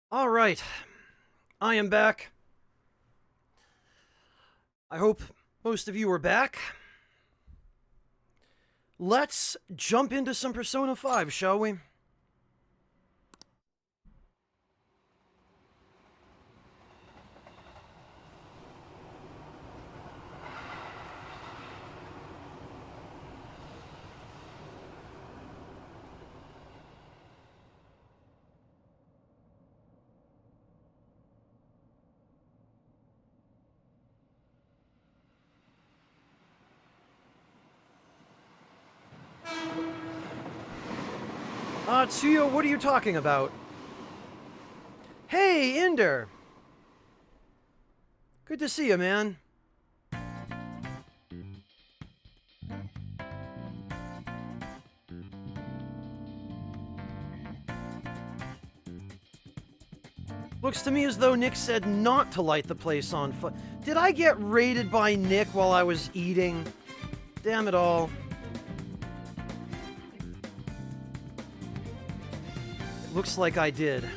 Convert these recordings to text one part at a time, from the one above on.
All right, I am back. I hope most of you are back. Let's jump into some Persona 5, shall we? Tsuyo, what are you talking about? Hey, Ender! Good to see you, man. Looks to me as though Nick said not to light the place on fire. Did I get raided by Nick while I was eating? Damn it all. It looks like I did.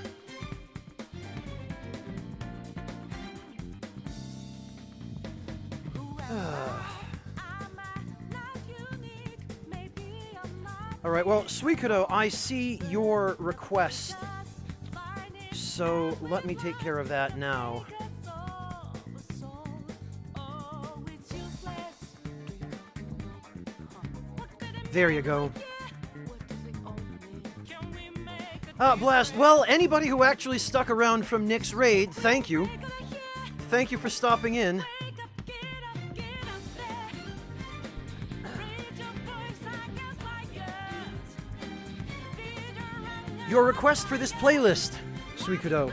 Alright, well, Suikodo, I see your request. So let me take care of that now. There you go. Blast. Well, anybody who actually stuck around from Nick's raid, thank you. Thank you for stopping in. Your request for this playlist, Suikodo.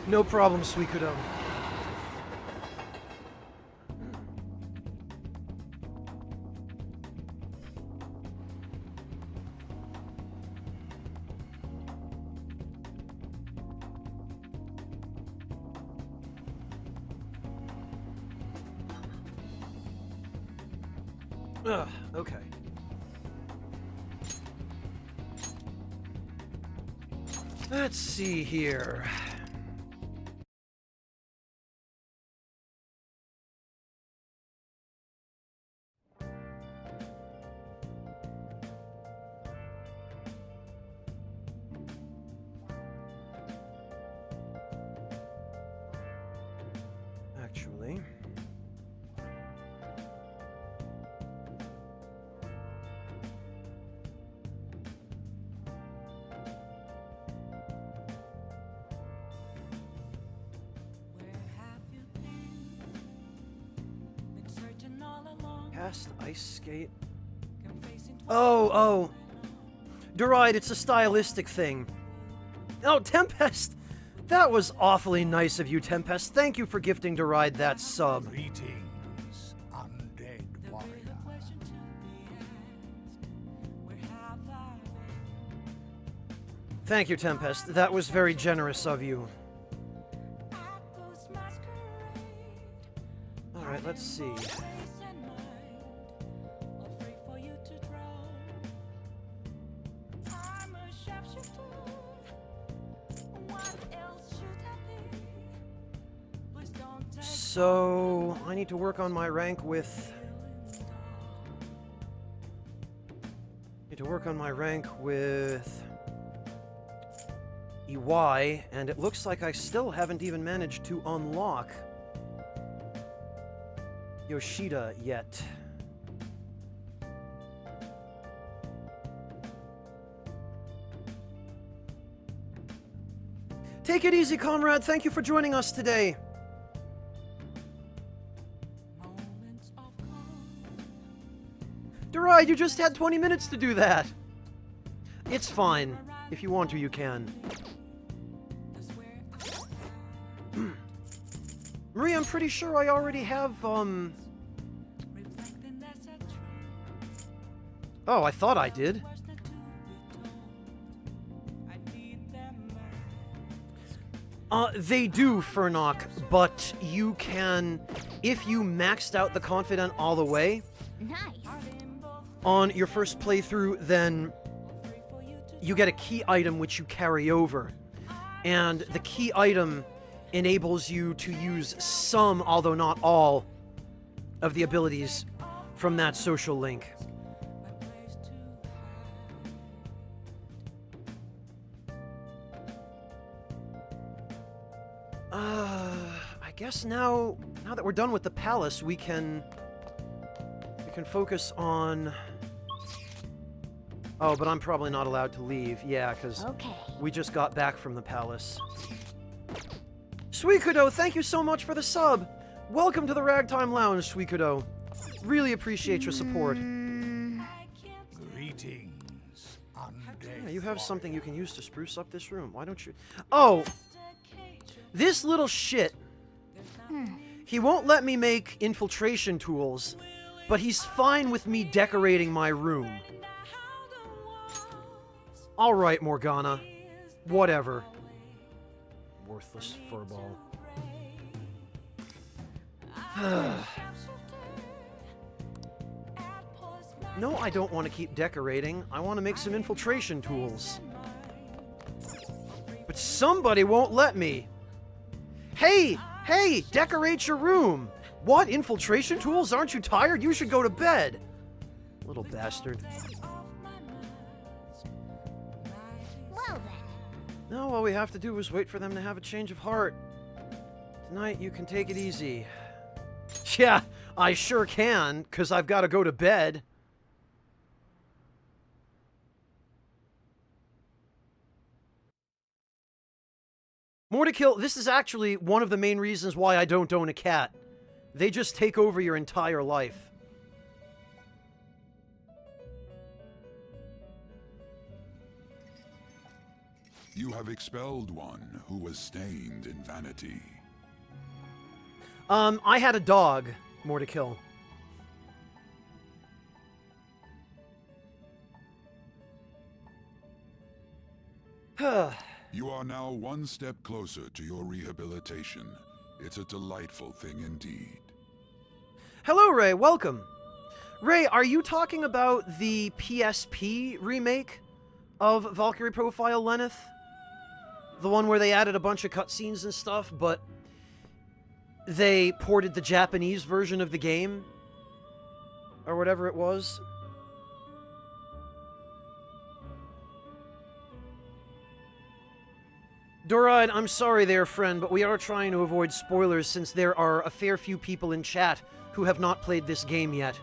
No problem, Suikodo. Okay. Let's see here. Actually, past ice skate. Oh. Deride, it's a stylistic thing. Oh, Tempest! That was awfully nice of you, Tempest. Thank you for gifting Deride that sub. Greetings, undead warrior. Thank you, Tempest. That was very generous of you. Alright, let's see. So, I need to work on my rank with... EY, and it looks like I still haven't even managed to unlock Yoshida yet. Take it easy, comrade. Thank you for joining us today. Deride, you just had 20 minutes to do that. It's fine. If you want to, you can. Rhea, I'm pretty sure I already have, Oh, I thought I did. They do, Furnock, but you can, if you maxed out the Confidant all the way, Nice. on your first playthrough, then you get a key item which you carry over. And the key item enables you to use some, although not all, of the abilities from that social link. I guess now that we're done with the palace, we can focus on... Oh, but I'm probably not allowed to leave. Yeah, because Okay. we just got back from the palace. Suikudo, thank you so much for the sub! Welcome to the Ragtime Lounge, Suikudo. Really appreciate your support. Greetings, undead Yeah, you have warrior. something you can use to spruce up this room. Why don't you... Oh! This little shit. He won't let me make infiltration tools, but he's fine with me decorating my room. Alright, Morgana. Whatever. Worthless furball. No, I don't want to keep decorating. I want to make some infiltration tools. But somebody won't let me. Hey! Hey! Decorate your room! What? Infiltration tools? Aren't you tired? You should go to bed! Little bastard. Well then. No, all we have to do is wait for them to have a change of heart. Tonight, you can take it easy. Yeah, I sure can, 'cause I've got to go to bed. More to kill. This is actually one of the main reasons why I don't own a cat. They just take over your entire life. You have expelled one who was stained in vanity. I had a dog, more to kill. You are now one step closer to your rehabilitation. It's a delightful thing indeed. Hello, Ray. Welcome. Ray, are you talking about the PSP remake of Valkyrie Profile Lenneth? The one where they added a bunch of cutscenes and stuff, but they ported the Japanese version of the game? Or whatever it was? Doride, I'm sorry there, friend, but we are trying to avoid spoilers since there are a fair few people in chat who have not played this game yet.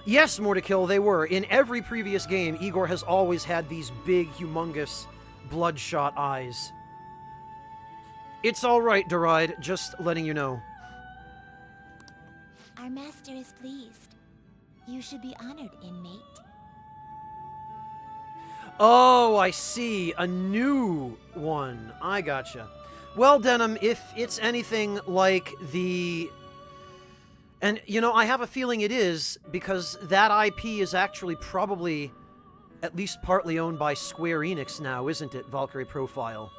Yes, Mortikill, they were. In every previous game, Igor has always had these big, humongous, bloodshot eyes. It's alright, Doride, just letting you know. Our master is pleased. You should be honored, inmate. Oh, I see. A new one. I gotcha. Well, Denim, if it's anything like the... And, you know, I have a feeling it is, because that IP is actually probably at least partly owned by Square Enix now, isn't it, Valkyrie Profile?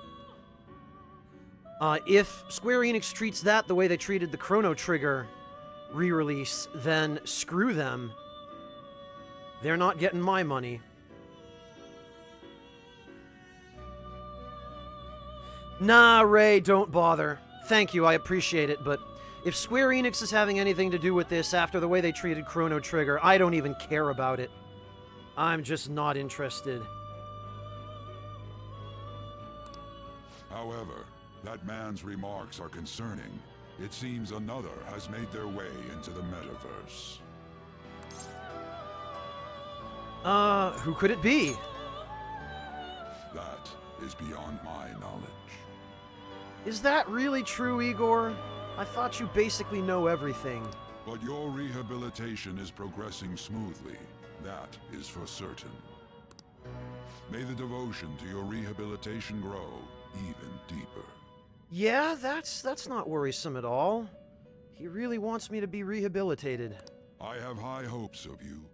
If Square Enix treats that the way they treated the Chrono Trigger re-release, then screw them. They're not getting my money. Nah, Ray, don't bother. Thank you, I appreciate it, but if Square Enix is having anything to do with this after the way they treated Chrono Trigger, I don't even care about it. I'm just not interested. However, that man's remarks are concerning. It seems another has made their way into the metaverse. Who could it be? That is beyond my knowledge. Is that really true, Igor? I thought you basically know everything. But your rehabilitation is progressing smoothly. That is for certain. May the devotion to your rehabilitation grow even deeper. Yeah, that's not worrisome at all. He really wants me to be rehabilitated. I have high hopes of you.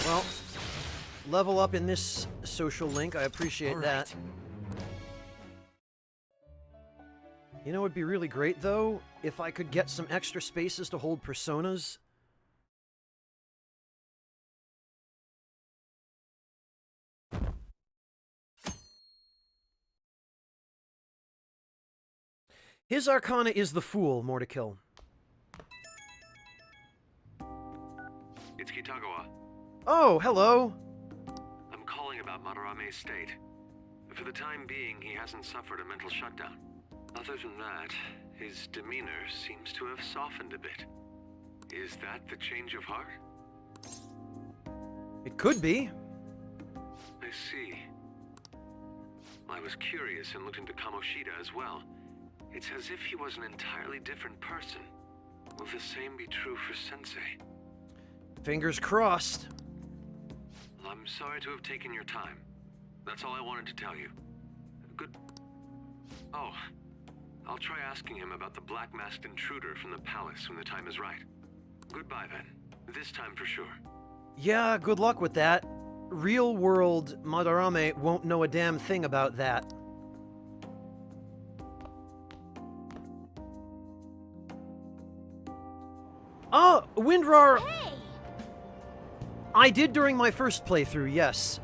Well, level up in this social link. I appreciate that. You know, it'd be really great, though, if I could get some extra spaces to hold personas. His Arcana is the Fool, Mortikill. It's Kitagawa. Oh, hello. I'm calling about Madarame's state. For the time being, he hasn't suffered a mental shutdown. Other than that, his demeanor seems to have softened a bit. Is that the change of heart? It could be. I see. I was curious and looked into Kamoshida as well. It's as if he was an entirely different person. Will the same be true for Sensei? Fingers crossed. I'm sorry to have taken your time. That's all I wanted to tell you. Good... Oh, I'll try asking him about the black-masked intruder from the palace when the time is right. Goodbye, then. This time for sure. Yeah, good luck with that. Real-world Madarame won't know a damn thing about that. Oh, Windrar! Hey! I did during my first playthrough, yes.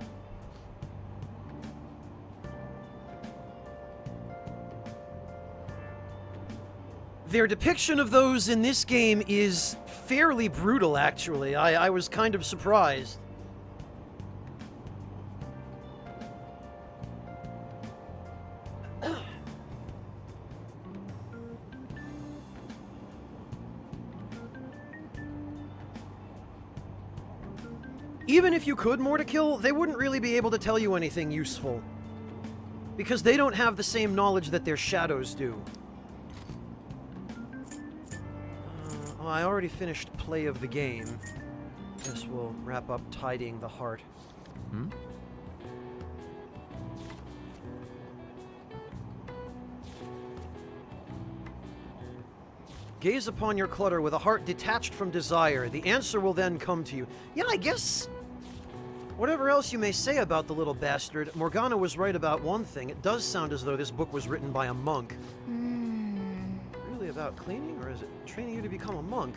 Their depiction of those in this game is fairly brutal, actually. I was kind of surprised. Even if you could Mortikill, they wouldn't really be able to tell you anything useful. Because they don't have the same knowledge that their shadows do. Oh, I already finished play of the game. Guess we'll wrap up tidying the heart. Gaze upon your clutter with a heart detached from desire. The answer will then come to you. Yeah, I guess... Whatever else you may say about the little bastard, Morgana was right about one thing. It does sound as though this book was written by a monk. Really about cleaning, or is it training you to become a monk?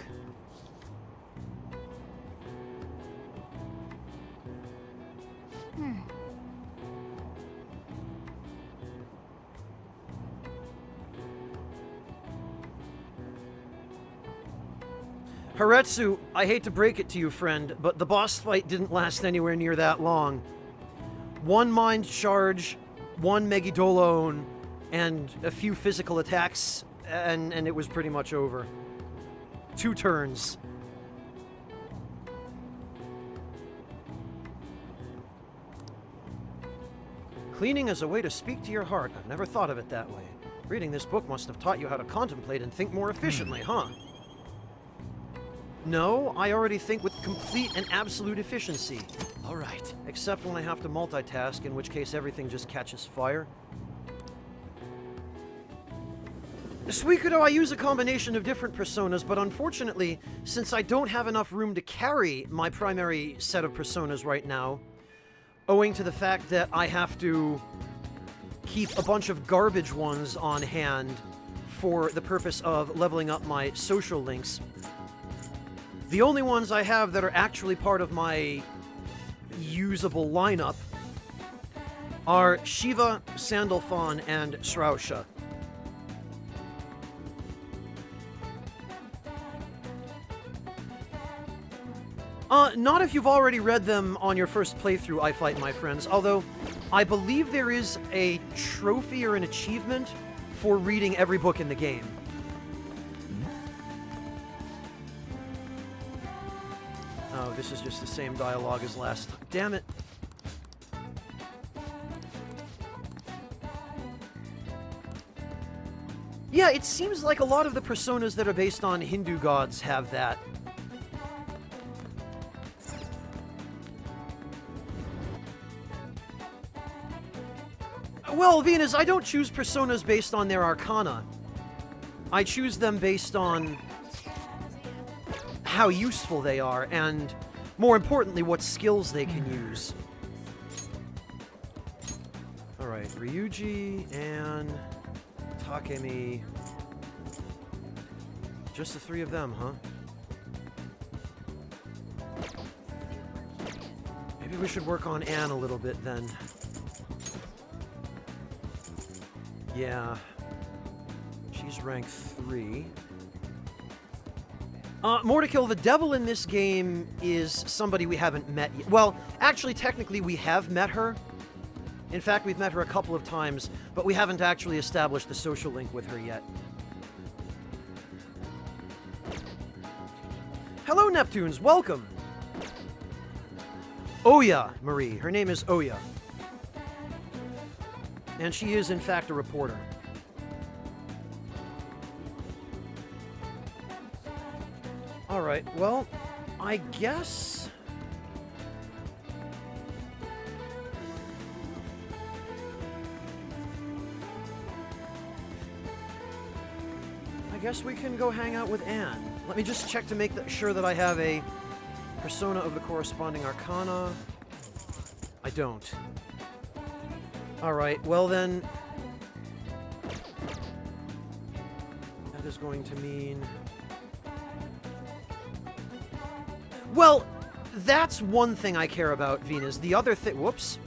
Haretsu, I hate to break it to you, friend, but the boss fight didn't last anywhere near that long. One mind charge, one Megidolone, and a few physical attacks, and it was pretty much over. 2 turns. Cleaning is a way to speak to your heart. I've never thought of it that way. Reading this book must have taught you how to contemplate and think more efficiently, huh? No, I already think with complete and absolute efficiency. All right. Except when I have to multitask, in which case everything just catches fire. Suikodo, I use a combination of different personas, but unfortunately, since I don't have enough room to carry my primary set of personas right now, owing to the fact that I have to keep a bunch of garbage ones on hand for the purpose of leveling up my social links, the only ones I have that are actually part of my usable lineup are Shiva, Sandalphon, and Shrausha. Not if you've already read them on your first playthrough, I Fight My Friends, although I believe there is a trophy or an achievement for reading every book in the game. Oh, this is just the same dialogue as last time. Damn it. Yeah, it seems like a lot of the personas that are based on Hindu gods have that. Well, Venus, I don't choose personas based on their arcana. I choose them based on how useful they are, and more importantly, what skills they can use. Alright, Ryuji and Takemi. Just the three of them, huh? Maybe we should work on Anne a little bit then. Yeah. She's rank 3. Mordecai, the devil in this game is somebody we haven't met yet. Well, actually, technically, we have met her. In fact, we've met her a couple of times, but we haven't actually established the social link with her yet. Hello, Neptunes. Welcome. Oya Marie. Her name is Oya. And she is, in fact, a reporter. Alright, well, I guess... I guess we can go hang out with Anne. Let me just check to make sure that I have a persona of the corresponding arcana. I don't. Alright, well then... That is going to mean... Well, that's one thing I care about, Venus. The other thing... Whoops.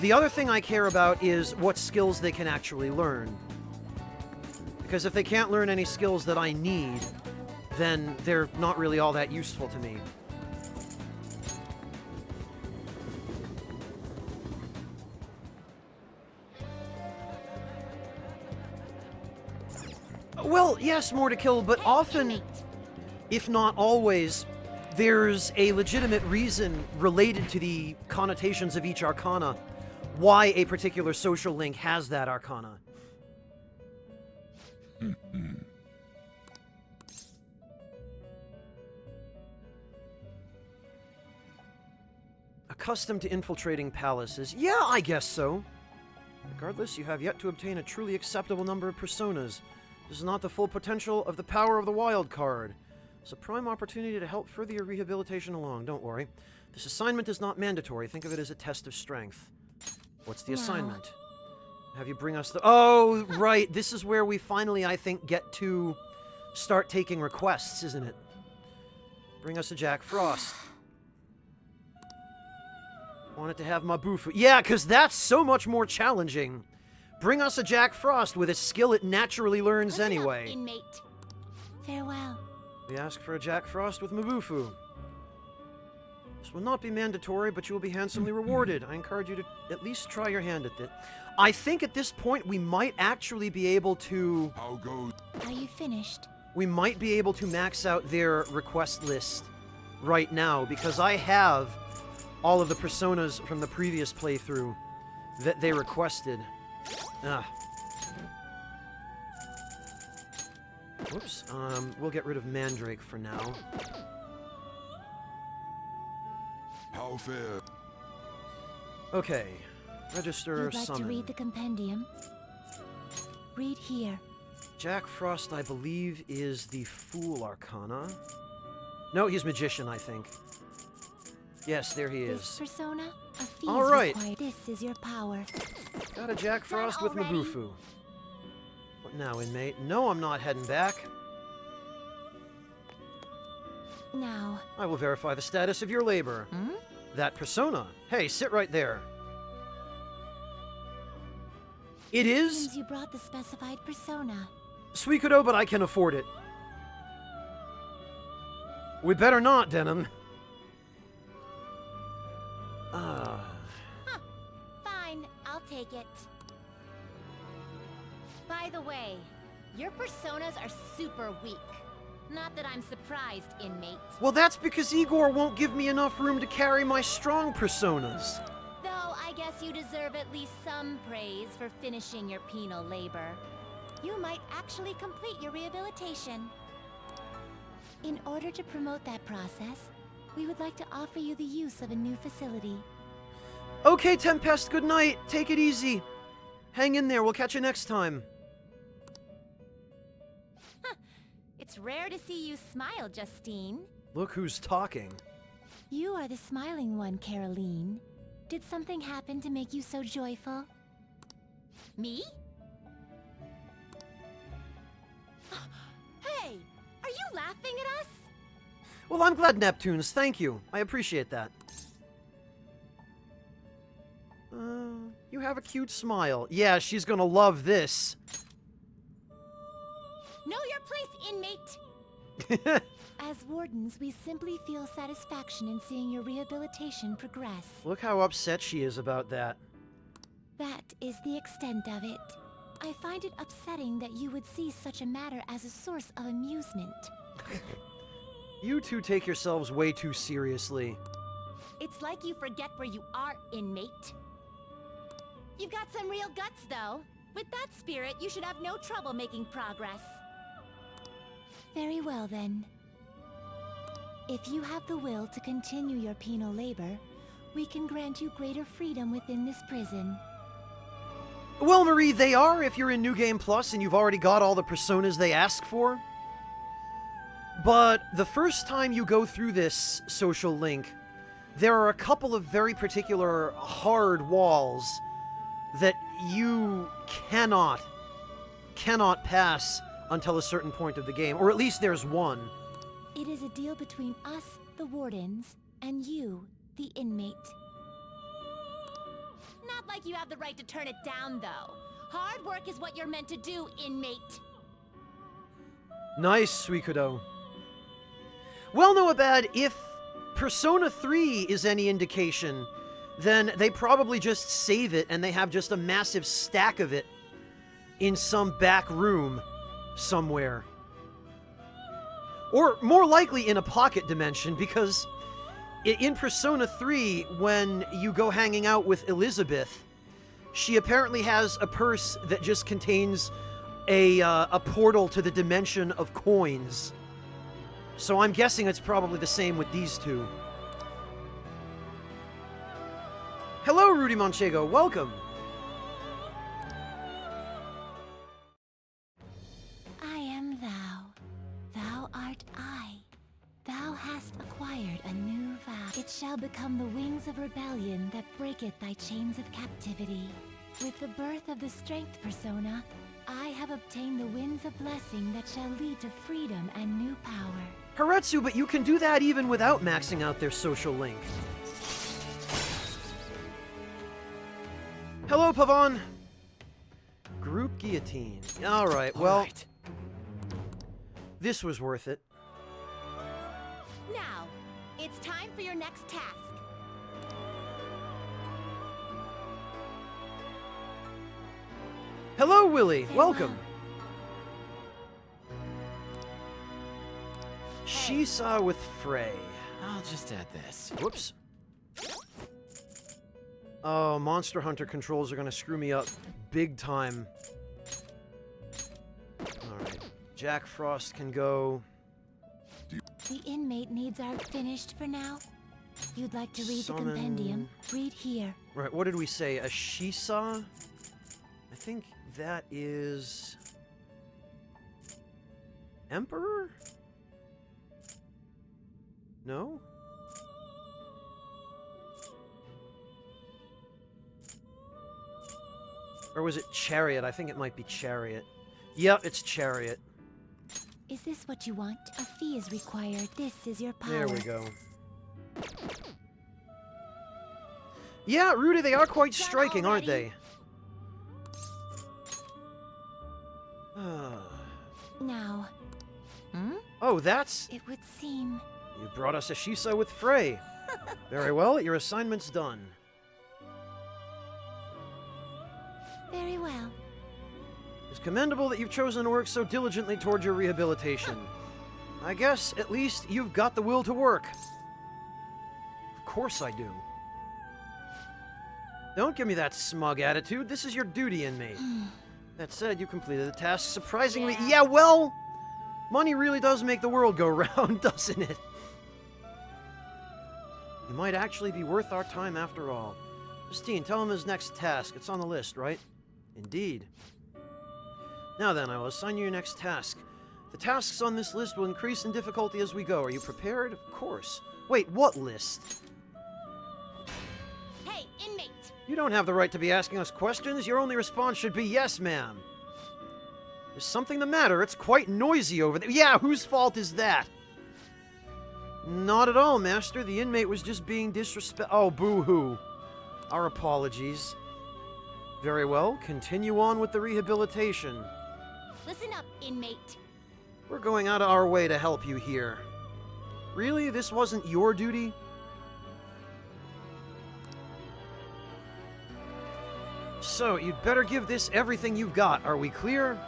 The other thing I care about is what skills they can actually learn. Because if they can't learn any skills that I need, then they're not really all that useful to me. Well, yes, more to kill, but often, if not always, there's a legitimate reason related to the connotations of each arcana why a particular social link has that arcana. Accustomed to infiltrating palaces. Yeah, I guess so. Regardless, you have yet to obtain a truly acceptable number of personas. This is not the full potential of the power of the wild card. It's a prime opportunity to help further your rehabilitation along. Don't worry. This assignment is not mandatory. Think of it as a test of strength. What's the assignment? Have you bring us the... Oh, right. This is where we finally, I think, get to start taking requests, isn't it? Bring us a Jack Frost. Wanted to have Mabufu. Yeah, because that's so much more challenging. Bring us a Jack Frost with a skill it naturally learns anyway. Inmate. Farewell. We ask for a Jack Frost with Mabufu. This will not be mandatory, but you will be handsomely rewarded. I encourage you to at least try your hand at it. I think at this point we might actually be able to... How goes? Are you finished? We might be able to max out their request list right now, because I have all of the personas from the previous playthrough that they requested. Whoops. We'll get rid of Mandrake for now. How fair? Okay. Register You'd like summon. to read the compendium? Read here. Jack Frost, I believe, is the Fool Arcana. No, he's Magician, I think. Yes, there he This is. persona, a fee All is right. required. This is your power. Got a Jack Frost with already? Mabufu. What now, inmate? No, I'm not heading back. Now, I will verify the status of your labor. That persona. Hey, sit right there. It is seems you brought the specified persona. Suikodo, but I can afford it. We better not, Denim. Fine, I'll take it. By the way, your personas are super weak. Not that I'm surprised, inmate. Well, that's because Igor won't give me enough room to carry my strong personas. Though I guess you deserve at least some praise for finishing your penal labor. You might actually complete your rehabilitation. In order to promote that process, we would like to offer you the use of a new facility. Okay, Tempest, good night. Take it easy. Hang in there. We'll catch you next time. It's rare to see you smile, Justine. Look who's talking. You are the smiling one, Caroline. Did something happen to make you so joyful? Me? Hey! Are you laughing at us? Well, I'm glad, Neptunes. Thank you. I appreciate that. You have a cute smile. Yeah, she's gonna love this. Know your place, inmate! As wardens, we simply feel satisfaction in seeing your rehabilitation progress. Look how upset she is about that. That is the extent of it. I find it upsetting that you would see such a matter as a source of amusement. You two take yourselves way too seriously. It's like you forget where you are, inmate. You've got some real guts, though. With that spirit, you should have no trouble making progress. Very well, then. If you have the will to continue your penal labor, we can grant you greater freedom within this prison. Well, Marie, they are if you're in New Game Plus and you've already got all the personas they ask for. But the first time you go through this social link, there are a couple of very particular hard walls that you cannot pass until a certain point of the game, or at least there's one. It is a deal between us, the wardens, and you, the inmate. Not like you have the right to turn it down, though. Hard work is what you're meant to do, inmate. Nice, Suikodo. Well, Noabad, if Persona 3 is any indication, then they probably just save it and they have just a massive stack of it in some back room somewhere. Or more likely in a pocket dimension, because in Persona 3, when you go hanging out with Elizabeth, she apparently has a purse that just contains a portal to the dimension of coins. So I'm guessing it's probably the same with these two. Hello, Rudy Manchego. Welcome. I am thou. Thou art I. Thou hast acquired a new vow. It shall become the wings of rebellion that breaketh thy chains of captivity. With the birth of the strength persona, I have obtained the winds of blessing that shall lead to freedom and new power. Haretsu, but you can do that even without maxing out their social link. Hello, Pavan. Group guillotine. Alright, well, this was worth it. Now, it's time for your next task. Hello, Willie. Farewell. Welcome. Shisa with Frey. I'll just add this. Whoops. Oh, Monster Hunter controls are gonna screw me up big time. Alright. Jack Frost can go. The inmate needs art finished for now. You'd like to read Summon- the compendium? Read here. Right, what did we say? A Shisa? I think that is... Emperor? No? Or was it Chariot? I think it might be Chariot. Yep, it's Chariot. Is this what you want? A fee is required. This is your power. There we go. Yeah, Rudy, they are quite Done striking, aren't already? they? Now, Oh, that's... it would seem... You brought us a Shisa with Frey. Very well, your assignment's done. Very well. It's commendable that you've chosen to work so diligently toward your rehabilitation. I guess, at least, you've got the will to work. Of course I do. Don't give me that smug attitude. This is your duty, inmate. That said, you completed the task surprisingly... Yeah. Yeah, well... Money really does make the world go round, doesn't it? You might actually be worth our time after all. Justine, tell him his next task. It's on the list, right? Indeed. Now then, I will assign you your next task. The tasks on this list will increase in difficulty as we go. Are you prepared? Of course. Wait, what list? Hey, inmate! You don't have the right to be asking us questions. Your only response should be yes, ma'am. There's something the matter. It's quite noisy over there. Yeah, whose fault is that? Not at all, Master. The inmate was just being Oh, boo-hoo. Our apologies. Very well. Continue on with the rehabilitation. Listen up, inmate. We're going out of our way to help you here. Really? This wasn't your duty? So, you'd better give this everything you've got. Are we clear?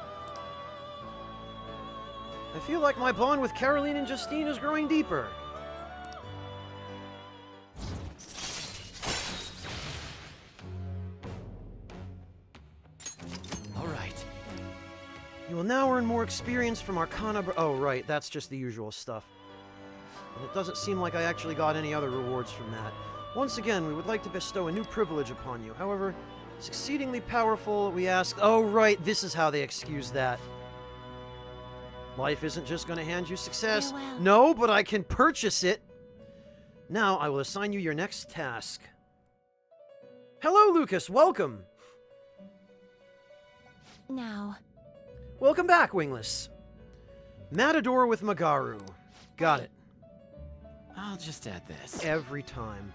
I feel like my bond with Caroline and Justine is growing deeper. All right. You will now earn more experience from Arcana. Oh, right, that's just the usual stuff. And it doesn't seem like I actually got any other rewards from that. Once again, we would like to bestow a new privilege upon you. However, it's exceedingly powerful. We ask. Oh, right, this is how they excuse that. Life isn't just going to hand you success. Farewell. No, but I can purchase it. Now, I will assign you your next task. Hello, Lucas. Welcome. Now, Welcome back, Wingless. Matador with Magaru. Got it. I'll just add this. Every time.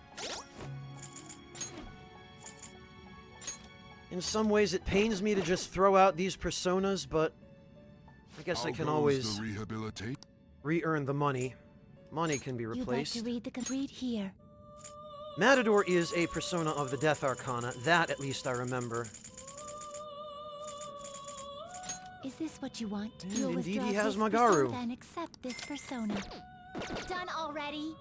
In some ways, it pains me to just throw out these personas, but I guess I How can goes always the rehabilitate? re-earn the money. Money can be you'd like replaced. to read the read here. Matador is a persona of the Death Arcana. That, at least, I remember. Is this what you want? And You'll indeed withdraw he has this Magaru. persona, then accept this persona. Done already?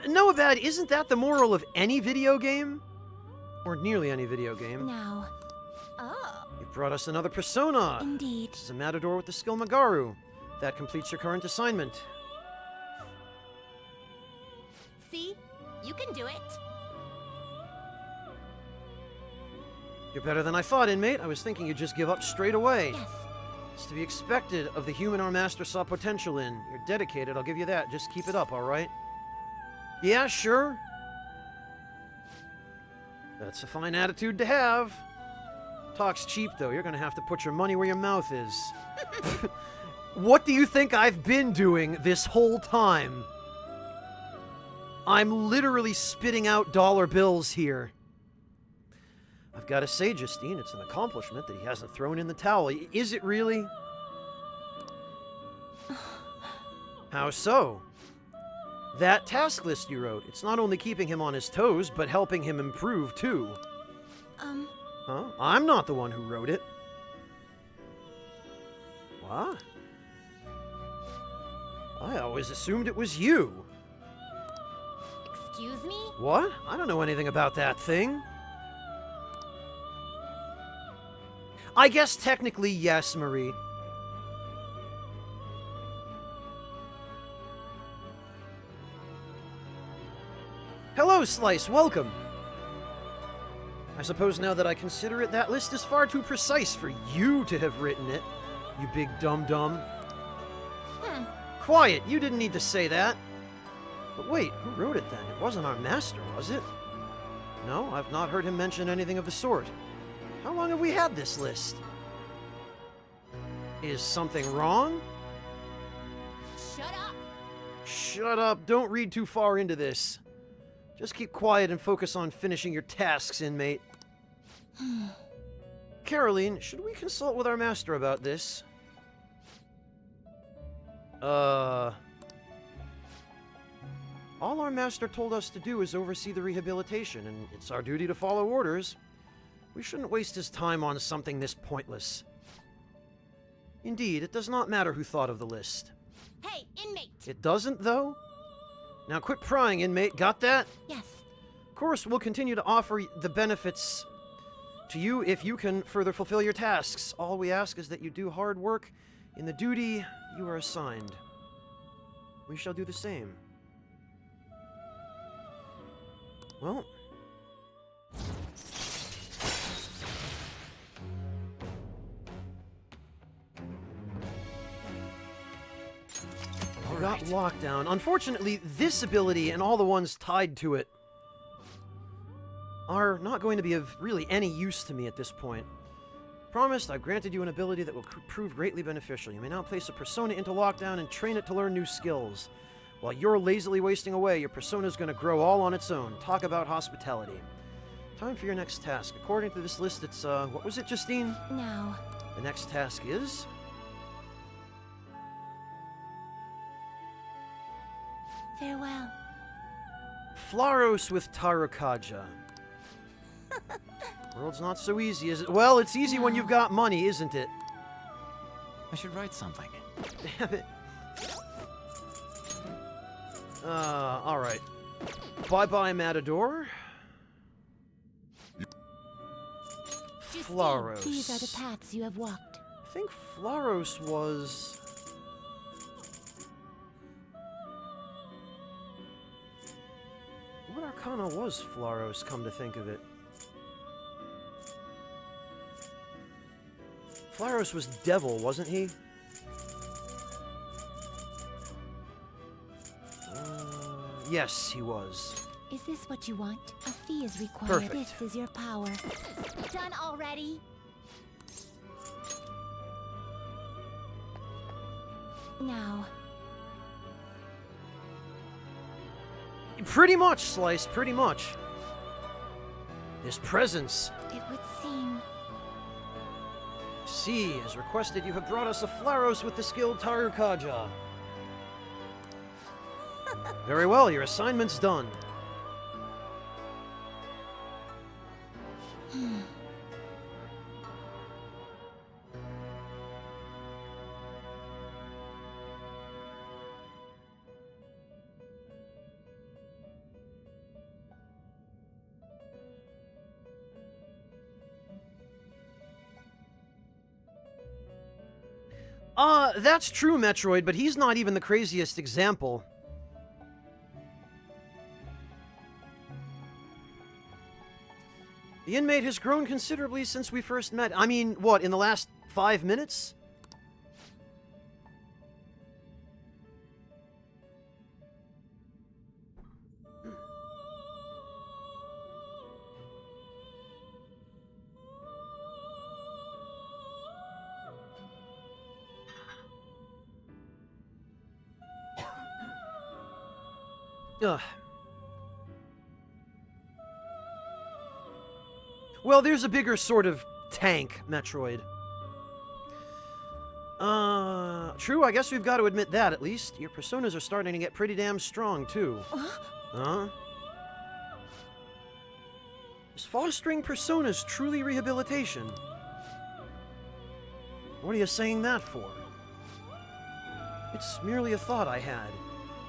Noabad, isn't that the moral of any video game? Or nearly any video game. Now. Oh, You've brought us another persona. indeed. This is a Matador with the skill Magaru. That completes your current assignment. See? You can do it. You're better than I thought, inmate. I was thinking you'd just give up straight away. Yes. It's to be expected of the human our master saw potential in. You're dedicated, I'll give you that. Just keep it up, alright? Yeah, sure. That's a fine attitude to have. Talk's cheap, though. You're gonna have to put your money where your mouth is. What do you think I've been doing this whole time? I'm literally spitting out dollar bills here. I've got to say, Justine, it's an accomplishment that he hasn't thrown in the towel. Is it really? How so? That task list you wrote, it's not only keeping him on his toes, but helping him improve, too. Huh? I'm not the one who wrote it. What? I always assumed it was you. Excuse me? What? I don't know anything about that thing. I guess technically yes, Marie. Hello, Slice. Welcome. I suppose now that I consider it, that list is far too precise for you to have written it, you big dum-dum. Quiet, you didn't need to say that. But wait, who wrote it then? It wasn't our master, was it? No, I've not heard him mention anything of the sort. How long have we had this list? Is something wrong? Shut up! Shut up, don't read too far into this. Just keep quiet and focus on finishing your tasks, inmate. Caroline, should we consult with our master about this? All our master told us to do is oversee the rehabilitation, and it's our duty to follow orders. We shouldn't waste his time on something this pointless. Indeed, it does not matter who thought of the list. Hey, inmate! It doesn't, though? Now quit prying, inmate. Got that? Yes. Of course, we'll continue to offer the benefits to you if you can further fulfill your tasks. All we ask is that you do hard work in the duty you are assigned. We shall do the same. Well... All got right. lockdown. Unfortunately, this ability and all the ones tied to it are not going to be of really any use to me at this point. Promised, I've granted you an ability that will prove greatly beneficial. You may now place a persona into lockdown and train it to learn new skills. While you're lazily wasting away, your persona's going to grow all on its own. Talk about hospitality. Time for your next task. According to this list, it's, what was it, Justine? Now, The next task is... farewell. Flaros with Tarukaja. World's not so easy, is it? Well, it's easy when you've got money, isn't it? I should write something. Damn it. Alright. Bye-bye, Matador. Justine, Flaros. these are the paths you have walked. I think Flaros was... What arcana was Flaros, come to think of it? Flaros was devil, wasn't he? Yes, he was. Is this what you want? A fee is required. Perfect. This is your power. Done already? Now, Pretty much, Slice, pretty much. His presence. it would seem... See, as requested, you have brought us a Flaros with the skilled Tarukaja. Very well, your assignment's done. That's true, Metroid, but he's not even the craziest example. The inmate has grown considerably since we first met. I mean, what, in the last 5 minutes? Ugh. Well, there's a bigger sort of tank, Metroid. True, I guess we've got to admit that, at least. Your personas are starting to get pretty damn strong, too. Huh? Is fostering personas truly rehabilitation? What are you saying that for? It's merely a thought I had.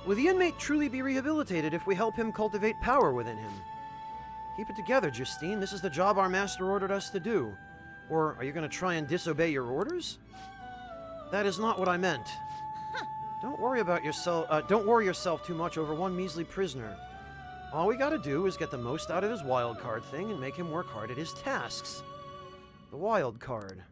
Will the inmate truly be rehabilitated if we help him cultivate power within him? Keep it together, Justine. This is the job our master ordered us to do. Or are you going to try and disobey your orders? That is not what I meant. Don't worry yourself too much over one measly prisoner. All we gotta do is get the most out of his wild card thing and make him work hard at his tasks. The wild card.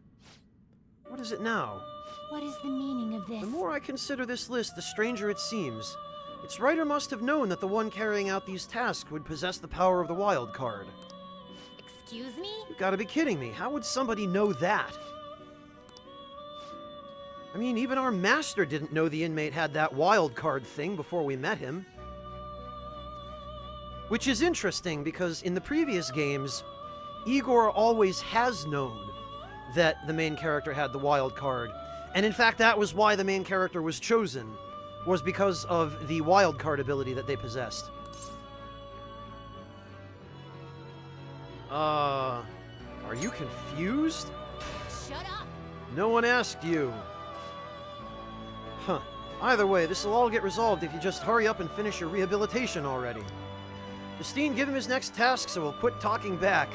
What is it now? What is the meaning of this? The more I consider this list, the stranger it seems. Its writer must have known that the one carrying out these tasks would possess the power of the wild card. Excuse me? You've gotta be kidding me. How would somebody know that? I mean, even our master didn't know the inmate had that wild card thing before we met him. Which is interesting, because in the previous games, Igor always has known that the main character had the wild card. And in fact, that was why the main character was chosen, was because of the wild card ability that they possessed. Are you confused? Shut up! No one asked you. Huh. Either way, this will all get resolved if you just hurry up and finish your rehabilitation already. Justine, give him his next task so we'll quit talking back.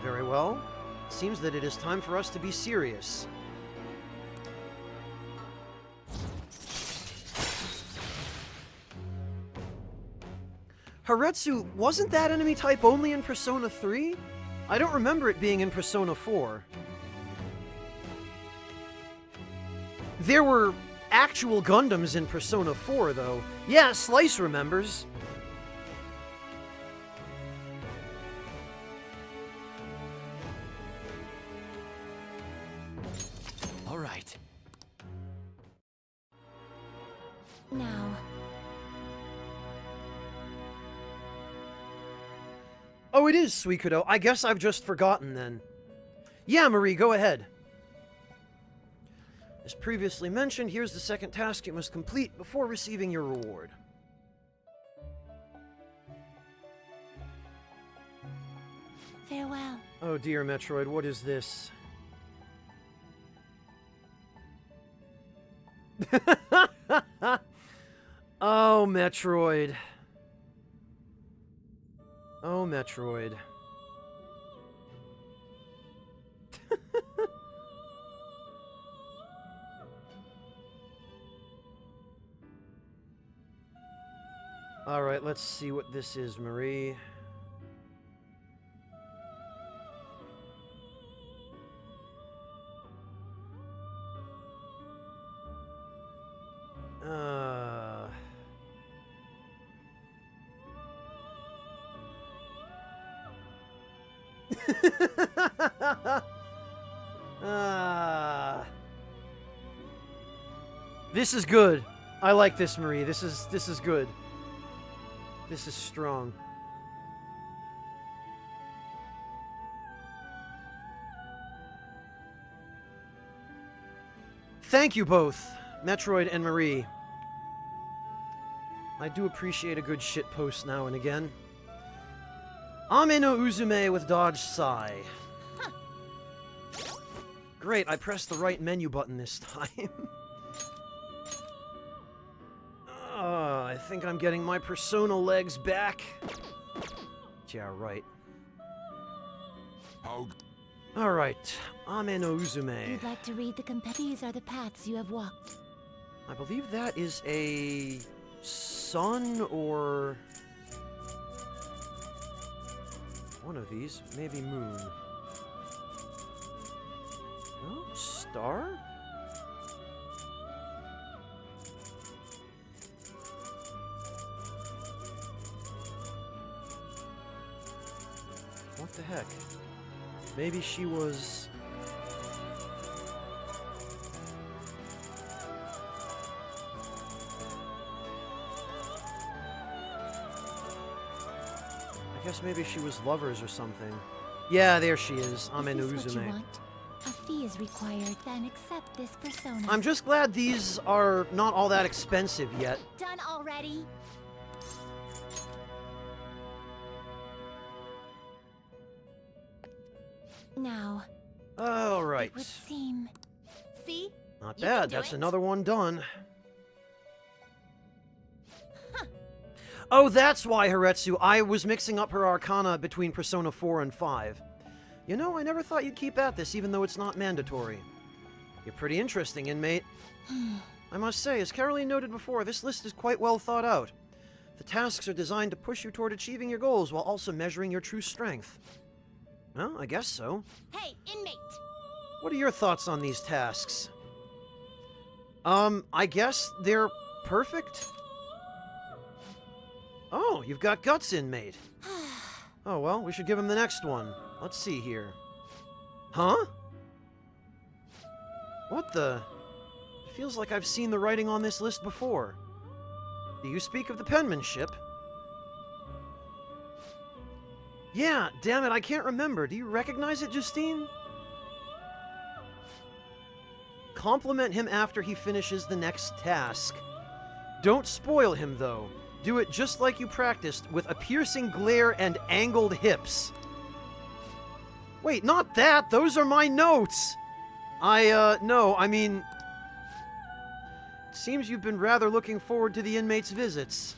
Very well. It seems that it is time for us to be serious. Haretsu, wasn't that enemy type only in Persona 3? I don't remember it being in Persona 4. There were actual Gundams in Persona 4, though. Yeah, Slice remembers. All right. Now, Oh, it is Suikodo. I guess I've just forgotten then. Yeah, Marie, go ahead. As previously mentioned, here's the second task you must complete before receiving your reward. farewell. Oh dear, Metroid, what is this? Oh, Metroid. Oh, Metroid. Alright, let's see what this is, Marie. This is good. I like this, Marie. This is good. This is strong. Thank you both, Metroid and Marie. I do appreciate a good shitpost now and again. Ame no Uzume with Dodge Sai. Huh. Great, I pressed the right menu button this time. I think I'm getting my Persona legs back. Yeah, right. How Alright, Ame no Uzume. You'd like to read the These are the paths you have walked. I believe that is a sun or one of these, maybe moon. Oh, star? What the heck? Maybe she was... I guess maybe she was lovers or something. Yeah, there she is, Ame no Is this what you Uzume. want? A fee is required, then accept this persona. I'm just glad these are not all that expensive yet. Done already? Now, Alright. it would seem... See? Not You can bad, do that's it. another one done. Oh, that's why, Haretsu. I was mixing up her arcana between Persona 4 and 5. You know, I never thought you'd keep at this, even though it's not mandatory. You're pretty interesting, inmate. I must say, as Caroline noted before, this list is quite well thought out. The tasks are designed to push you toward achieving your goals while also measuring your true strength. Well, I guess so. Hey, inmate! What are your thoughts on these tasks? I guess they're perfect? Oh, you've got guts, inmate. Oh, well, we should give him the next one. Let's see here. Huh? What the? It feels like I've seen the writing on this list before. Do you speak of the penmanship? Yeah, damn it, I can't remember. Do you recognize it, Justine? Compliment him after he finishes the next task. Don't spoil him, though. Do it just like you practiced, with a piercing glare and angled hips. Wait, not that! Those are my notes! No, I mean... It seems you've been rather looking forward to the inmates' visits.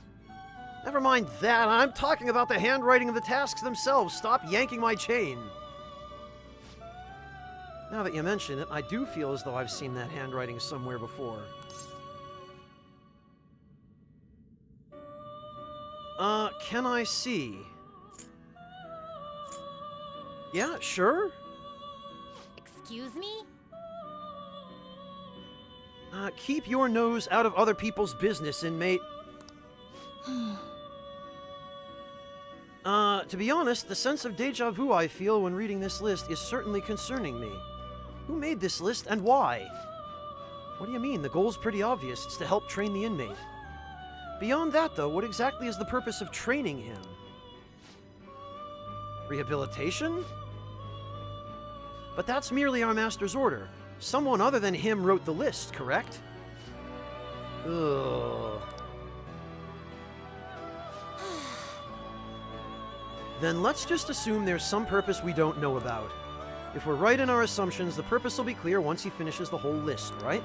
Never mind that, I'm talking about the handwriting of the tasks themselves. Stop yanking my chain. Now that you mention it, I do feel as though I've seen that handwriting somewhere before. Can I see? Yeah, sure. Excuse me? Keep your nose out of other people's business, inmate. To be honest, the sense of deja vu I feel when reading this list is certainly concerning me. Who made this list and why? What do you mean? The goal's pretty obvious. It's to help train the inmate. Beyond that, though, what exactly is the purpose of training him? Rehabilitation? But that's merely our master's order. Someone other than him wrote the list, correct? Ugh. Then let's just assume there's some purpose we don't know about. If we're right in our assumptions, the purpose will be clear once he finishes the whole list, right?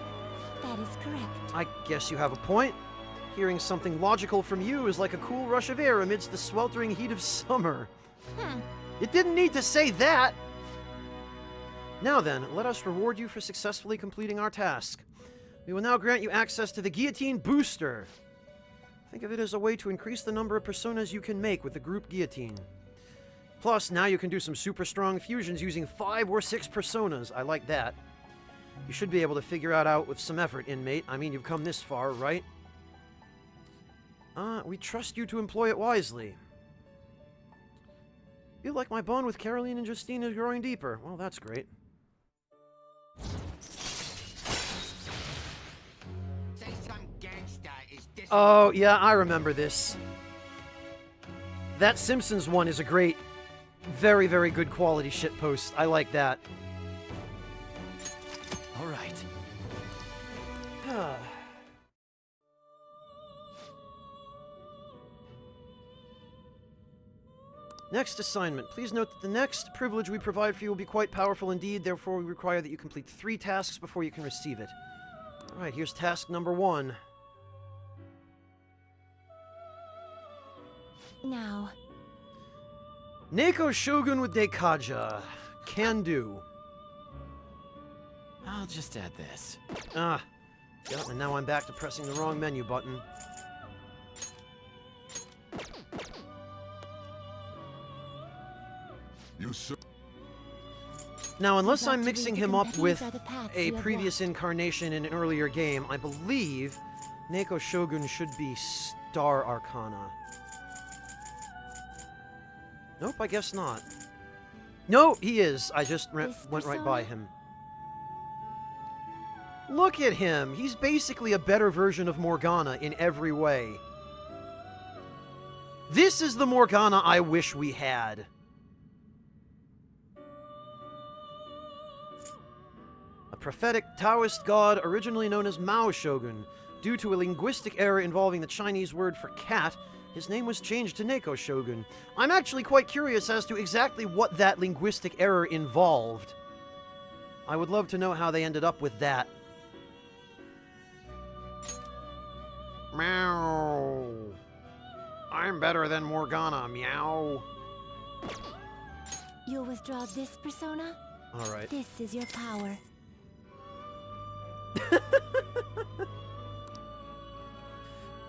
That is correct. I guess you have a point. Hearing something logical from you is like a cool rush of air amidst the sweltering heat of summer. It didn't need to say that! Now then, let us reward you for successfully completing our task. We will now grant you access to the Guillotine Booster. Think of it as a way to increase the number of personas you can make with the group Guillotine. Plus, now you can do some super strong fusions using 5 or 6 personas. I like that. You should be able to figure it out with some effort, inmate. I mean, you've come this far, right? We trust you to employ it wisely. Feel like my bond with Caroline and Justine is growing deeper. Well, that's great. Oh, yeah, I remember this. That Simpsons one is a great, very, very good quality shitpost. I like that. All right. Next assignment. Please note that the next privilege we provide for you will be quite powerful indeed, therefore we require that you complete 3 tasks before you can receive it. Alright, here's task number 1. Now. Neko Shogun with Deikaja. Can do. I'll just add this. Yeah, and now I'm back to pressing the wrong menu button. Now, unless I'm mixing him up with a previous incarnation in an earlier game, I believe Neko Shogun should be Star Arcana. Nope, I guess not. No, he is. I just went right by him. Look at him. He's basically a better version of Morgana in every way. This is the Morgana I wish we had. A prophetic Taoist god originally known as Mao Shogun. Due to a linguistic error involving the Chinese word for cat, his name was changed to Neko Shogun. I'm actually quite curious as to exactly what that linguistic error involved. I would love to know how they ended up with that. Meow. I'm better than Morgana, meow. You'll withdraw this persona? Alright. This is your power.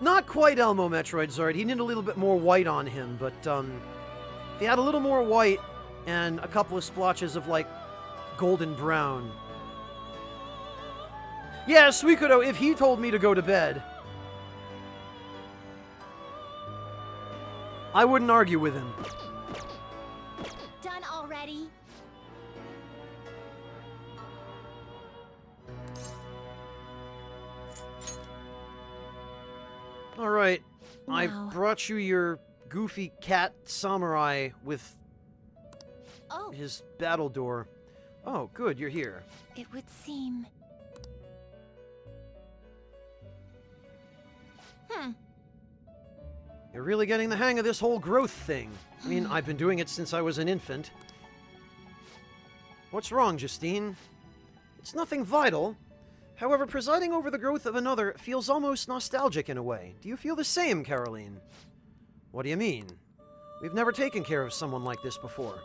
Not quite Elmo Metroid Zord. He needed a little bit more white on him, but if he had a little more white and a couple of splotches of, like, golden brown. Yeah, Suikodo, if he told me to go to bed, I wouldn't argue with him. Done already? Alright, I Now. brought you your goofy cat samurai with Oh, his battle door. Oh, good, you're here. it would seem. You're really getting the hang of this whole growth thing. I mean, I've been doing it since I was an infant. What's wrong, Justine? It's nothing vital. However, presiding over the growth of another feels almost nostalgic in a way. Do you feel the same, Caroline? What do you mean? We've never taken care of someone like this before.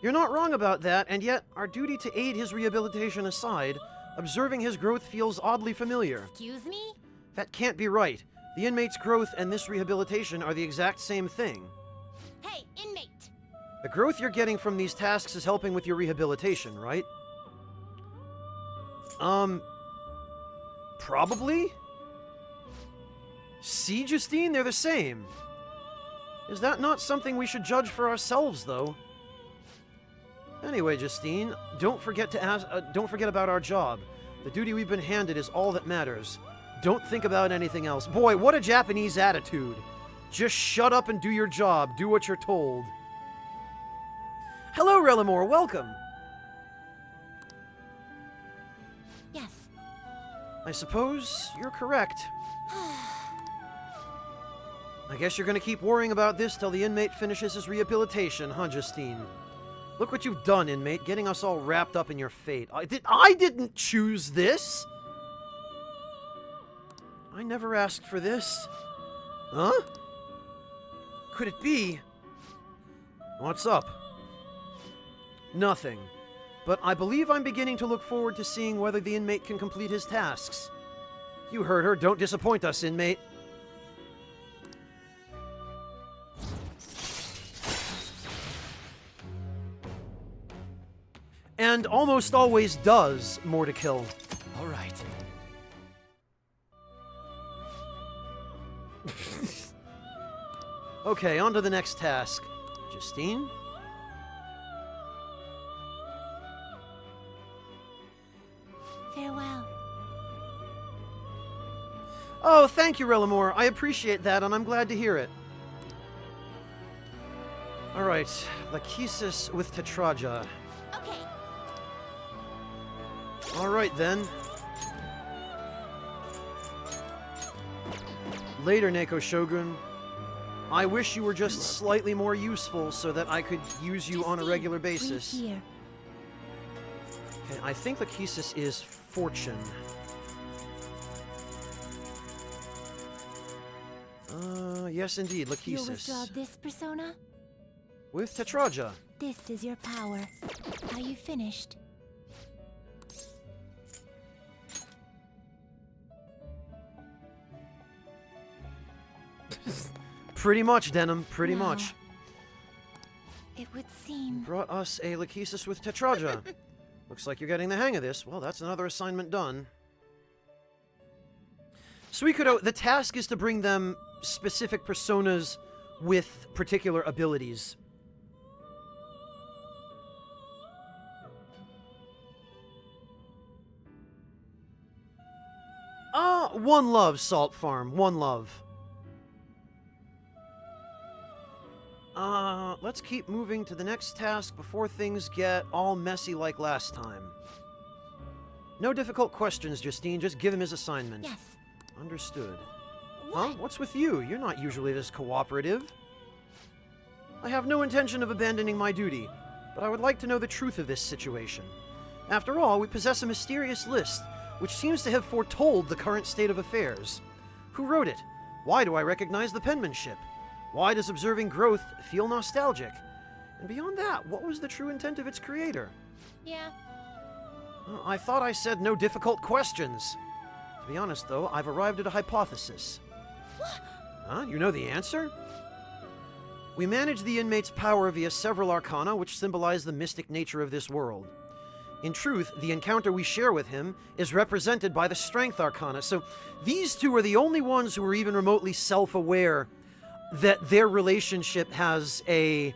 You're not wrong about that, and yet, our duty to aid his rehabilitation aside, observing his growth feels oddly familiar. Excuse me? That can't be right. The inmate's growth and this rehabilitation are the exact same thing. Hey, inmate! The growth you're getting from these tasks is helping with your rehabilitation, right? Probably? See, Justine? They're the same. Is that not something we should judge for ourselves, though? Anyway, Justine, don't forget about our job. The duty we've been handed is all that matters. Don't think about anything else. Boy, what a Japanese attitude. Just shut up and do your job. Do what you're told. Hello, Relamore. Welcome. Yes. I suppose you're correct. I guess you're gonna keep worrying about this till the inmate finishes his rehabilitation, huh, Justine? Look what you've done, inmate, getting us all wrapped up in your fate. I didn't choose this! I never asked for this. Huh? Could it be? What's up? Nothing. But I believe I'm beginning to look forward to seeing whether the inmate can complete his tasks. You heard her. Don't disappoint us, inmate. And almost always does more to kill. All right. Okay, on to the next task. Justine? Farewell. Oh, thank you, Relamore. I appreciate that, and I'm glad to hear it. Alright, Lachesis with Tetraja. Okay. Alright then. Later, Neko Shogun. I wish you were just slightly more useful so that I could use you on a regular basis. Wait here. Okay, I think Lachesis is Fortune. Yes indeed, You'll withdraw Lachesis. this persona? With Tetraja. This is your power. Are you finished? Pretty much, Denim, pretty Wow. much. It would seem... Brought us a Lachesis with Tetraja. Looks like you're getting the hang of this. Well, that's another assignment done. Suikodo, the task is to bring them specific personas with particular abilities. One love, Salt Farm. One love. Let's keep moving to the next task before things get all messy like last time. No difficult questions, Justine. Just give him his assignment. Yes. Understood. What? Huh? What's with you? You're not usually this cooperative. I have no intention of abandoning my duty, but I would like to know the truth of this situation. After all, we possess a mysterious list, which seems to have foretold the current state of affairs. Who wrote it? Why do I recognize the penmanship? Why does observing growth feel nostalgic? And beyond that, what was the true intent of its creator? Yeah. I thought I said no difficult questions. To be honest, though, I've arrived at a hypothesis. Huh? You know the answer? We manage the inmate's power via several arcana, which symbolize the mystic nature of this world. In truth, the encounter we share with him is represented by the strength arcana, so these two are the only ones who are even remotely self-aware that their relationship has a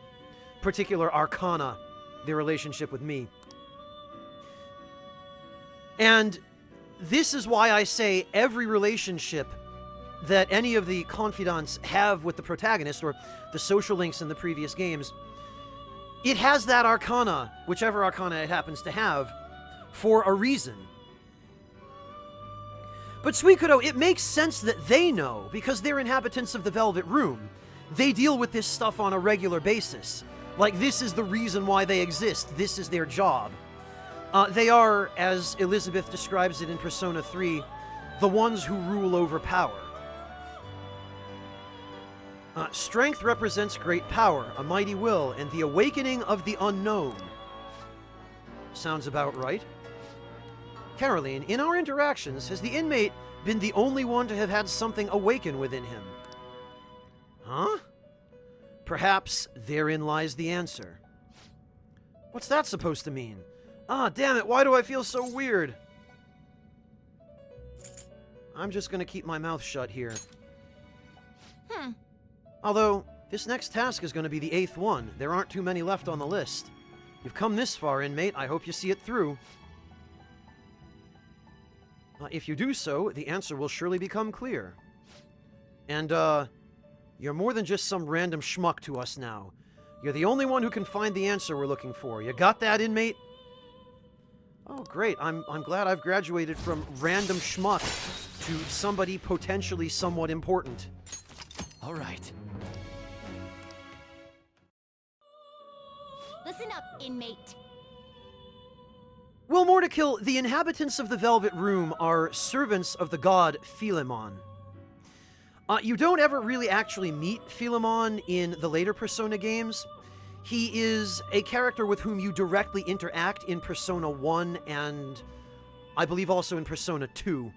particular arcana, their relationship with me. And this is why I say every relationship that any of the confidants have with the protagonist, or the social links in the previous games, it has that arcana, whichever arcana it happens to have, for a reason. But Suikodo, it makes sense that they know, because they're inhabitants of the Velvet Room. They deal with this stuff on a regular basis. Like, this is the reason why they exist. This is their job. They are, as Elizabeth describes it in Persona 3, the ones who rule over power. Strength represents great power, a mighty will, and the awakening of the unknown. Sounds about right. Caroline, in our interactions, has the inmate been the only one to have had something awaken within him. Huh? Perhaps therein lies the answer. What's that supposed to mean? Ah, damn it, why do I feel so weird? I'm just gonna keep my mouth shut here. Although, this next task is gonna be the 8th one. There aren't too many left on the list. You've come this far, inmate. I hope you see it through. If you do so, the answer will surely become clear. And, you're more than just some random schmuck to us now. You're the only one who can find the answer we're looking for. You got that, inmate? Oh, great. I'm glad I've graduated from random schmuck to somebody potentially somewhat important. All right. Listen up, inmate. Well, Mordecai, the inhabitants of the Velvet Room are servants of the god Philemon. You don't ever really actually meet Philemon in the later Persona games. He is a character with whom you directly interact in Persona 1 and I believe also in Persona 2.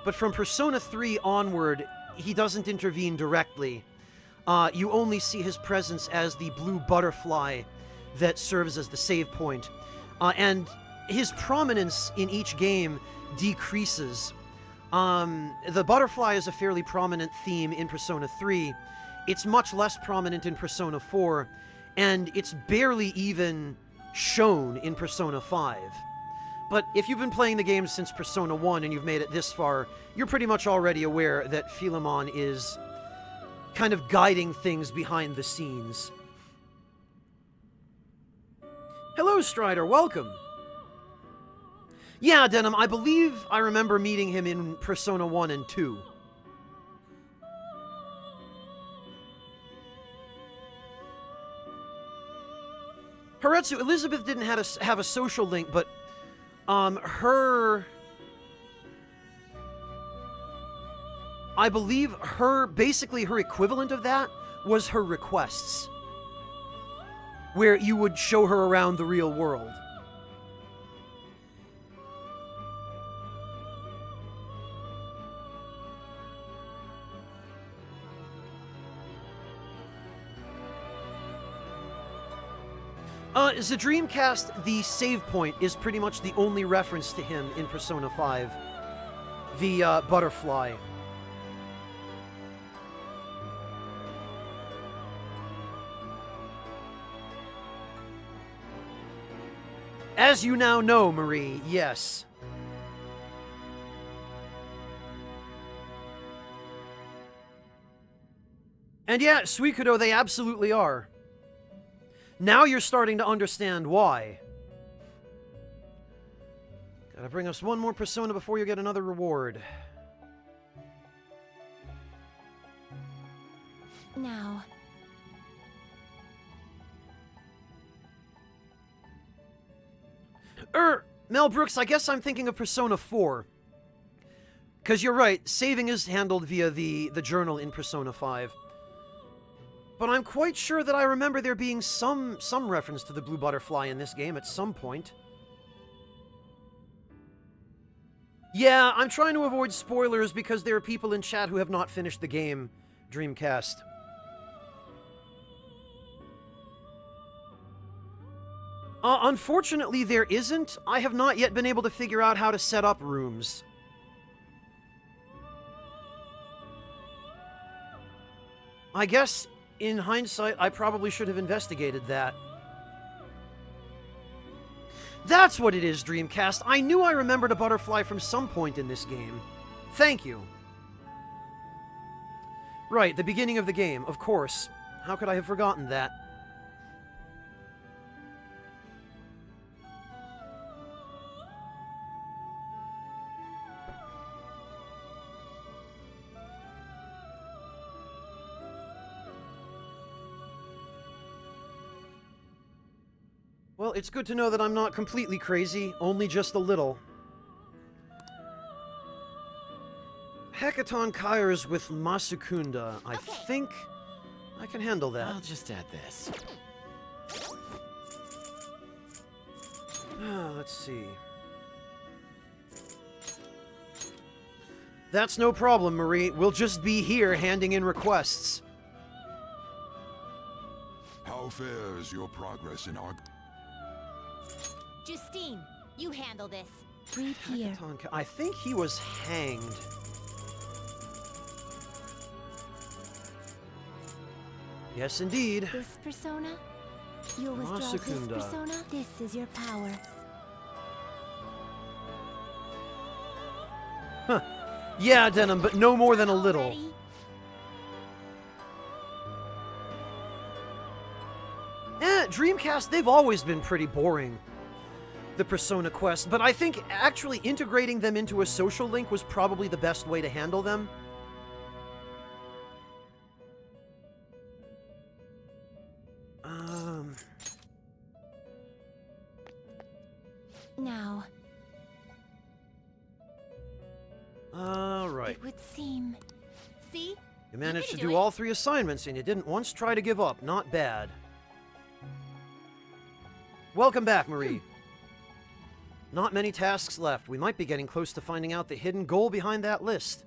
But from Persona 3 onward, he doesn't intervene directly. You only see his presence as the blue butterfly that serves as the save point. And his prominence in each game decreases. The butterfly is a fairly prominent theme in Persona 3. It's much less prominent in Persona 4, and it's barely even shown in Persona 5. But if you've been playing the game since Persona 1 and you've made it this far, you're pretty much already aware that Philemon is kind of guiding things behind the scenes. Hello, Strider, welcome! Yeah, Denim, I believe I remember meeting him in Persona 1 and 2. Haretsu, Elizabeth didn't have a social link, but, I believe basically her equivalent of that was her requests, where you would show her around the real world. The Dreamcast, the save point, is pretty much the only reference to him in Persona 5. The, butterfly. As you now know, Marie, yes. And yeah, Suikodo, they absolutely are. Now you're starting to understand why. Gotta bring us one more Persona before you get another reward. Now. Mel Brooks, I guess I'm thinking of Persona 4. Because you're right, saving is handled via the journal in Persona 5. But I'm quite sure that I remember there being some reference to the blue butterfly in this game at some point. Yeah, I'm trying to avoid spoilers because there are people in chat who have not finished the game, Dreamcast. Unfortunately, there isn't. I have not yet been able to figure out how to set up rooms. I guess, in hindsight, I probably should have investigated that. That's what it is, Dreamcast. I knew I remembered a butterfly from some point in this game. Thank you. Right, the beginning of the game, of course. How could I have forgotten that? Well, it's good to know that I'm not completely crazy, only just a little. Hecaton Kyres with Masukunda. I think I can handle that. I'll just add this. Let's see. That's no problem, Marie. We'll just be here handing in requests. How fares your progress in our... Justine, you handle this. Breathe here. I think he was hanged. Yes, indeed. This persona? You'll withdraw this Masakunda. persona? This is your power. Huh. Yeah, Denim, but no more than a little. Already? Dreamcast, they've always been pretty boring. The Persona Quest, but I think actually integrating them into a social link was probably the best way to handle them. Now, Alright. it would seem... See? You managed to can do do it. all 3 assignments and you didn't once try to give up. Not bad. Welcome back, Marie. Not many tasks left. We might be getting close to finding out the hidden goal behind that list.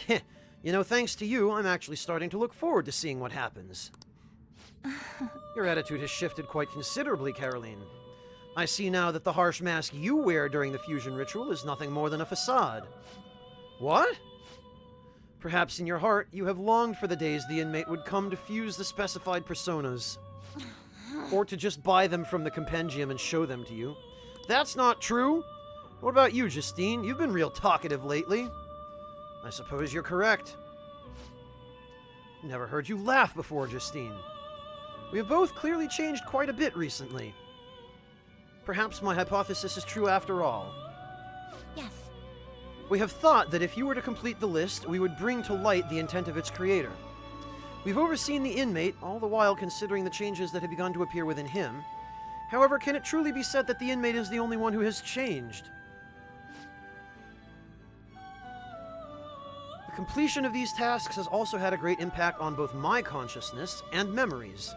You know, thanks to you, I'm actually starting to look forward to seeing what happens. Your attitude has shifted quite considerably, Caroline. I see now that the harsh mask you wear during the fusion ritual is nothing more than a facade. What? Perhaps in your heart, you have longed for the days the inmate would come to fuse the specified personas. Or to just buy them from the compendium and show them to you. That's not true! What about you, Justine? You've been real talkative lately. I suppose you're correct. Never heard you laugh before, Justine. We have both clearly changed quite a bit recently. Perhaps my hypothesis is true after all. Yes. We have thought that if you were to complete the list, we would bring to light the intent of its creator. We've overseen the inmate, all the while considering the changes that have begun to appear within him. However, can it truly be said that the inmate is the only one who has changed? The completion of these tasks has also had a great impact on both my consciousness and memories.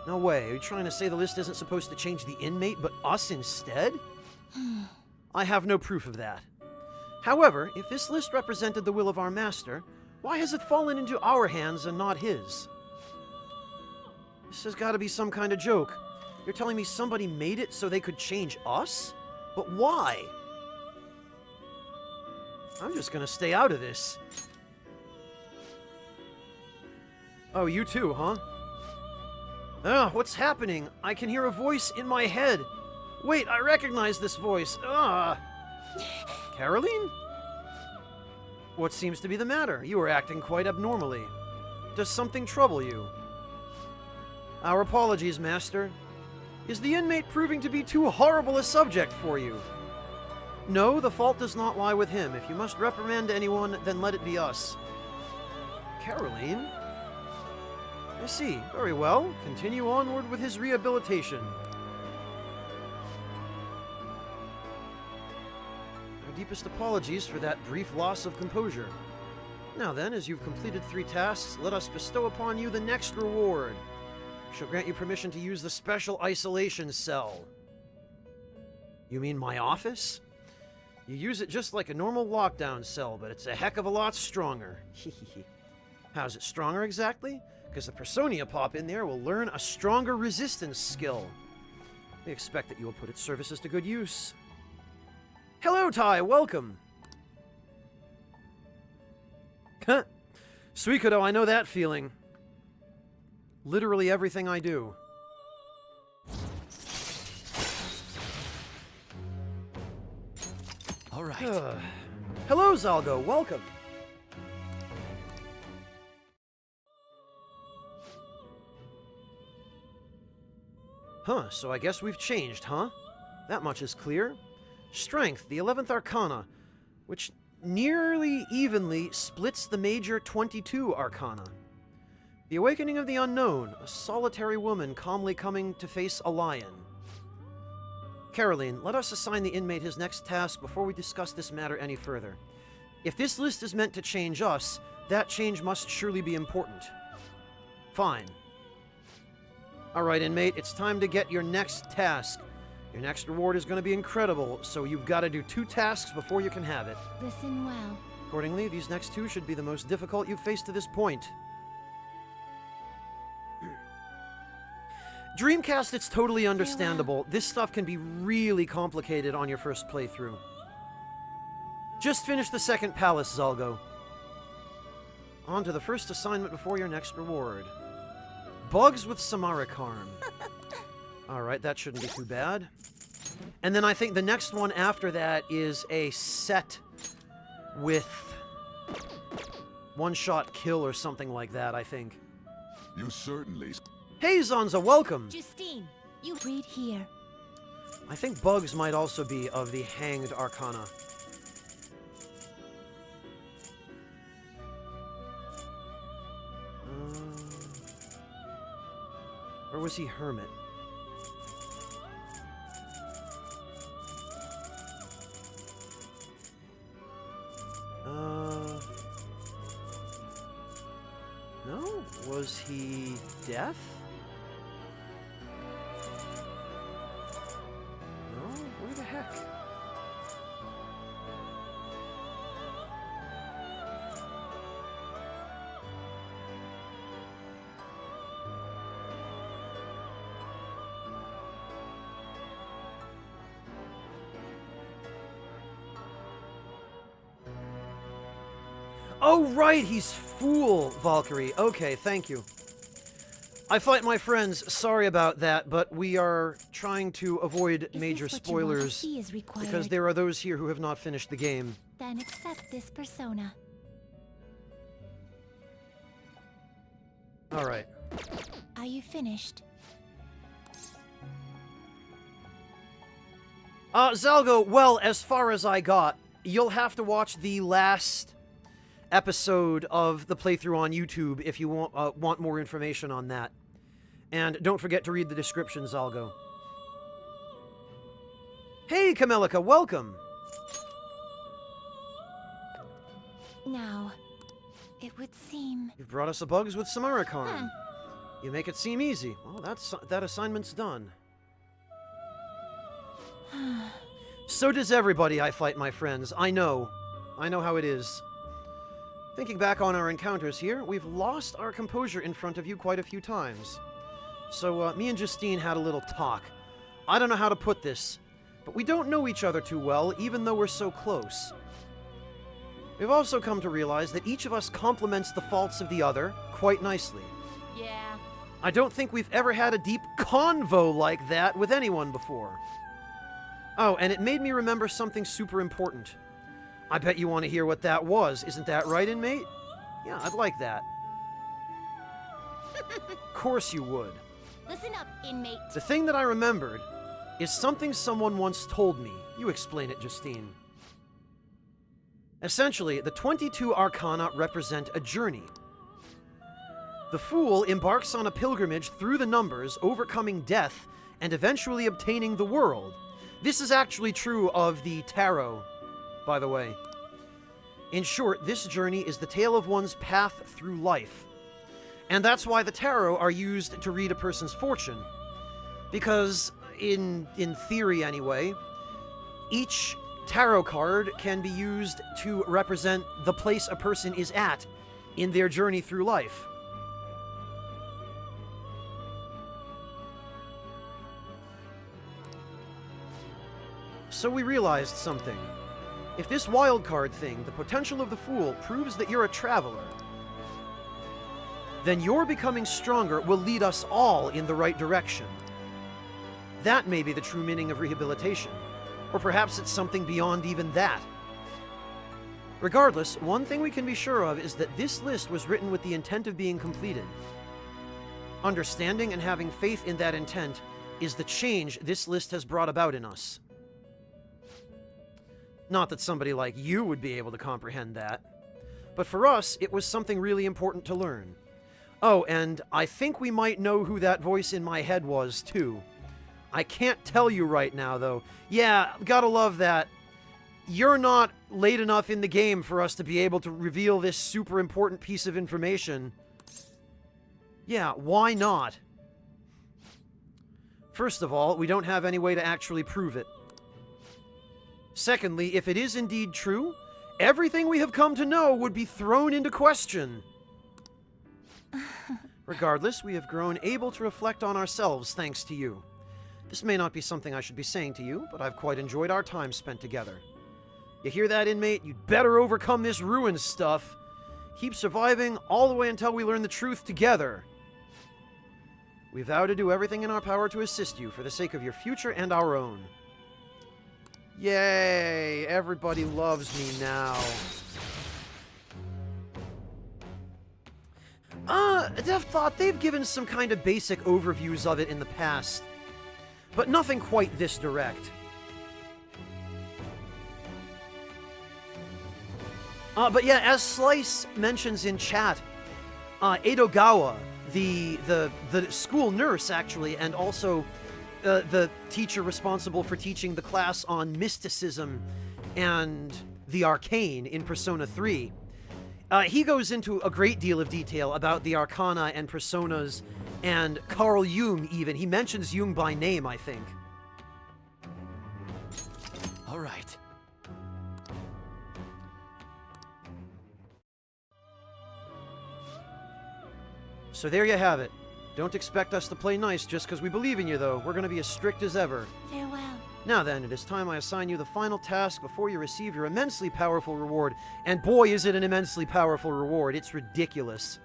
No way, are you trying to say the list isn't supposed to change the inmate, but us instead? I have no proof of that. However, if this list represented the will of our master, why has it fallen into our hands and not his? This has got to be some kind of joke. You're telling me somebody made it so they could change us? But why? I'm just gonna stay out of this. Oh, you too, huh? What's happening? I can hear a voice in my head. Wait, I recognize this voice. Caroline? What seems to be the matter? You are acting quite abnormally. Does something trouble you? Our apologies, Master. Is the inmate proving to be too horrible a subject for you? No, the fault does not lie with him. If you must reprimand anyone, then let it be us. Caroline? I see. Very well. Continue onward with his rehabilitation. Our deepest apologies for that brief loss of composure. Now then, as you've completed 3 tasks, let us bestow upon you the next reward. We shall grant you permission to use the special isolation cell. You mean my office? You use it just like a normal lockdown cell, but it's a heck of a lot stronger. How's it stronger exactly? Because the Personia pop in there will learn a stronger resistance skill. We expect that you will put its services to good use. Hello, Ty, welcome! Huh. Suikodo, I know that feeling. Literally everything I do. All right. Hello, Zalgo, welcome! Huh, so I guess we've changed, huh? That much is clear. Strength, the 11th Arcana, which nearly evenly splits the major 22 Arcana. The Awakening of the Unknown, a solitary woman calmly coming to face a lion. Caroline, let us assign the inmate his next task before we discuss this matter any further. If this list is meant to change us, that change must surely be important. Fine. Alright, inmate, it's time to get your next task. Your next reward is going to be incredible, so you've got to do 2 tasks before you can have it. Listen well. Accordingly, these next 2 should be the most difficult you've faced to this point. Dreamcast, it's totally understandable. This stuff can be really complicated on your first playthrough. Just finish the second palace, Zalgo. On to the first assignment before your next reward. Bugs with Samarikarm. Alright, that shouldn't be too bad. And then I think the next one after that is a set with one-shot kill or something like that, I think. You certainly... Hey, Zanza, welcome! Justine, you read here. I think Bugs might also be of the Hanged Arcana. Or was he Hermit? No? Was he Death? No? Where the heck? Oh, right, he's Fool, Valkyrie. Okay, thank you. I fight my friends. Sorry about that, but we are trying to avoid major spoilers because there are those here who have not finished the game. Then accept this persona. All right. Are you finished? Zalgo, well, as far as I got, you'll have to watch the last episode of the playthrough on YouTube if you want more information on that. And don't forget to read the description, Zalgo. Hey, Kamelica, welcome! Now, it would seem... You've brought us a Bugs with Samarikarm. You make it seem easy. Well, that assignment's done. So does everybody I fight, my friends. I know how it is. Thinking back on our encounters here, we've lost our composure in front of you quite a few times. So, me and Justine had a little talk. I don't know how to put this, but we don't know each other too well, even though we're so close. We've also come to realize that each of us complements the faults of the other quite nicely. Yeah. I don't think we've ever had a deep convo like that with anyone before. Oh, and it made me remember something super important. I bet you want to hear what that was. Isn't that right, inmate? Yeah, I'd like that. Of course you would. Listen up, inmate. The thing that I remembered is something someone once told me. You explain it, Justine. Essentially, the 22 Arcana represent a journey. The Fool embarks on a pilgrimage through the numbers, overcoming death, and eventually obtaining the world. This is actually true of the Tarot, by the way. In short, this journey is the tale of one's path through life. And that's why the Tarot are used to read a person's fortune. Because, in theory anyway, each tarot card can be used to represent the place a person is at in their journey through life. So we realized something. If this wildcard thing, the potential of the Fool, proves that you're a traveler, then your becoming stronger will lead us all in the right direction. That may be the true meaning of rehabilitation, or perhaps it's something beyond even that. Regardless, one thing we can be sure of is that this list was written with the intent of being completed. Understanding and having faith in that intent is the change this list has brought about in us. Not that somebody like you would be able to comprehend that, but for us, it was something really important to learn. Oh, and I think we might know who that voice in my head was, too. I can't tell you right now, though. Yeah, gotta love that. You're not late enough in the game for us to be able to reveal this super important piece of information. Yeah, why not? First of all, we don't have any way to actually prove it. Secondly, if it is indeed true, everything we have come to know would be thrown into question. Regardless, we have grown able to reflect on ourselves thanks to you. This may not be something I should be saying to you, but I've quite enjoyed our time spent together. You hear that, inmate? You'd better overcome this ruin stuff. Keep surviving all the way until we learn the truth together. We vow to do everything in our power to assist you for the sake of your future and our own. Yay! Everybody loves me now. Death thought they've given some kind of basic overviews of it in the past, but nothing quite this direct. But yeah, as Slice mentions in chat, Edogawa, the school nurse, actually, and also the teacher responsible for teaching the class on mysticism and the arcane in Persona 3, he goes into a great deal of detail about the arcana and personas, and Carl Jung even. He mentions Jung by name, I think. All right. So there you have it. Don't expect us to play nice just because we believe in you, though. We're going to be as strict as ever. Farewell. Now then, it is time I assign you the final task before you receive your immensely powerful reward. And boy, is it an immensely powerful reward. It's ridiculous.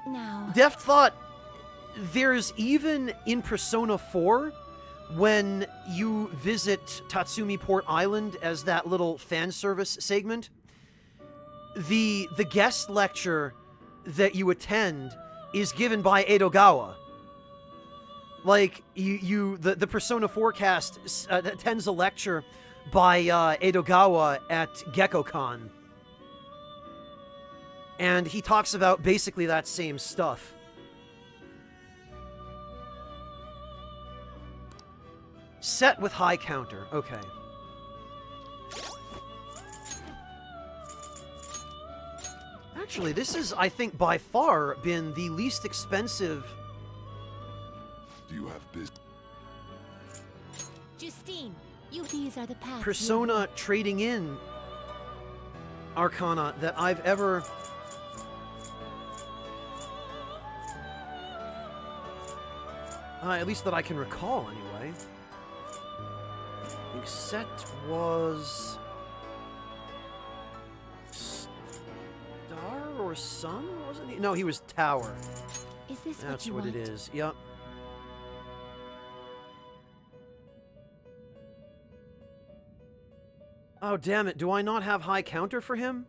Now. Deft thought there's even in Persona 4, when you visit Tatsumi Port Island as that little fan service segment, the guest lecture that you attend is given by Edogawa. Like, the Persona 4 cast attends a lecture by Edogawa at GeckoCon. And he talks about basically that same stuff. Set with high counter. Okay. Actually, this is, I think, by far been the least expensive. Do you have business? Justine, these are the paths. Persona trading in arcana that I've ever... at least that I can recall, anyway. I think Set was... Star or Sun, wasn't he? No, he was Tower. Is this That's what what you it want? is. Yep. Oh, damn it. Do I not have high counter for him?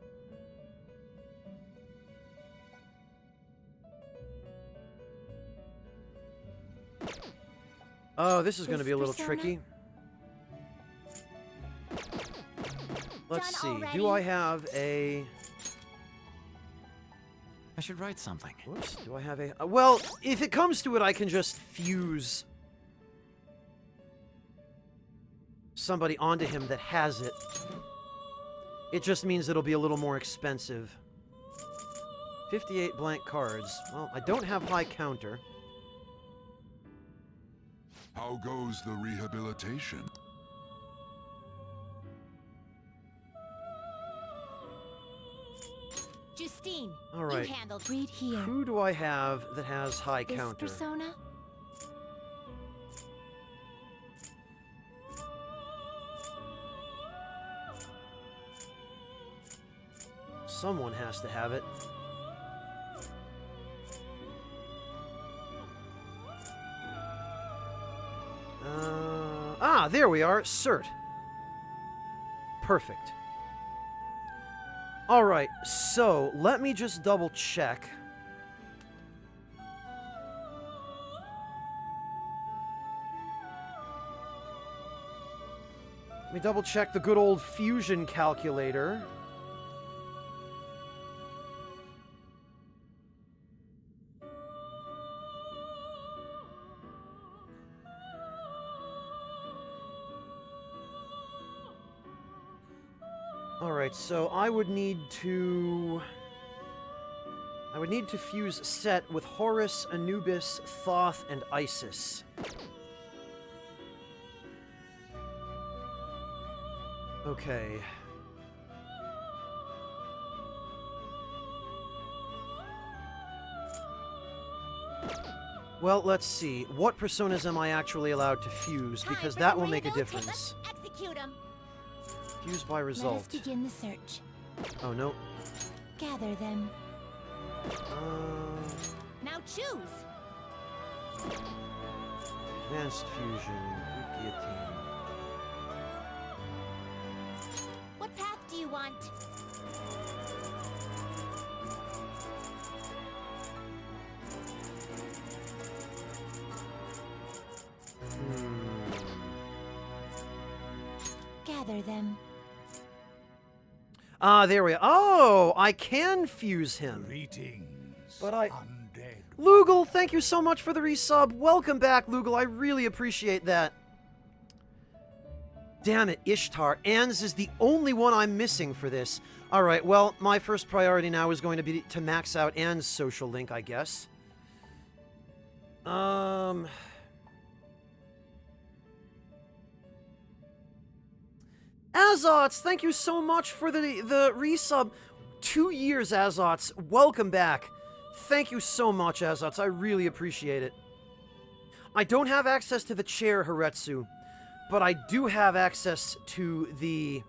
Oh, this is going to be a little Persona? tricky. Let's Done see. already? Do I have a... I should write something. Whoops. Do I have a... well, if it comes to it, I can just fuse somebody onto him that has it. It just means it'll be a little more expensive. 58 blank cards. Well, I don't have high counter. How goes the rehabilitation? Justine, All right. you handled. Read here. Who do I have that has high This counter? persona? Someone has to have it. There we are. Cert. Perfect. Alright, so let me just double check. Let me double check the good old fusion calculator. Alright, so I would need to... I would need to fuse Set with Horus, Anubis, Thoth, and Isis. Okay. Well, let's see. What personas am I actually allowed to fuse? Because that will make a difference. Execute 'em. Fuse by Let us result. begin the search. Oh, no. Gather them. Uh, Now choose. Advanced fusion. Group guillotine. What path do you want? Gather them. Ah, there we are. Oh, I can fuse him. Greetings, But I- undead. Lugal, thank you so much for the resub. Welcome back, Lugal. I really appreciate that. Damn it, Ishtar. Anne's is the only one I'm missing for this. Alright, well, my first priority now is going to be to max out Anne's social link, I guess. Azots, thank you so much for the resub. 2 years, Azots. Welcome back. Thank you so much, Azots. I really appreciate it. I don't have access to the chair, Haretsu, but I do have access to the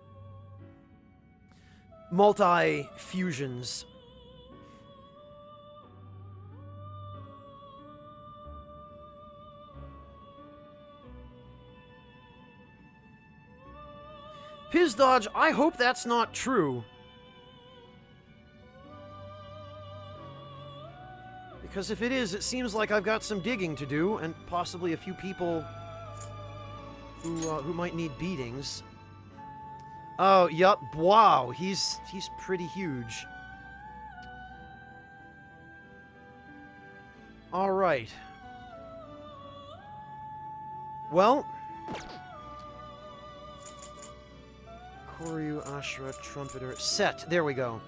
multi-fusions. Pizdodge, I hope that's not true. Because if it is, it seems like I've got some digging to do, and possibly a few people who might need beatings. Oh, yup, wow, he's pretty huge. Alright. Well... Koryu, Ashra, Trumpeter, Set. There we go.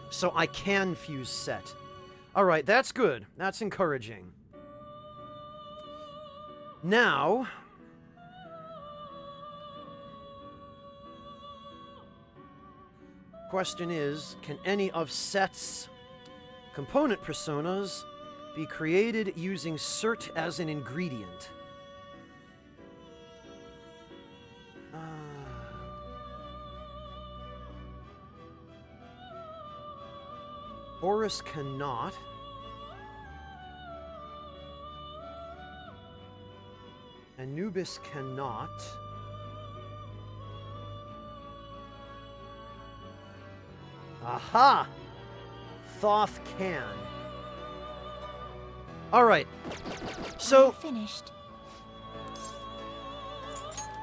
So I can fuse Set. Alright, that's good. That's encouraging. Now... Question is, can any of Set's component personas be created using Cert as an ingredient? Horus cannot. Anubis cannot. Aha! Thoth can. Alright. So, Finished.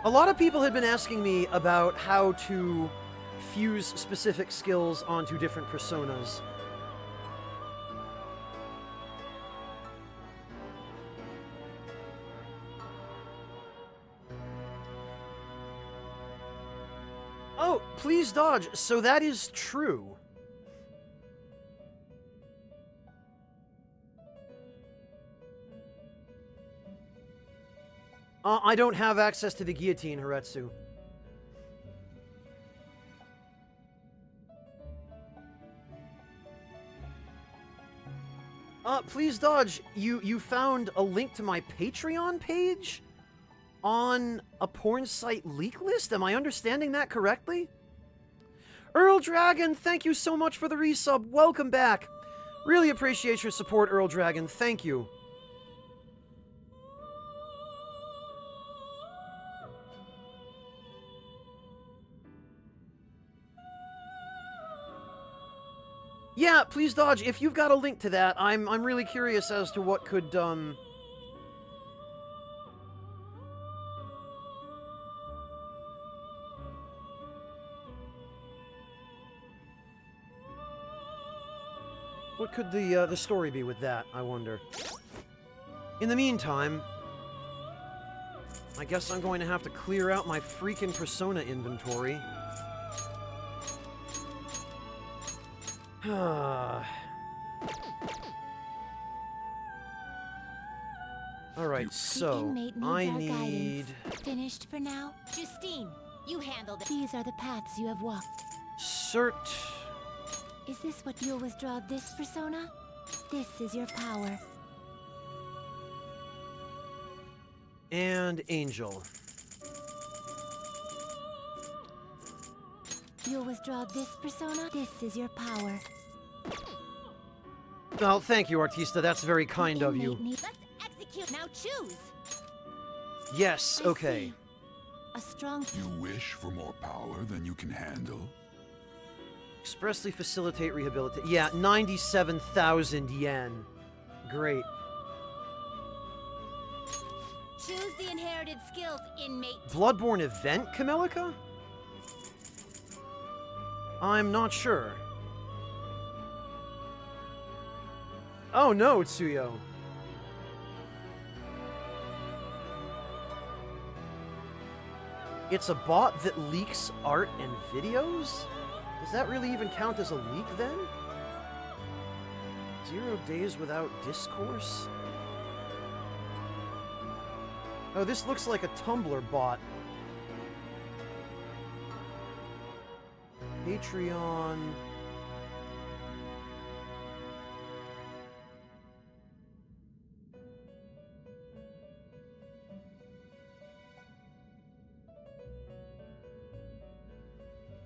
a lot of people had been asking me about how to fuse specific skills onto different personas. Oh, please dodge. So that is true. I don't have access to the guillotine, Haretsu. Please dodge. You found a link to my Patreon page on a porn site leak list? Am I understanding that correctly? Earl Dragon, thank you so much for the resub. Welcome back. Really appreciate your support, Earl Dragon. Thank you. Yeah, please dodge. If you've got a link to that, I'm really curious as to what could what could the story be with that, I wonder. In the meantime, I guess I'm going to have to clear out my freaking persona inventory. Alright, The so inmate needs I our need... guidance. Finished for now? Justine, you handled it. These are the paths you have walked. Cert... Is this what you'll withdraw this persona? This is your power. And Angel. You'll withdraw this persona? This is your power. Well, thank you, Artista. That's very kind of you. Let's execute. Now choose. Yes, I okay. see. A strong... You wish for more power than you can handle? Expressly facilitate rehabilitation. Yeah, 97,000 yen. Great. Choose the inherited skills, inmate. Bloodborne event, Camelica? I'm not sure. Oh no, Tsuyo. It's a bot that leaks art and videos? Does that really even count as a leak then? 0 days without discourse? Oh, this looks like a Tumblr bot. Patreon...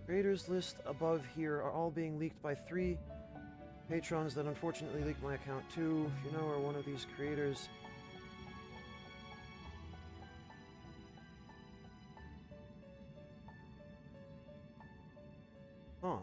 Creators list above here are all being leaked by 3 patrons that unfortunately leaked my account too. If you know are one of these creators... Huh.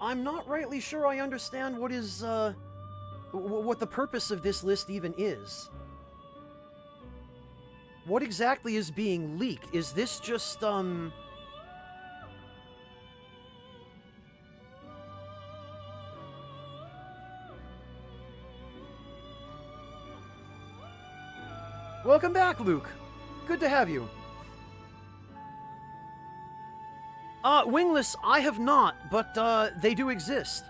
I'm not rightly sure I understand what is, what the purpose of this list even is. What exactly is being leaked? Is this just, Welcome back, Luke. Good to have you. Wingless, I have not, but, they do exist.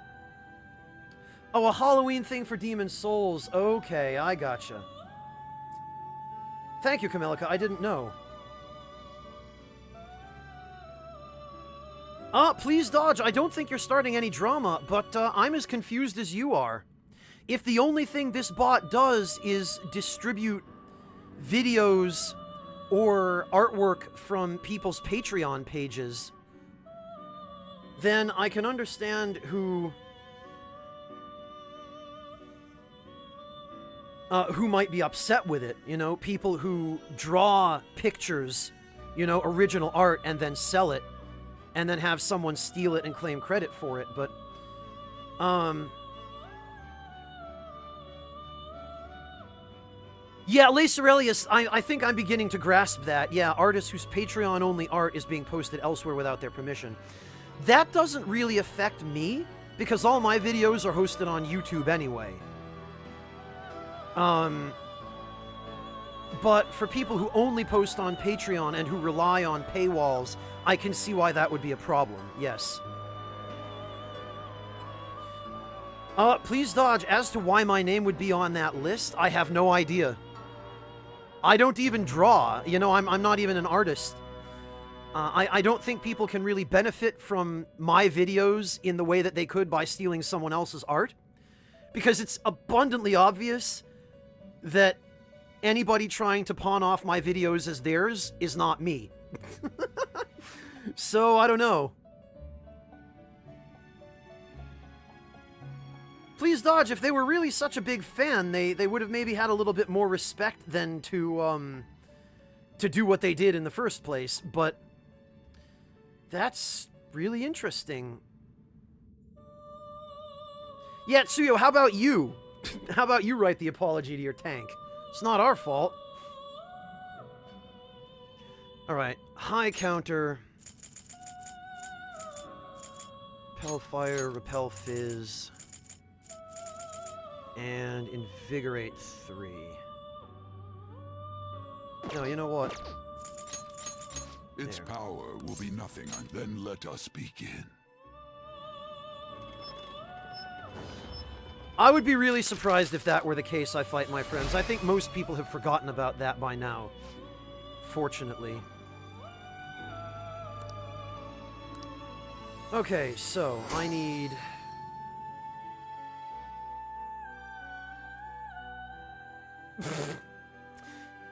Oh, a Halloween thing for Demon Souls. Okay, I gotcha. Thank you, Camelica. I didn't know. Please dodge. I don't think you're starting any drama, but I'm as confused as you are. If the only thing this bot does is distribute videos or artwork from people's Patreon pages, then I can understand who might be upset with it, you know? People who draw pictures, you know, original art, and then sell it, and then have someone steal it and claim credit for it, but, yeah, Lace Aurelius, I think I'm beginning to grasp that. Yeah, artists whose Patreon-only art is being posted elsewhere without their permission. That doesn't really affect me, because all my videos are hosted on YouTube anyway. But for people who only post on Patreon and who rely on paywalls, I can see why that would be a problem, yes. Please dodge. As to why my name would be on that list, I have no idea. I don't even draw. You know, I'm not even an artist. I don't think people can really benefit from my videos in the way that they could by stealing someone else's art. Because it's abundantly obvious that anybody trying to pawn off my videos as theirs is not me. So, I don't know. Please dodge. If they were really such a big fan, they would have maybe had a little bit more respect than to do what they did in the first place, but that's really interesting. Yeah, Tsuyo, how about you? How about you write the apology to your tank? It's not our fault. Alright, high counter. Repel Fire, Repel Fizz, and Invigorate 3. No, you know what? Its There. power will be nothing. Then let us begin. I would be really surprised if that were the case, I fight my friends. I think most people have forgotten about that by now. Fortunately. Okay, so I need...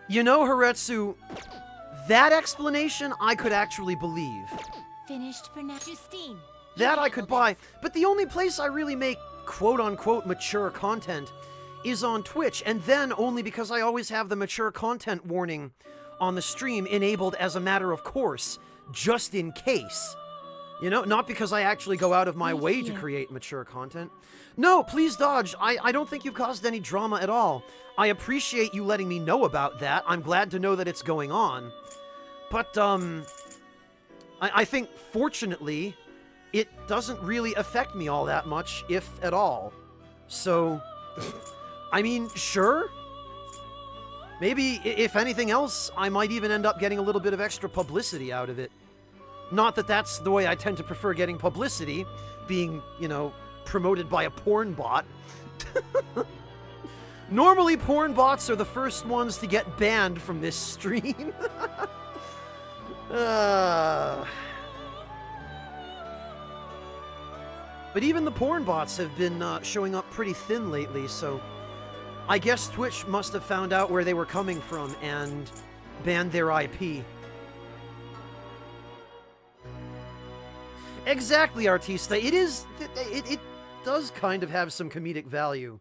You know, Haretsu, that explanation I could actually believe. Finished for now. Justine. That I could buy, but the only place I really make quote-unquote mature content is on Twitch, and then only because I always have the mature content warning on the stream enabled as a matter of course, just in case. You know, not because I actually go out of my way to create mature content. No, please dodge. I don't think you've caused any drama at all. I appreciate you letting me know about that. I'm glad to know that it's going on. But, I think, fortunately, it doesn't really affect me all that much, if at all. So, I mean, sure. Maybe, if anything else, I might even end up getting a little bit of extra publicity out of it. Not that that's the way I tend to prefer getting publicity, being, you know, promoted by a porn bot. Normally, porn bots are the first ones to get banned from this stream. But even the porn bots have been showing up pretty thin lately, so I guess Twitch must have found out where they were coming from and banned their IP. Exactly, Artista. It does kind of have some comedic value.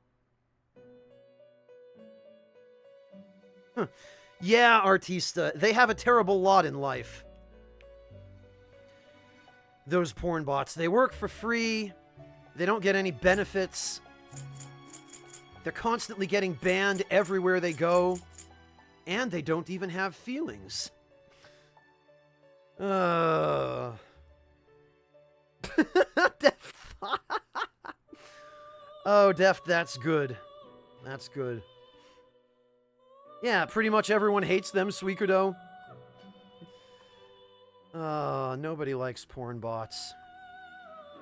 Huh. Yeah, Artista, they have a terrible lot in life. Those porn bots. They work for free. They don't get any benefits. They're constantly getting banned everywhere they go. And they don't even have feelings. Def. Oh, Def, that's good. That's good. Yeah, pretty much everyone hates them, Suikodo. Nobody likes porn bots.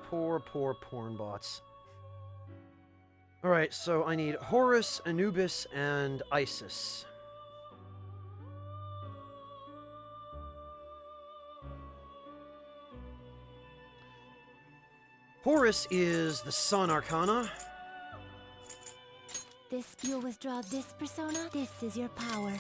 Poor porn bots. Alright, so I need Horus, Anubis, and Isis. Horus is the Sun Arcana. You'll withdraw this persona. This is your power.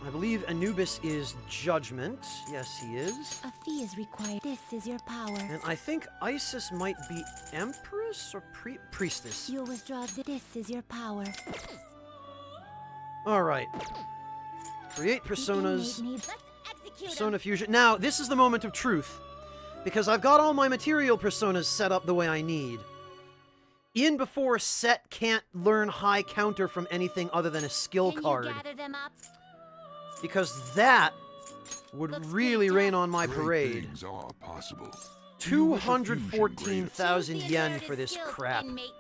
I believe Anubis is Judgment. Yes, he is. A fee is required. This is your power. And I think Isis might be Empress or Priestess. You'll withdraw this is your power. Alright. Create personas. Let's execute Persona fusion. Now, this is the moment of truth. Because I've got all my material personas set up the way I need. In before Set can't learn high counter from anything other than a skill card. Can you gather them up? Because that would Looks really good, rain on my Great parade. things are possible. 214,000 Choose the yen assertive for this skills, crap. inmate.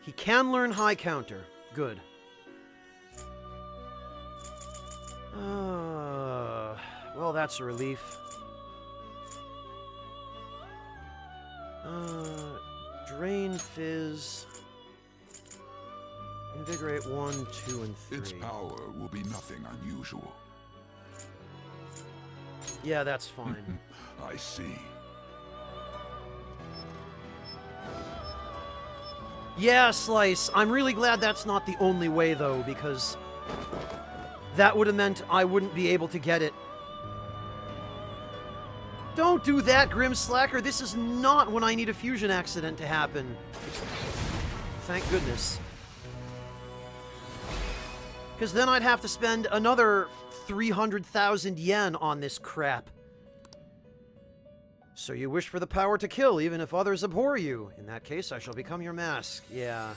He can learn high counter. Good. Well, that's a relief. Drain Fizz. Invigorate 1, 2, and 3. Its power will be nothing unusual. Yeah, that's fine. I see. Yeah, Slice. I'm really glad that's not the only way, though, because that would have meant I wouldn't be able to get it. Don't do that, Grim Slacker. This is not when I need a fusion accident to happen. Thank goodness. Because then I'd have to spend another 300,000 yen on this crap. So you wish for the power to kill, even if others abhor you. In that case, I shall become your mask. Yeah.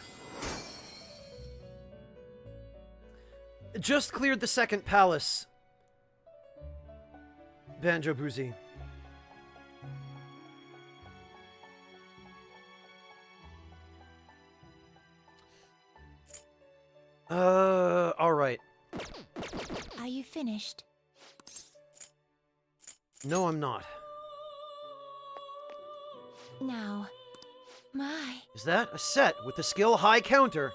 just cleared the second palace. Banjo-Boozy. Alright. Are you finished? No, I'm not. Now, my... Is that a set with the skill high counter?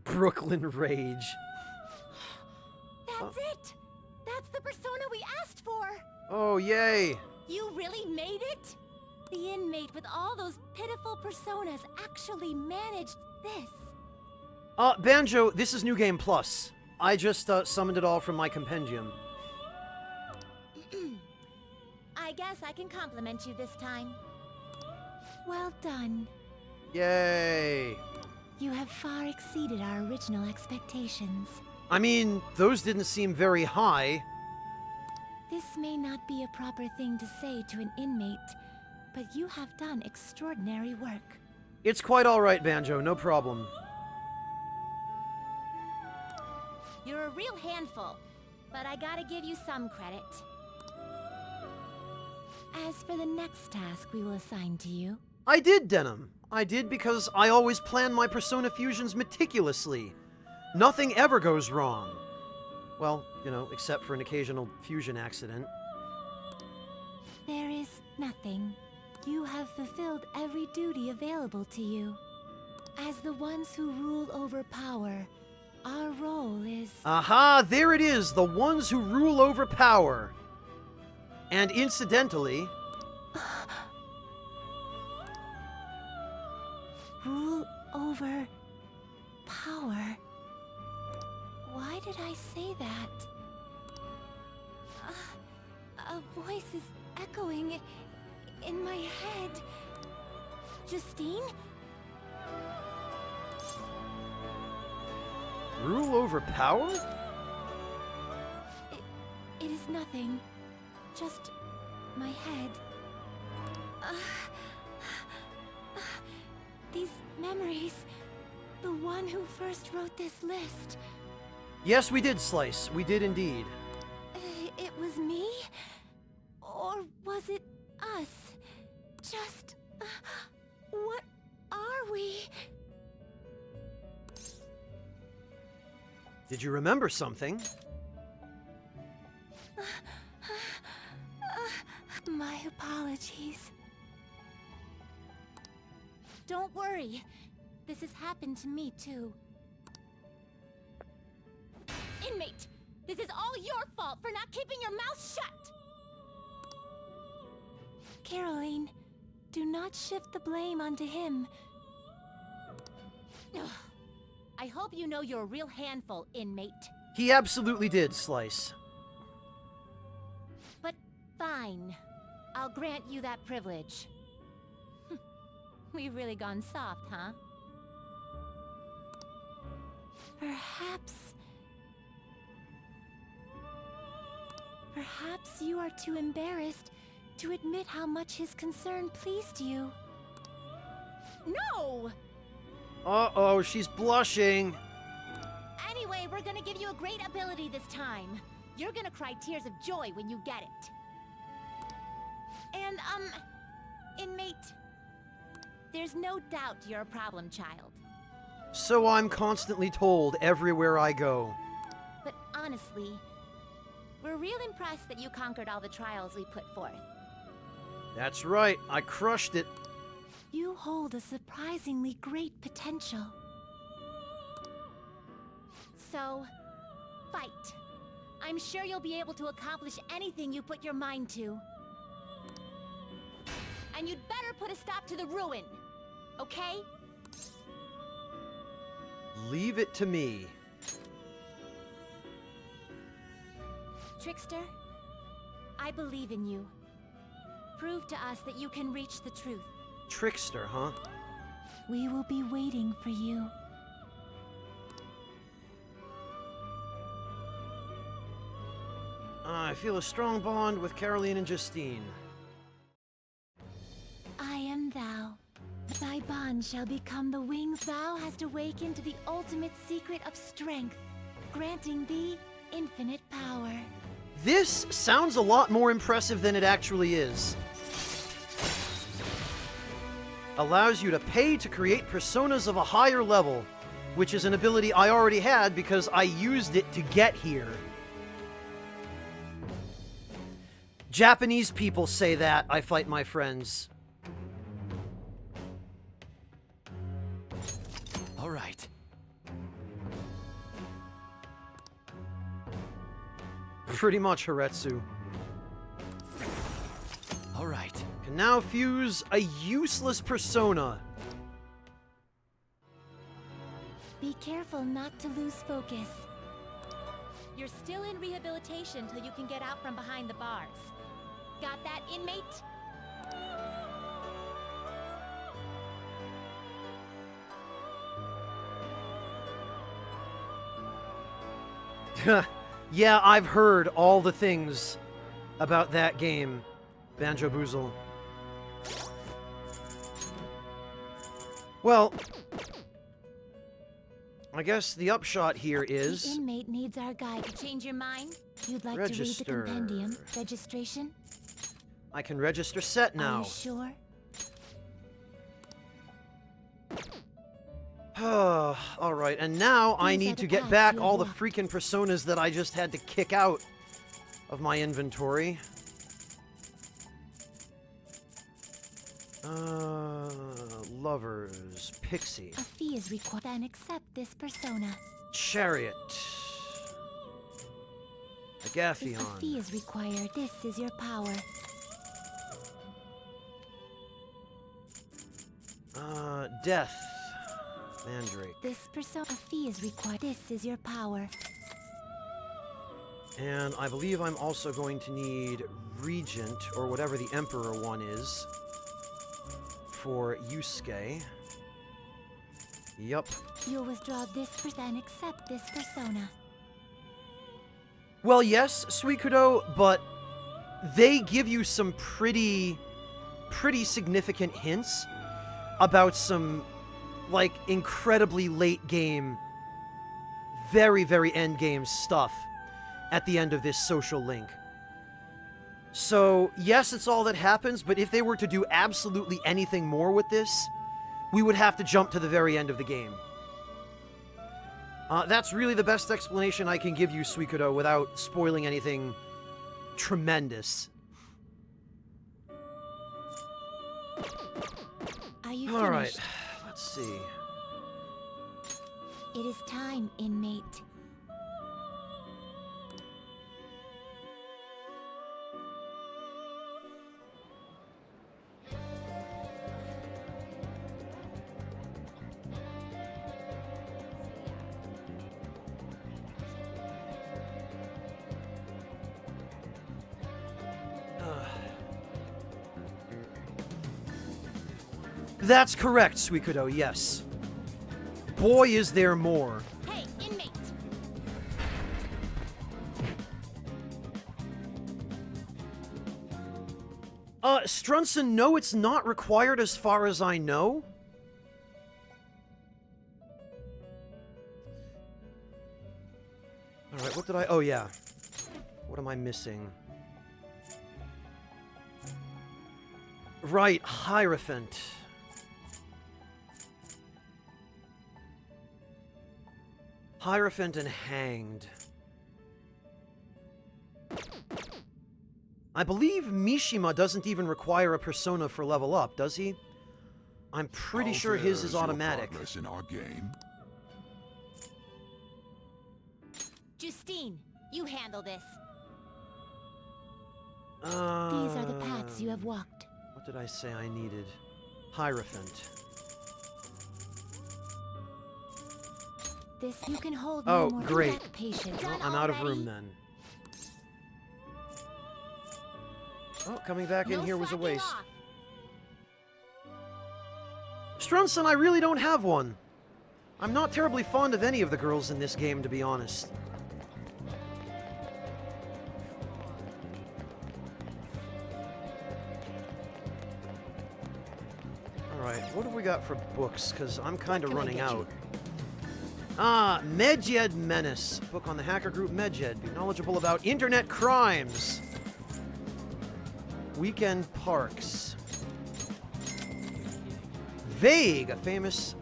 Brooklyn Rage. That's it! That's the persona we asked for! Oh, yay! You really made it? The inmate with all those pitiful personas actually managed this. Banjo, this is New Game Plus. I just summoned it all from my compendium. I guess I can compliment you this time. Well done. Yay! You have far exceeded our original expectations. I mean, those didn't seem very high. This may not be a proper thing to say to an inmate, but you have done extraordinary work. It's quite alright, Banjo, no problem. You're a real handful, but I gotta give you some credit. As for the next task we will assign to you... I did, Denim. I did because I always plan my persona fusions meticulously. Nothing ever goes wrong. Well, you know, except for an occasional fusion accident. There is nothing. You have fulfilled every duty available to you. As the ones who rule over power, our role is... Aha, there it is, the ones who rule over power. And incidentally... Rule over power. Why did I say that? A voice is echoing in my head. Justine? Rule over power? It is nothing. Just my head. These memories. The one who first wrote this list. Yes, we did, Slice. We did indeed. It was me? Or was it us? Just... what are we? Did you remember something? My apologies. Don't worry. This has happened to me, too. Inmate! This is all your fault for not keeping your mouth shut! Caroline, do not shift the blame onto him. Ugh. I hope you know you're a real handful, inmate. He absolutely did, Slice. But fine. I'll grant you that privilege. We've really gone soft, huh? Perhaps you are too embarrassed to admit how much his concern pleased you. No! Uh-oh, she's blushing. Anyway, we're gonna give you a great ability this time. You're gonna cry tears of joy when you get it. And, inmate, there's no doubt you're a problem child. So I'm constantly told everywhere I go. But honestly, we're real impressed that you conquered all the trials we put forth. That's right, I crushed it. You hold a surprisingly great potential. So, fight. I'm sure you'll be able to accomplish anything you put your mind to. And you'd better put a stop to the ruin, okay? Leave it to me. Trickster, I believe in you. Prove to us that you can reach the truth. Trickster, huh? We will be waiting for you. I feel a strong bond with Caroline and Justine. I am thou. Thy bond one shall become the wings thou hast awakened to the ultimate secret of strength, granting thee infinite power. This sounds a lot more impressive than it actually is. Allows you to pay to create personas of a higher level, which is an ability I already had because I used it to get here. Japanese people say that, I fight my friends. All right. Pretty much, Haretsu. All right. Can now fuse a useless persona. Be careful not to lose focus. You're still in rehabilitation till you can get out from behind the bars. Got that, inmate? Yeah, I've heard all the things about that game, Banjo-Boozle. Well, I guess the upshot here The is... inmate needs our guide to change your mind. You'd like Register. to read the compendium? Registration? I can register set Are now. you sure? Alright, and now I These are need the to get paths back you all the walk. freaking personas that I just had to kick out of my inventory. Lovers, Pixie, A fee is required. Then accept this persona. Chariot, If a fee Agathion, is required, this is your power. Death, Mandrake, This persona. A fee is required. This is your power. and I believe I'm also going to need Regent, or whatever the Emperor one is, for Yusuke. Yup. You'll withdraw this then accept this persona. Well, yes, Suikudo, but they give you some pretty significant hints about some, like, incredibly late game, very end game stuff at the end of this social link. So, yes, it's all that happens, but if they were to do absolutely anything more with this, we would have to jump to the very end of the game. That's really the best explanation I can give you, Suikudo, without spoiling anything tremendous. Are you All right, finished? let's see. It is time, inmate. That's correct, Suikudo, yes. Boy, is there more. Hey, inmate! Strunson, no, it's not required as far as I know. Alright, what did I... Oh, yeah. What am I missing? Right, Hierophant. Hierophant and Hanged. I believe Mishima doesn't even require a persona for level up, does he? I'm pretty How sure his fares is your automatic. progress in our game? Justine, you handle this. These These are the paths you have walked. What did I say I needed? Hierophant. This you can hold Oh, no more. great. Back patient. Well, Done I'm out of already? room then. Oh, coming back in No here was a slacking waste. off. Strunson, I really don't have one. I'm not terribly fond of any of the girls in this game, to be honest. Alright, what have we got for books? Because I'm kind of running out. Ah, Medjed Menace. Book on the hacker group Medjed. Be knowledgeable about internet crimes. Weekend Parks. Vague, a famous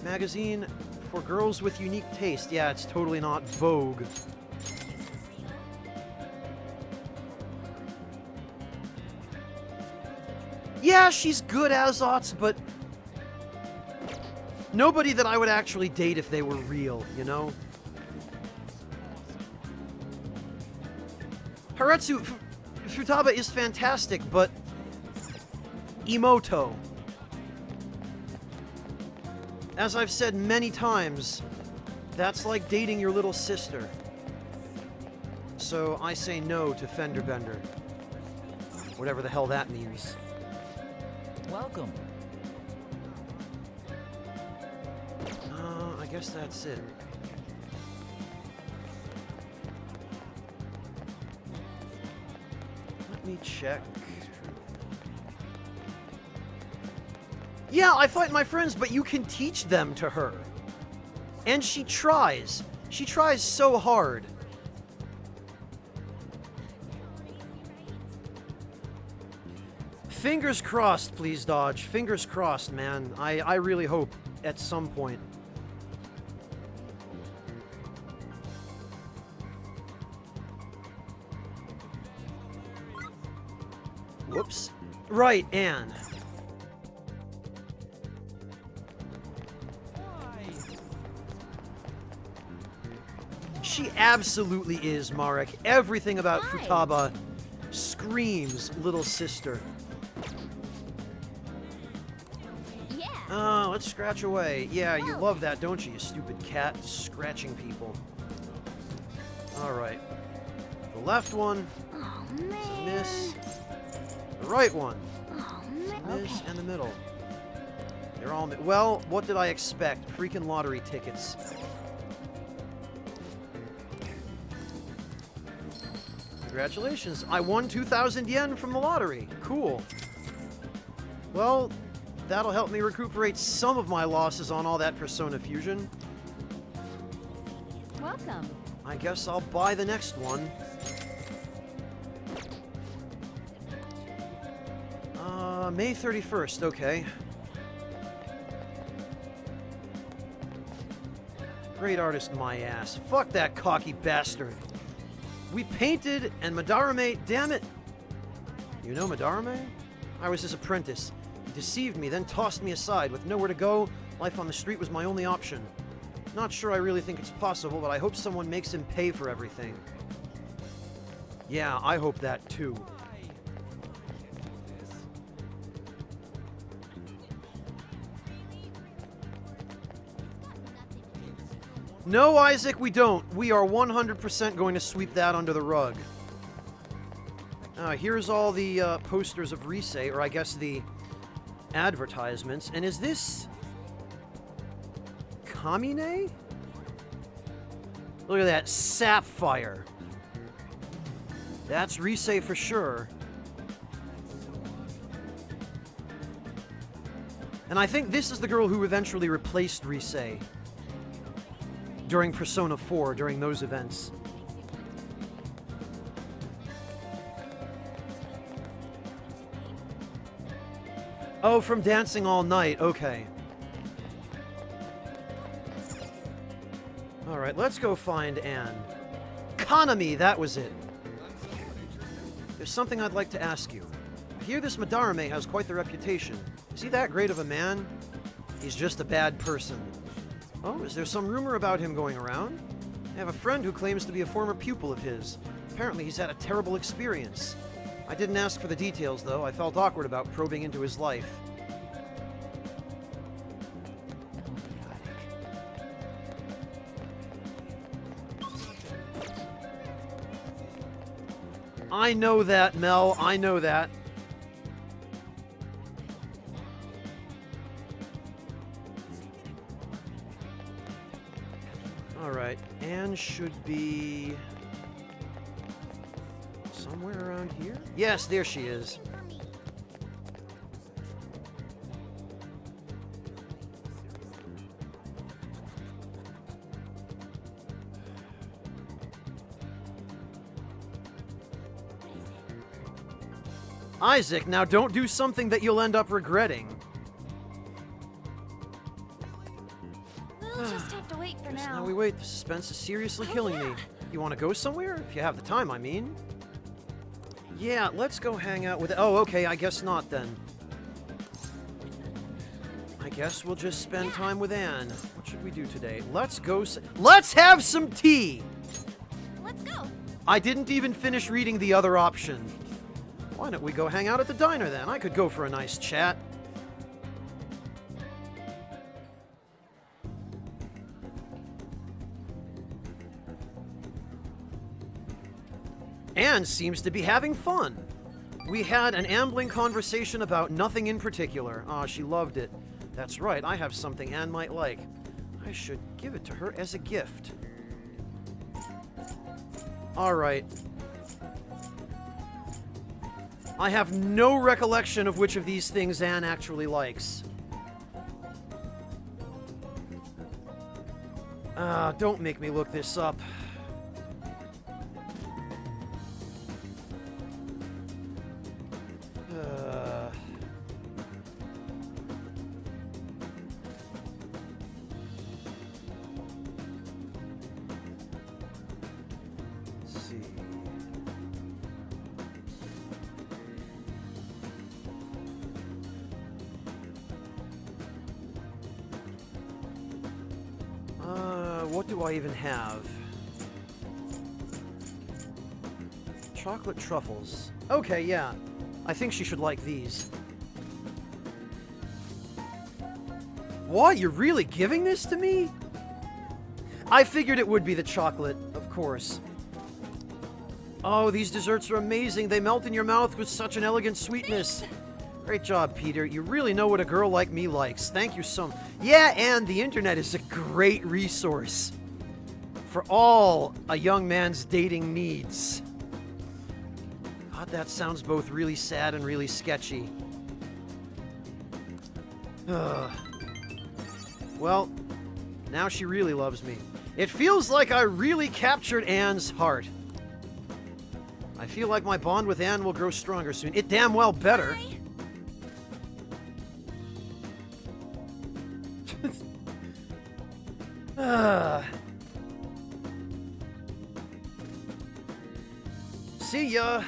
magazine for girls with unique taste. Yeah, it's totally not Vogue. Yeah, she's good Azots, but nobody that I would actually date if they were real, you know? Haretsu Futaba is fantastic, but Emoto. As I've said many times, that's like dating your little sister. So I say no to Fender Bender. Whatever the hell that means. Welcome. I guess that's it. Let me check. Yeah, I fight my friends, but you can teach them to her. And she tries. She tries so hard. Fingers crossed, please, Dodge. Fingers crossed, man. I really hope at some point. Whoops. Right, Anne. She absolutely is, Marek. Everything about Hi. Futaba screams little sister. Yeah. Let's scratch away. Yeah, you Whoa. love that, don't you, you stupid cat? Scratching people. Alright. The left one. Oh, Is a man. miss. The right one. Oh, man. Miss. Okay. And the middle. They're all well, what did I expect? Freaking lottery tickets. Congratulations. I won 2,000 yen from the lottery. Cool. Well, that'll help me recuperate some of my losses on all that Persona Fusion. Welcome. I guess I'll buy the next one. May 31st, okay. Great artist, my ass. Fuck that cocky bastard. We painted, and Madarame, damn it. You know Madarame? I was his apprentice. He deceived me, then tossed me aside. With nowhere to go, life on the street was my only option. Not sure I really think it's possible, but I hope someone makes him pay for everything. Yeah, I hope that too. No, Isaac, we don't. We are 100% going to sweep that under the rug. Here's all the posters of Rise, or I guess the advertisements. And is this Kamine? Look at that, Sapphire. That's Rise for sure. And I think this is the girl who eventually replaced Rise during Persona 4, during those events. Oh, from Dancing All Night, okay. Alright, let's go find Anne. Kanami, that was it. There's something I'd like to ask you. I hear this Madarame has quite the reputation. Is he that great of a man? He's just a bad person. Oh, is there some rumor about him going around? I have a friend who claims to be a former pupil of his. Apparently he's had a terrible experience. I didn't ask for the details, though. I felt awkward about probing into his life. I know that, Mel. I know that. Alright, Anne should be somewhere around here? Yes, there she is. Isaac, now don't do something that you'll end up regretting. We'll just have to wait for Guess now. now we wait. The suspense is seriously killing me. You want to go somewhere? If you have the time, I mean. Yeah, let's go hang out with... Oh, okay, I guess not then. I guess we'll just spend time with Anne. What should we do today? Let's go... Let's have some tea! Let's go. I didn't even finish reading the other option. Why don't we go hang out at the diner then? I could go for a nice chat. Anne seems to be having fun. We had an ambling conversation about nothing in particular. Ah, she loved it. That's right, I have something Anne might like. I should give it to her as a gift. Alright. I have no recollection of which of these things Anne actually likes. Don't make me look this up. Let's see. What do I even have? Chocolate truffles. Okay, yeah. I think she should like these. What? You're really giving this to me? I figured it would be the chocolate, of course. Oh, these desserts are amazing. They melt in your mouth with such an elegant sweetness. Great job, Peter. You really know what a girl like me likes. Thank you so much. Yeah, and the internet is a great resource for all a young man's dating needs. God, that sounds both really sad and really sketchy. Well, now she really loves me. It feels like I really captured Anne's heart. I feel like my bond with Anne will grow stronger soon. It damn well better. Bye. See ya.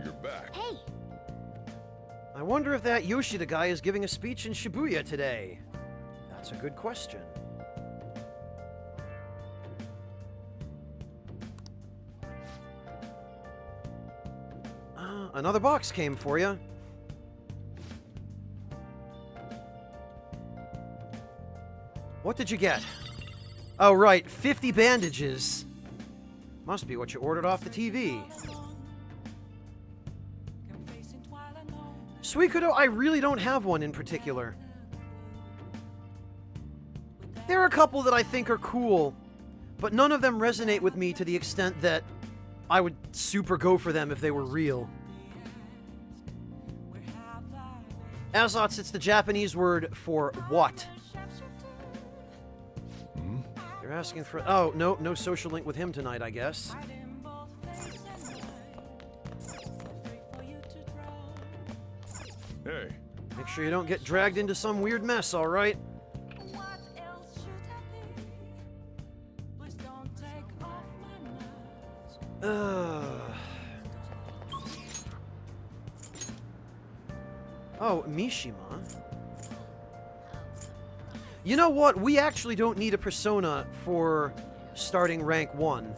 You're back. Hey, I wonder if that Yoshida guy is giving a speech in Shibuya today. That's a good question. Another box came for you. What did you get? Oh, right, 50 bandages. Must be what you ordered off the TV. Suikodo, I really don't have one in particular. There are a couple that I think are cool, but none of them resonate with me to the extent that I would super go for them if they were real. Azots, it's the Japanese word for what? You're asking for... Oh, no social link with him tonight, I guess. Hey, Make sure you don't get dragged into some weird mess, alright? Oh, Mishima. You know what? We actually don't need a persona for starting rank 1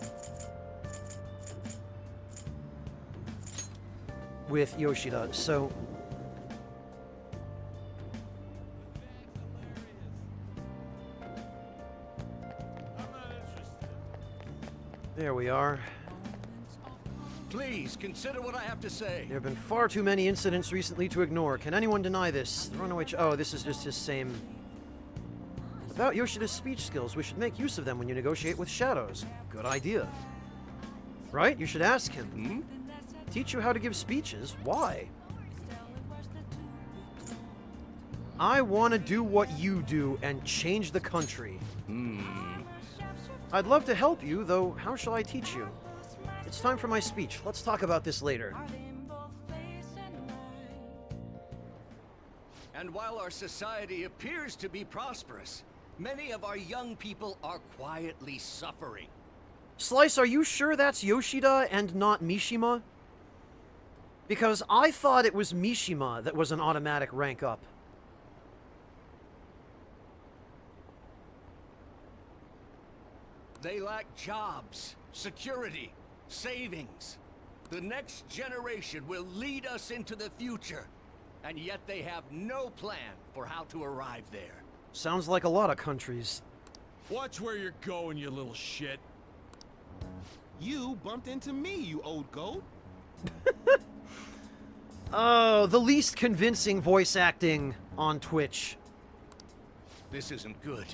with Yoshida, so... There we are. Please, consider what I have to say. There have been far too many incidents recently to ignore. Can anyone deny this? The runaway oh, this is just his same... About Yoshida's speech skills, we should make use of them when you negotiate with shadows. Good idea. Right? You should ask him. Teach you how to give speeches? Why? I want to do what you do and change the country. I'd love to help you, though how shall I teach you? It's time for my speech. Let's talk about this later. And while our society appears to be prosperous, many of our young people are quietly suffering. Slice, are you sure that's Yoshida and not Mishima? Because I thought it was Mishima that was an automatic rank up. They lack jobs, security, savings. The next generation will lead us into the future, and yet they have no plan for how to arrive there. Sounds like a lot of countries. Watch where you're going, you little shit. You bumped into me, you old goat. Oh, the least convincing voice acting on Twitch. This isn't good.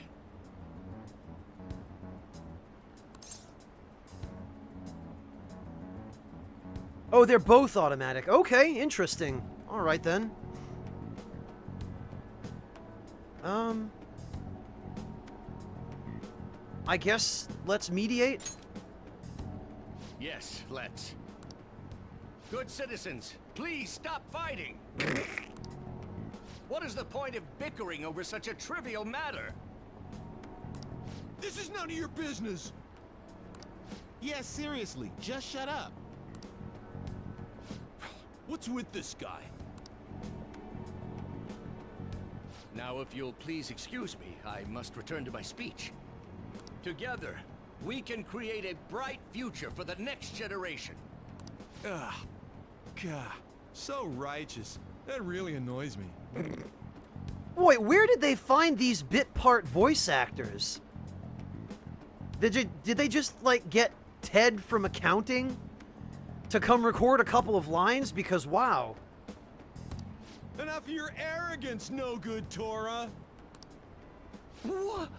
Oh, they're both automatic. Okay, interesting. All right, then. I guess let's mediate? Yes, let's. Good citizens, please stop fighting! What is the point of bickering over such a trivial matter? This is none of your business. Yeah, seriously, just shut up. What's with this guy? Now, if you'll please excuse me, I must return to my speech. Together, we can create a bright future for the next generation. Ugh. God, so righteous. That really annoys me. Boy, where did they find these bit part voice actors? Did they just, like, get Ted from accounting to come record a couple of lines? Because, wow. Enough of your arrogance, no good Tora. What?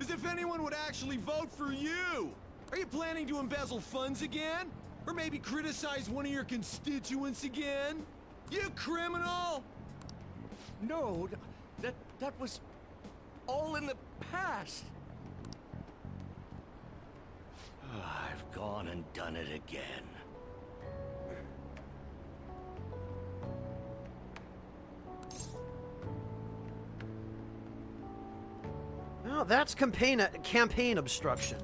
As if anyone would actually vote for you. Are you planning to embezzle funds again? Or maybe criticize one of your constituents again? You criminal! No, that was all in the past. I've gone and done it again. Well, that's campaign obstruction.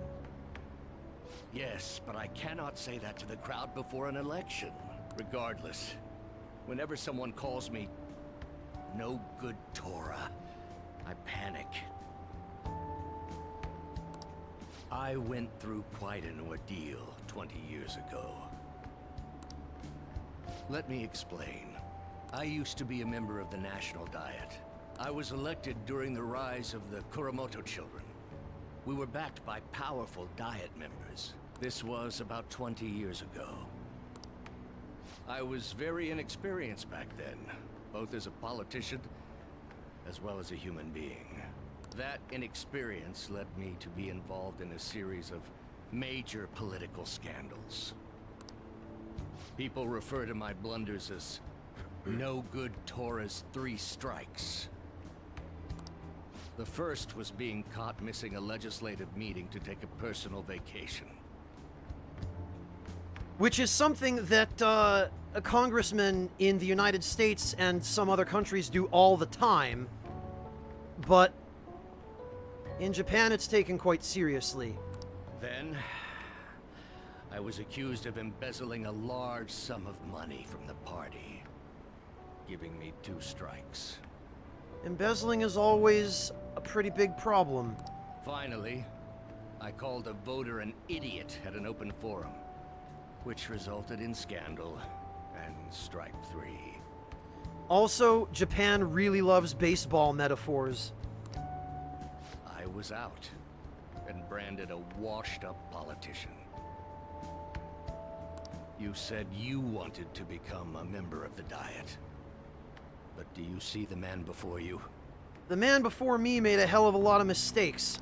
Yes, but I cannot say that to the crowd before an election. Regardless, whenever someone calls me no good Tora, I panic. I went through quite an ordeal 20 years ago. Let me explain. I used to be a member of the National Diet. I was elected during the rise of the Kuromoto children. We were backed by powerful Diet members. This was about 20 years ago. I was very inexperienced back then, both as a politician as well as a human being. That inexperience led me to be involved in a series of major political scandals. People refer to my blunders as no good Tora's 3 strikes. The first was being caught missing a legislative meeting to take a personal vacation. Which is something that a congressman in the United States and some other countries do all the time. But in Japan, it's taken quite seriously. Then, I was accused of embezzling a large sum of money from the party, giving me 2 strikes. Embezzling is always a pretty big problem. Finally, I called a voter an idiot at an open forum, which resulted in scandal and strike 3. Also, Japan really loves baseball metaphors. I was out and branded a washed-up politician. You said you wanted to become a member of the Diet. But do you see the man before you? The man before me made a hell of a lot of mistakes.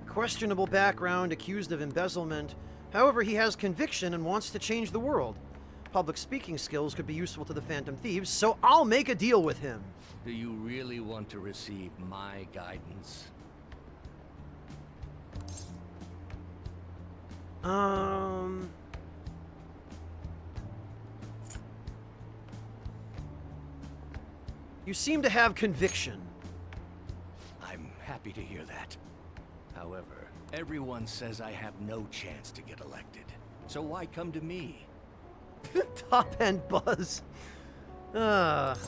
Questionable background, accused of embezzlement. However, he has conviction and wants to change the world. public speaking skills could be useful to the Phantom Thieves, so I'll make a deal with him. Do you really want to receive my guidance? You seem to have conviction. I'm happy to hear that. However, everyone says I have no chance to get elected. So why come to me? Top end buzz. Have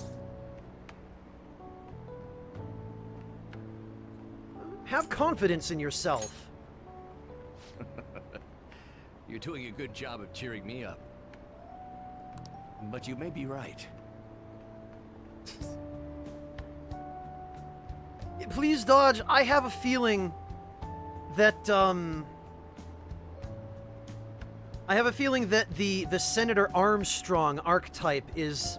confidence in yourself. You're doing a good job of cheering me up. But you may be right. Please, Dodge, I have a feeling that, the Senator Armstrong archetype is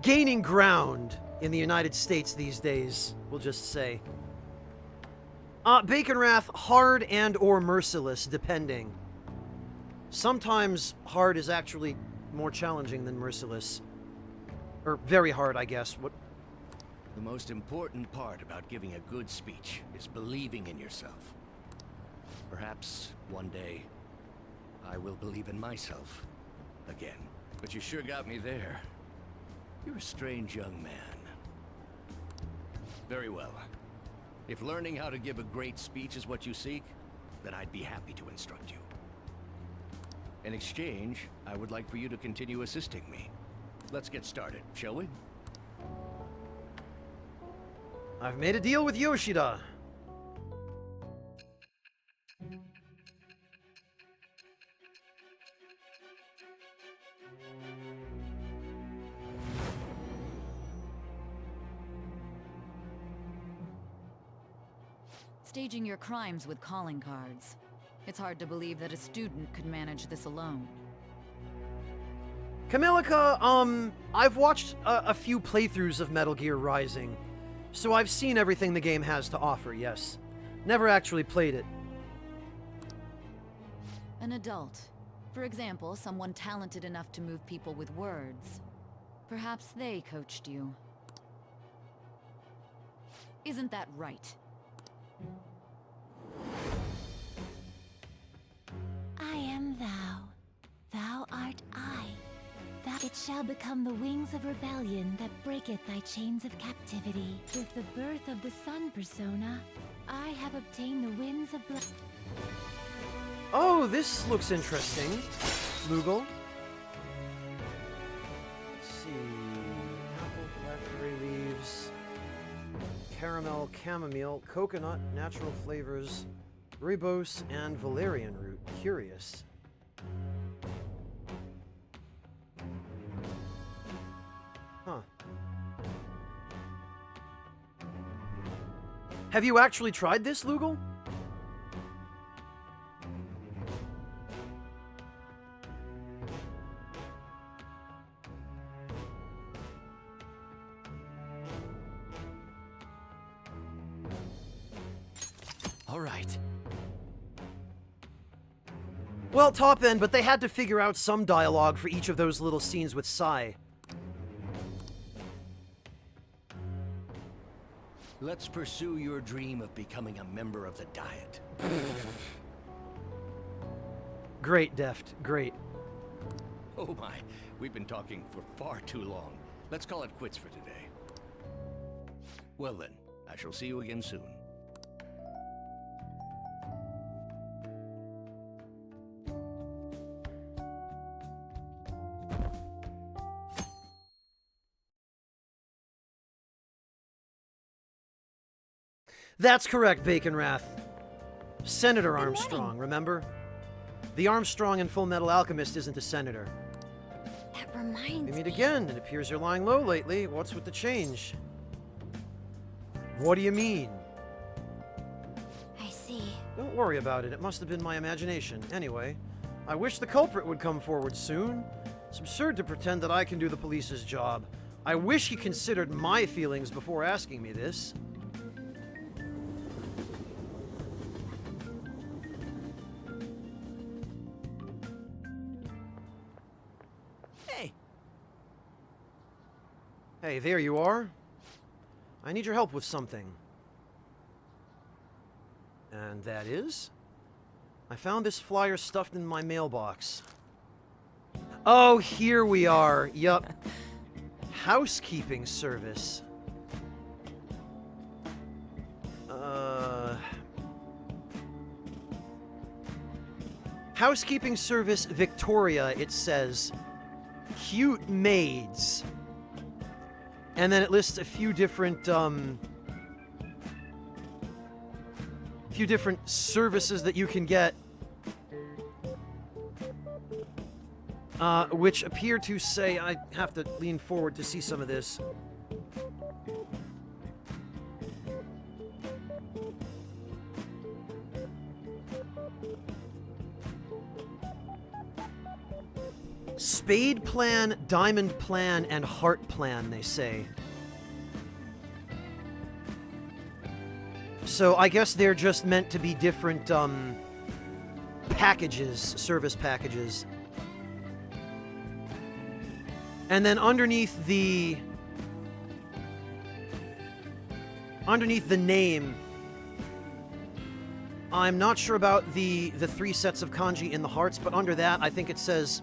gaining ground in the United States these days, we'll just say. Bacon Wrath, hard and or merciless, depending. Sometimes hard is actually more challenging than merciless. Or very hard, I guess. What? The most important part about giving a good speech is believing in yourself. Perhaps one day I will believe in myself again. But you sure got me there. You're a strange young man. Very well. If learning how to give a great speech is what you seek, then I'd be happy to instruct you. In exchange, I would like for you to continue assisting me. Let's get started, shall we? I've made a deal with Yoshida. Staging your crimes with calling cards. It's hard to believe that a student could manage this alone. Camilica, I've watched a few playthroughs of Metal Gear Rising, so I've seen everything the game has to offer, yes. Never actually played it. An adult. For example, someone talented enough to move people with words. Perhaps they coached you. Isn't that right? I am thou. Thou art I. That it shall become the wings of rebellion that breaketh thy chains of captivity. With the birth of the sun persona, I have obtained the winds of blood. Oh, this looks interesting. Lugal. Let's see. Apple, blackberry leaves, caramel, chamomile, coconut, natural flavors, rooibos, and valerian root. Curious. Huh. Have you actually tried this, Lugal? All right. Well, top end, but they had to figure out some dialogue for each of those little scenes with Sai. Let's pursue your dream of becoming a member of the Diet. Great, Deft. Great. Oh my, we've been talking for far too long. Let's call it quits for today. Well then, I shall see you again soon. That's correct, Bacon Wrath. Senator Good Armstrong, morning. remember? The Armstrong in Full Metal Alchemist isn't a senator. That reminds We me. meet again. It appears you're lying low lately. What's with the change? What do you mean? I see. Don't worry about it. It must have been my imagination. Anyway, I wish the culprit would come forward soon. It's absurd to pretend that I can do the police's job. I wish he considered my feelings before asking me this. Hey, there you are. I need your help with something. And that is... I found this flyer stuffed in my mailbox. Oh, here we are. Yup. Housekeeping service. Housekeeping service Victoria, it says. Cute maids. And then it lists a few different services that you can get, which appear to say, I have to lean forward to see some of this. Spade plan, diamond plan, and heart plan, they say. So I guess they're just meant to be different, packages, service packages. And then underneath the name, I'm not sure about the 3 sets of kanji in the hearts, but under that, I think it says,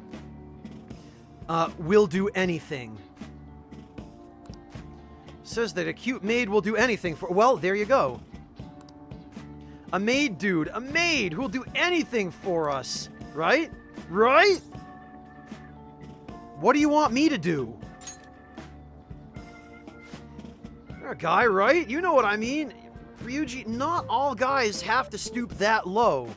will do anything. Says that a cute maid will do anything for... Well, there you go. A maid, dude. A maid who'll do anything for us. Right? Right? What do you want me to do? You're a guy, right? You know what I mean. Ryuji, not all guys have to stoop that low.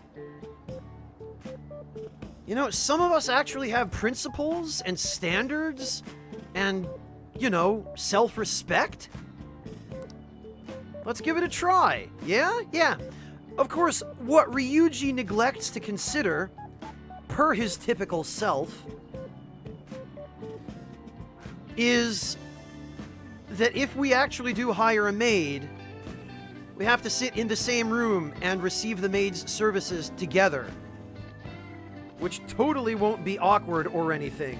You know, some of us actually have principles and standards and, you know, self-respect. Let's give it a try. Yeah? Yeah. Of course, what Ryuji neglects to consider, per his typical self, is that if we actually do hire a maid, we have to sit in the same room and receive the maid's services together. Which totally won't be awkward or anything.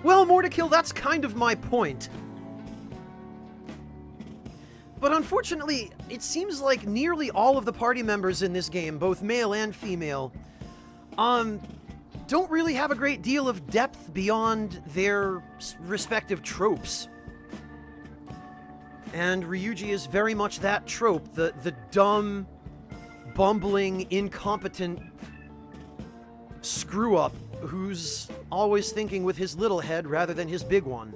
Well, Mortikill, that's kind of my point. But unfortunately, it seems like nearly all of the party members in this game, both male and female, don't really have a great deal of depth beyond their respective tropes. And Ryuji is very much that trope, the dumb, bumbling, incompetent screw-up who's always thinking with his little head rather than his big one.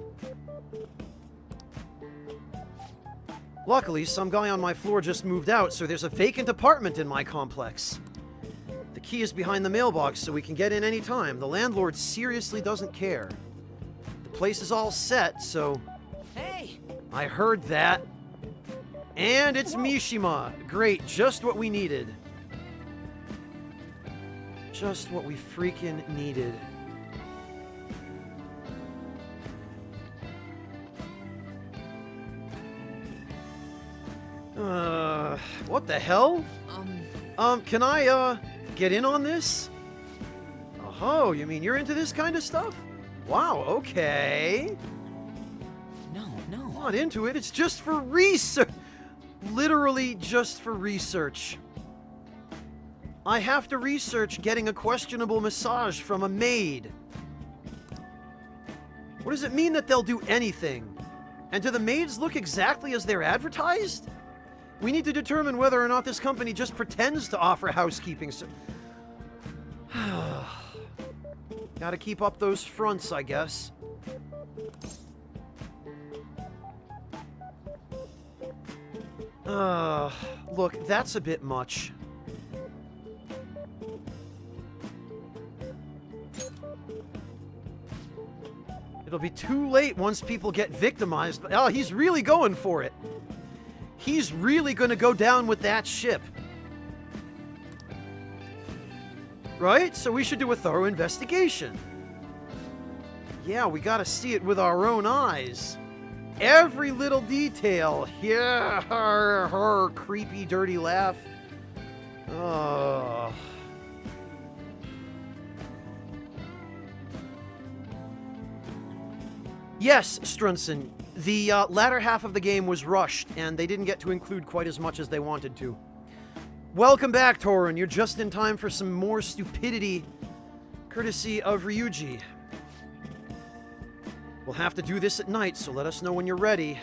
Luckily, some guy on my floor just moved out, so there's a vacant apartment in my complex. The key is behind the mailbox, so we can get in any time. The landlord seriously doesn't care. The place is all set, so... Hey! I heard that. And it's Mishima. Great, just what we needed. Just what we freaking needed. What the hell? Can I, get in on this? Oh, you mean you're into this kind of stuff? Wow, okay. No. I'm not into it, it's just for research. Literally just for research. I have to research getting a questionable massage from a maid. What does it mean that they'll do anything? And do the maids look exactly as they're advertised? We need to determine whether or not this company just pretends to offer housekeeping Gotta keep up those fronts, I guess. Look, that's a bit much. It'll be too late once people get victimized. Oh, he's really going for it. He's really gonna go down with that ship. Right? So we should do a thorough investigation. Yeah, we gotta see it with our own eyes. Every little detail. Yeah, her creepy, dirty laugh. Oh. Yes, Strunson. The latter half of the game was rushed, and they didn't get to include quite as much as they wanted to. Welcome back, Torin. You're just in time for some more stupidity, courtesy of Ryuji. We'll have to do this at night, so let us know when you're ready.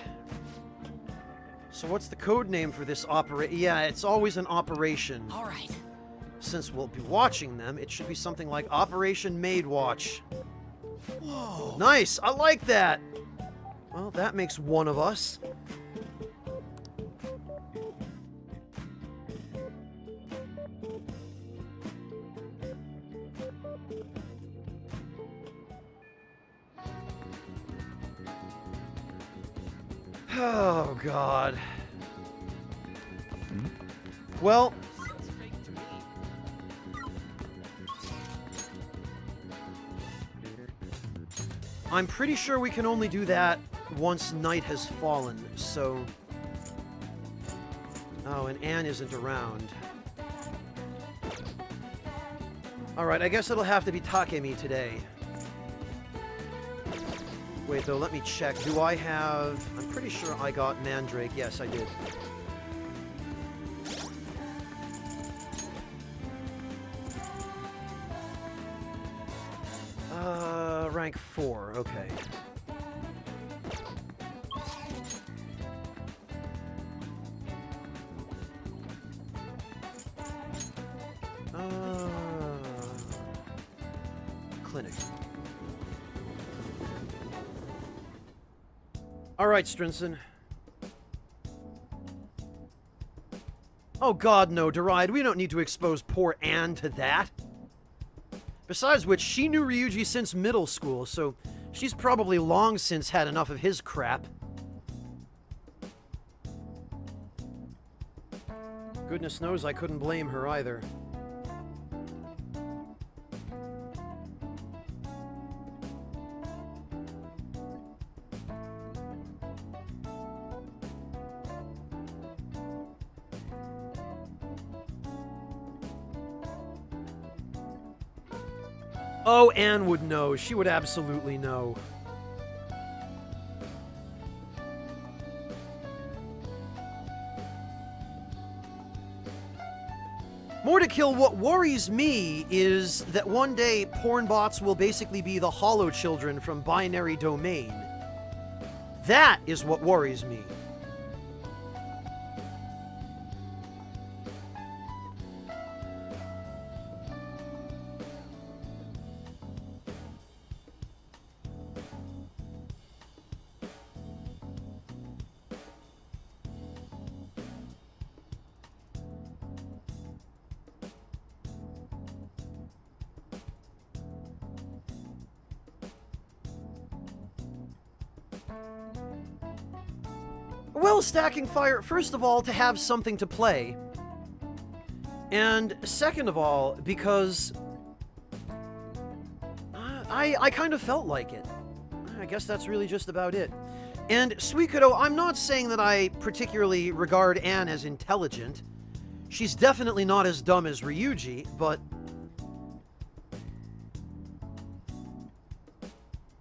So what's the code name for this operation? Yeah, it's always an operation. All right. Since we'll be watching them, it should be something like Operation Maid Watch. Whoa. Nice! I like that! Well, that makes one of us. Oh, God. Well... I'm pretty sure we can only do that once night has fallen, so... Oh, and Anne isn't around. Alright, I guess it'll have to be Takemi today. Wait, though, let me check. Do I have... I'm pretty sure I got Mandrake. Yes, I did. Rank 4, okay. Clinic. Alright, Strinson. Oh god, no, Deride, we don't need to expose poor Anne to that. Besides which, she knew Ryuji since middle school, so she's probably long since had enough of his crap. Goodness knows I couldn't blame her either. Oh, Anne would know. She would absolutely know. More to kill, what worries me is that one day pornbots will basically be the Hollow Children from Binary Domain. That is what worries me. Well, Stacking Fire, first of all, to have something to play. And second of all, because I kind of felt like it. I guess that's really just about it. And Suikodo, I'm not saying that I particularly regard Anne as intelligent. She's definitely not as dumb as Ryuji, but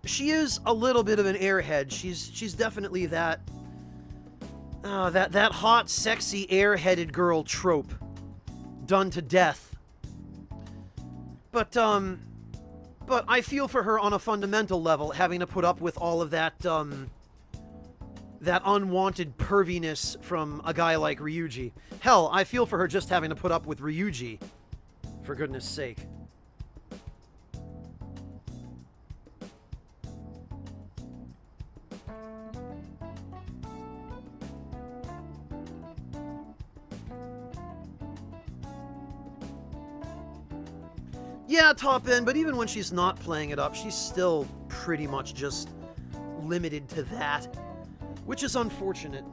she is a little bit of an airhead. She's definitely that that hot, sexy, airheaded girl trope done to death. But I feel for her on a fundamental level, having to put up with all of that that unwanted perviness from a guy like Ryuji. Hell, I feel for her just having to put up with Ryuji, for goodness sake. Yeah, top end, but even when she's not playing it up, she's still pretty much just limited to that, which is unfortunate.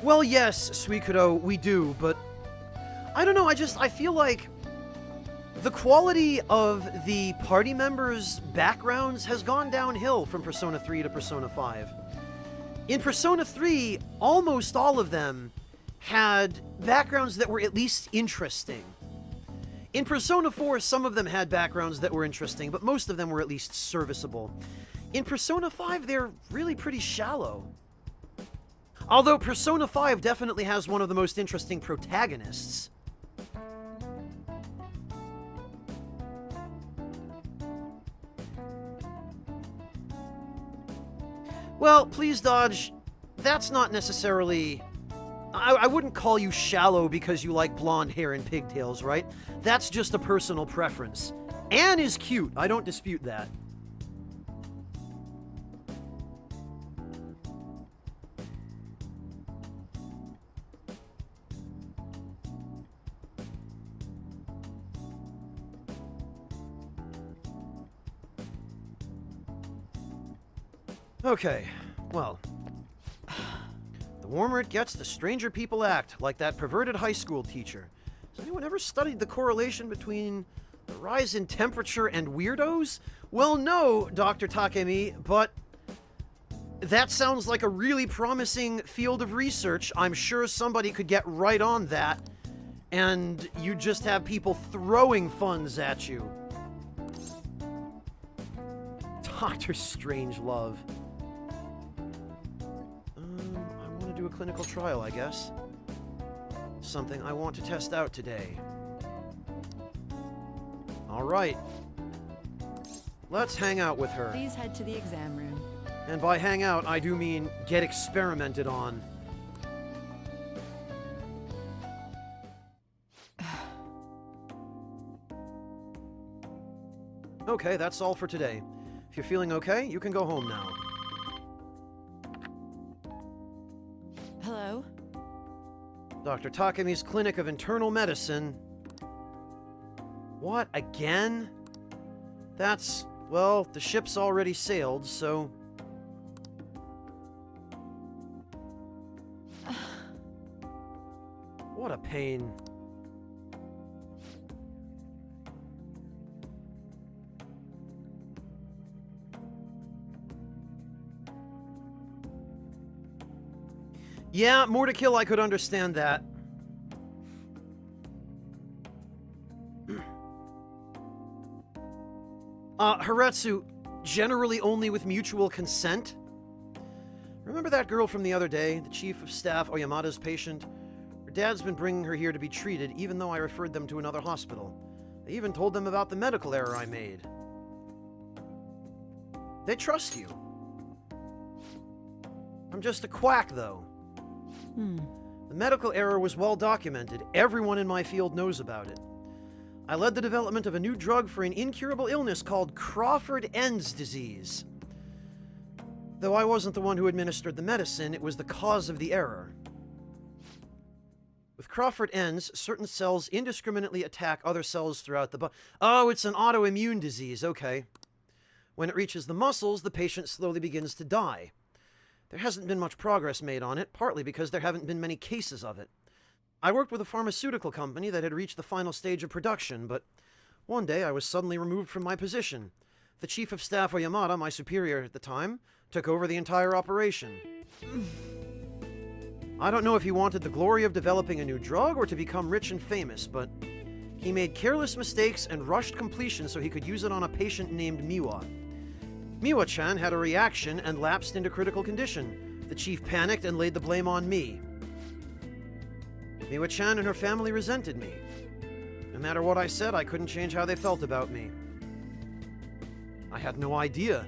Well, yes, Suikodo, we do, but I don't know, I feel like the quality of the party members' backgrounds has gone downhill from Persona 3 to Persona 5. In Persona 3, almost all of them had backgrounds that were at least interesting. In Persona 4, some of them had backgrounds that were interesting, but most of them were at least serviceable. In Persona 5, they're really pretty shallow. Although Persona 5 definitely has one of the most interesting protagonists. Well, please, Dodge, that's not necessarily... I wouldn't call you shallow because you like blonde hair and pigtails, right? That's just a personal preference. Anne is cute, I don't dispute that. Okay, well... The warmer it gets, the stranger people act, like that perverted high school teacher. Has anyone ever studied the correlation between the rise in temperature and weirdos? Well, no, Dr. Takemi, but that sounds like a really promising field of research. I'm sure somebody could get right on that, and you just have people throwing funds at you. Dr. Strangelove. Do a clinical trial, I guess. Something I want to test out today. All right. Let's hang out with her. Please head to the exam room. And by hang out, I do mean get experimented on. Okay, that's all for today. If you're feeling okay, you can go home now. Hello? Dr. Takemi's Clinic of Internal Medicine. What, again? That's, well, the ship's already sailed, so... What a pain. Yeah, more to kill, I could understand that. Haretsu, generally only with mutual consent? Remember that girl from the other day, the Chief of Staff Oyamada's patient? Her dad's been bringing her here to be treated, even though I referred them to another hospital. They even told them about the medical error I made. They trust you. I'm just a quack, though. The medical error was well documented. Everyone in my field knows about it. I led the development of a new drug for an incurable illness called Crawford-Enns disease. Though I wasn't the one who administered the medicine, it was the cause of the error. With Crawford-Enns, certain cells indiscriminately attack other cells throughout the body. Oh, it's an autoimmune disease, okay. When it reaches the muscles, the patient slowly begins to die. There hasn't been much progress made on it, partly because there haven't been many cases of it. I worked with a pharmaceutical company that had reached the final stage of production, but one day I was suddenly removed from my position. The Chief of Staff Oyamada, my superior at the time, took over the entire operation. I don't know if he wanted the glory of developing a new drug or to become rich and famous, but he made careless mistakes and rushed completion so he could use it on a patient named Miwa. Miwa-chan had a reaction and lapsed into critical condition. The chief panicked and laid the blame on me. Miwa-chan and her family resented me. No matter what I said, I couldn't change how they felt about me. I had no idea.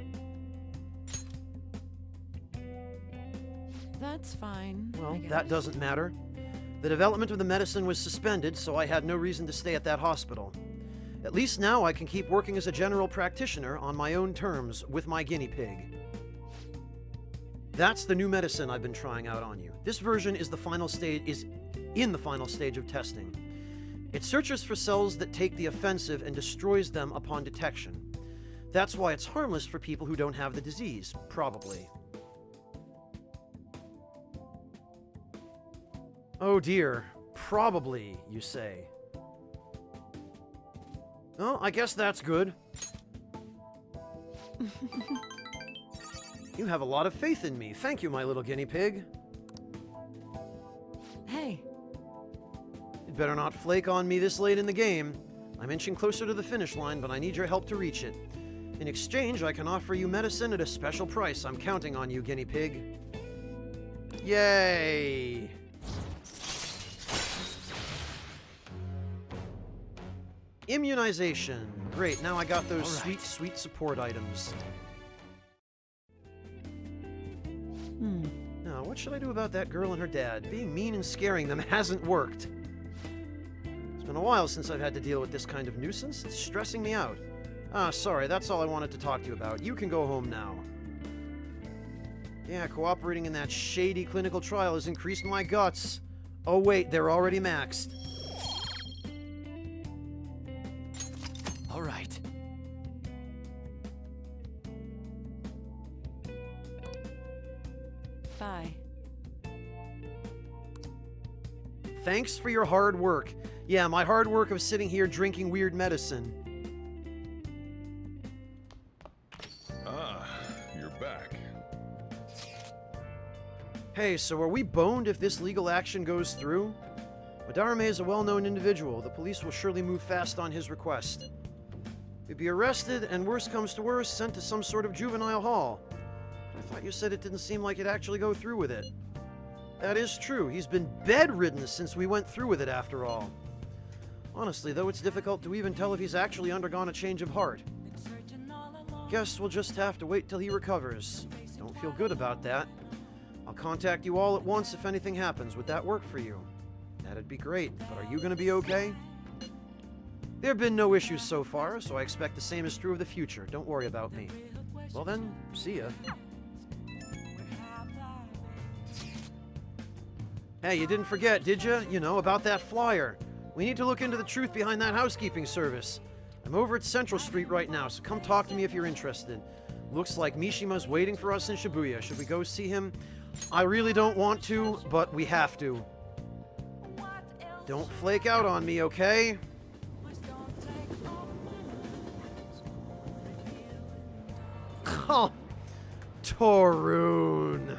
That's fine. Well, I guess. that doesn't matter. The development of the medicine was suspended, so I had no reason to stay at that hospital. At least now I can keep working as a general practitioner on my own terms with my guinea pig. That's the new medicine I've been trying out on you. This version is in the final stage of testing. It searches for cells that take the offensive and destroys them upon detection. That's why it's harmless for people who don't have the disease, probably. Oh dear. Probably, you say. Well, I guess that's good. You have a lot of faith in me. Thank you, my little guinea pig. Hey, You'd better not flake on me this late in the game. I'm inching closer to the finish line, but I need your help to reach it. In exchange, I can offer you medicine at a special price. I'm counting on you, guinea pig. Yay! Immunization. Great, now I got those sweet, sweet support items. Now, what should I do about that girl and her dad? Being mean and scaring them hasn't worked. It's been a while since I've had to deal with this kind of nuisance. It's stressing me out. Ah, sorry, that's all I wanted to talk to you about. You can go home now. Yeah, cooperating in that shady clinical trial has increased my guts. Oh wait, they're already maxed. All right. bye. Thanks for your hard work. Yeah, my hard work of sitting here drinking weird medicine. Ah, you're back. Hey, so are we boned if this legal action goes through? Madarame is a well-known individual. The police will surely move fast on his request. He'd be arrested and, worst comes to worst, sent to some sort of juvenile hall. I thought you said it didn't seem like it'd actually go through with it. That is true. He's been bedridden since we went through with it, after all. Honestly, though, it's difficult to even tell if he's actually undergone a change of heart. Guess we'll just have to wait till he recovers. Don't feel good about that. I'll contact you all at once if anything happens. Would that work for you? That'd be great, but are you gonna be okay? There have been no issues so far, so I expect the same is true of the future. Don't worry about me. Well then, see ya. Hey, you didn't forget, did you? You know, about that flyer. We need to look into the truth behind that housekeeping service. I'm over at Central Street right now, so come talk to me if you're interested. Looks like Mishima's waiting for us in Shibuya. Should we go see him? I really don't want to, but we have to. Don't flake out on me, okay? Oh, Torun.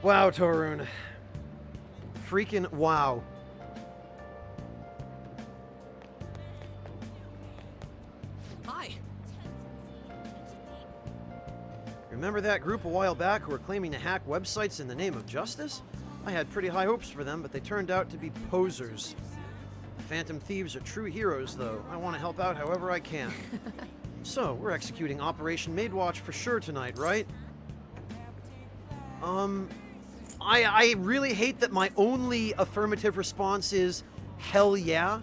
Wow, Torun. Freaking wow. Hi. Remember that group a while back who were claiming to hack websites in the name of justice? I had pretty high hopes for them, but they turned out to be posers. Phantom Thieves are true heroes, though. I want to help out however I can. So, we're executing Operation Maidwatch for sure tonight, right? I really hate that my only affirmative response is, hell yeah.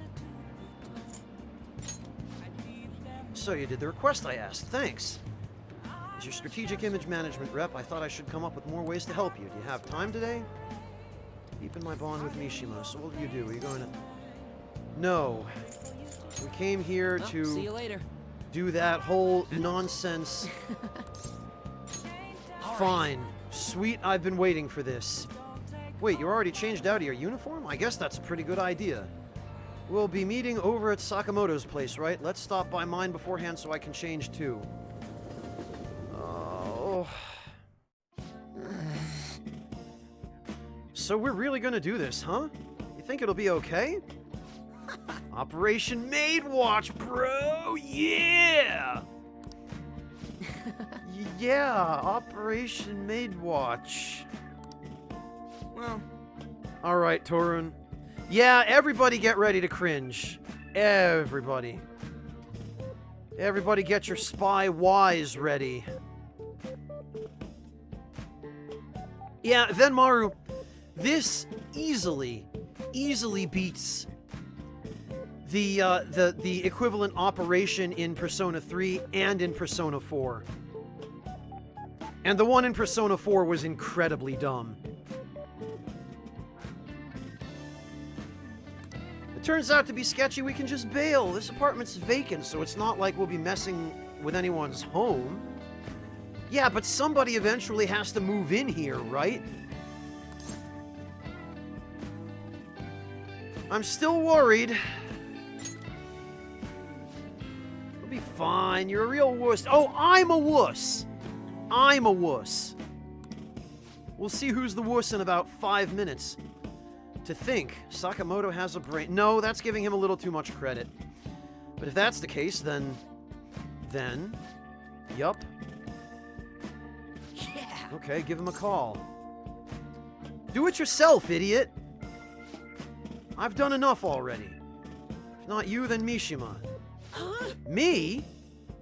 So you did the request I asked, thanks. As your strategic image management rep, I thought I should come up with more ways to help you. Do you have time today? Deepen my bond with Mishima. So what will you do? Are you going to... No. We came here Well, see you to later. do that whole nonsense. Fine. Sweet, I've been waiting for this. Wait, you already changed out of your uniform? I guess that's a pretty good idea. We'll be meeting over at Sakamoto's place, right? Let's stop by mine beforehand so I can change too. Oh. So we're really gonna do this, huh? You think it'll be okay? Operation Maidwatch, bro! Yeah! Yeah, Operation Maidwatch. Well, Alright, Torun. Yeah, everybody get ready to cringe. Everybody. Everybody get your spy wise ready. Yeah, Venmaru, this easily beats the equivalent operation in Persona 3 and in Persona 4. And the one in Persona 4 was incredibly dumb. turns out to be sketchy, we can just bail. This apartment's vacant, so it's not like we'll be messing with anyone's home. Yeah, but somebody eventually has to move in here, right? I'm still worried. It'll be fine. You're a real wuss. Oh, I'm a wuss. I'm a wuss. We'll see who's the wuss in about 5 minutes. To think, Sakamoto has a brain. No, that's giving him a little too much credit. But if that's the case, then, yup. Yeah. Okay, give him a call. Do it yourself, idiot. I've done enough already. If not you, then Mishima. Huh? Me?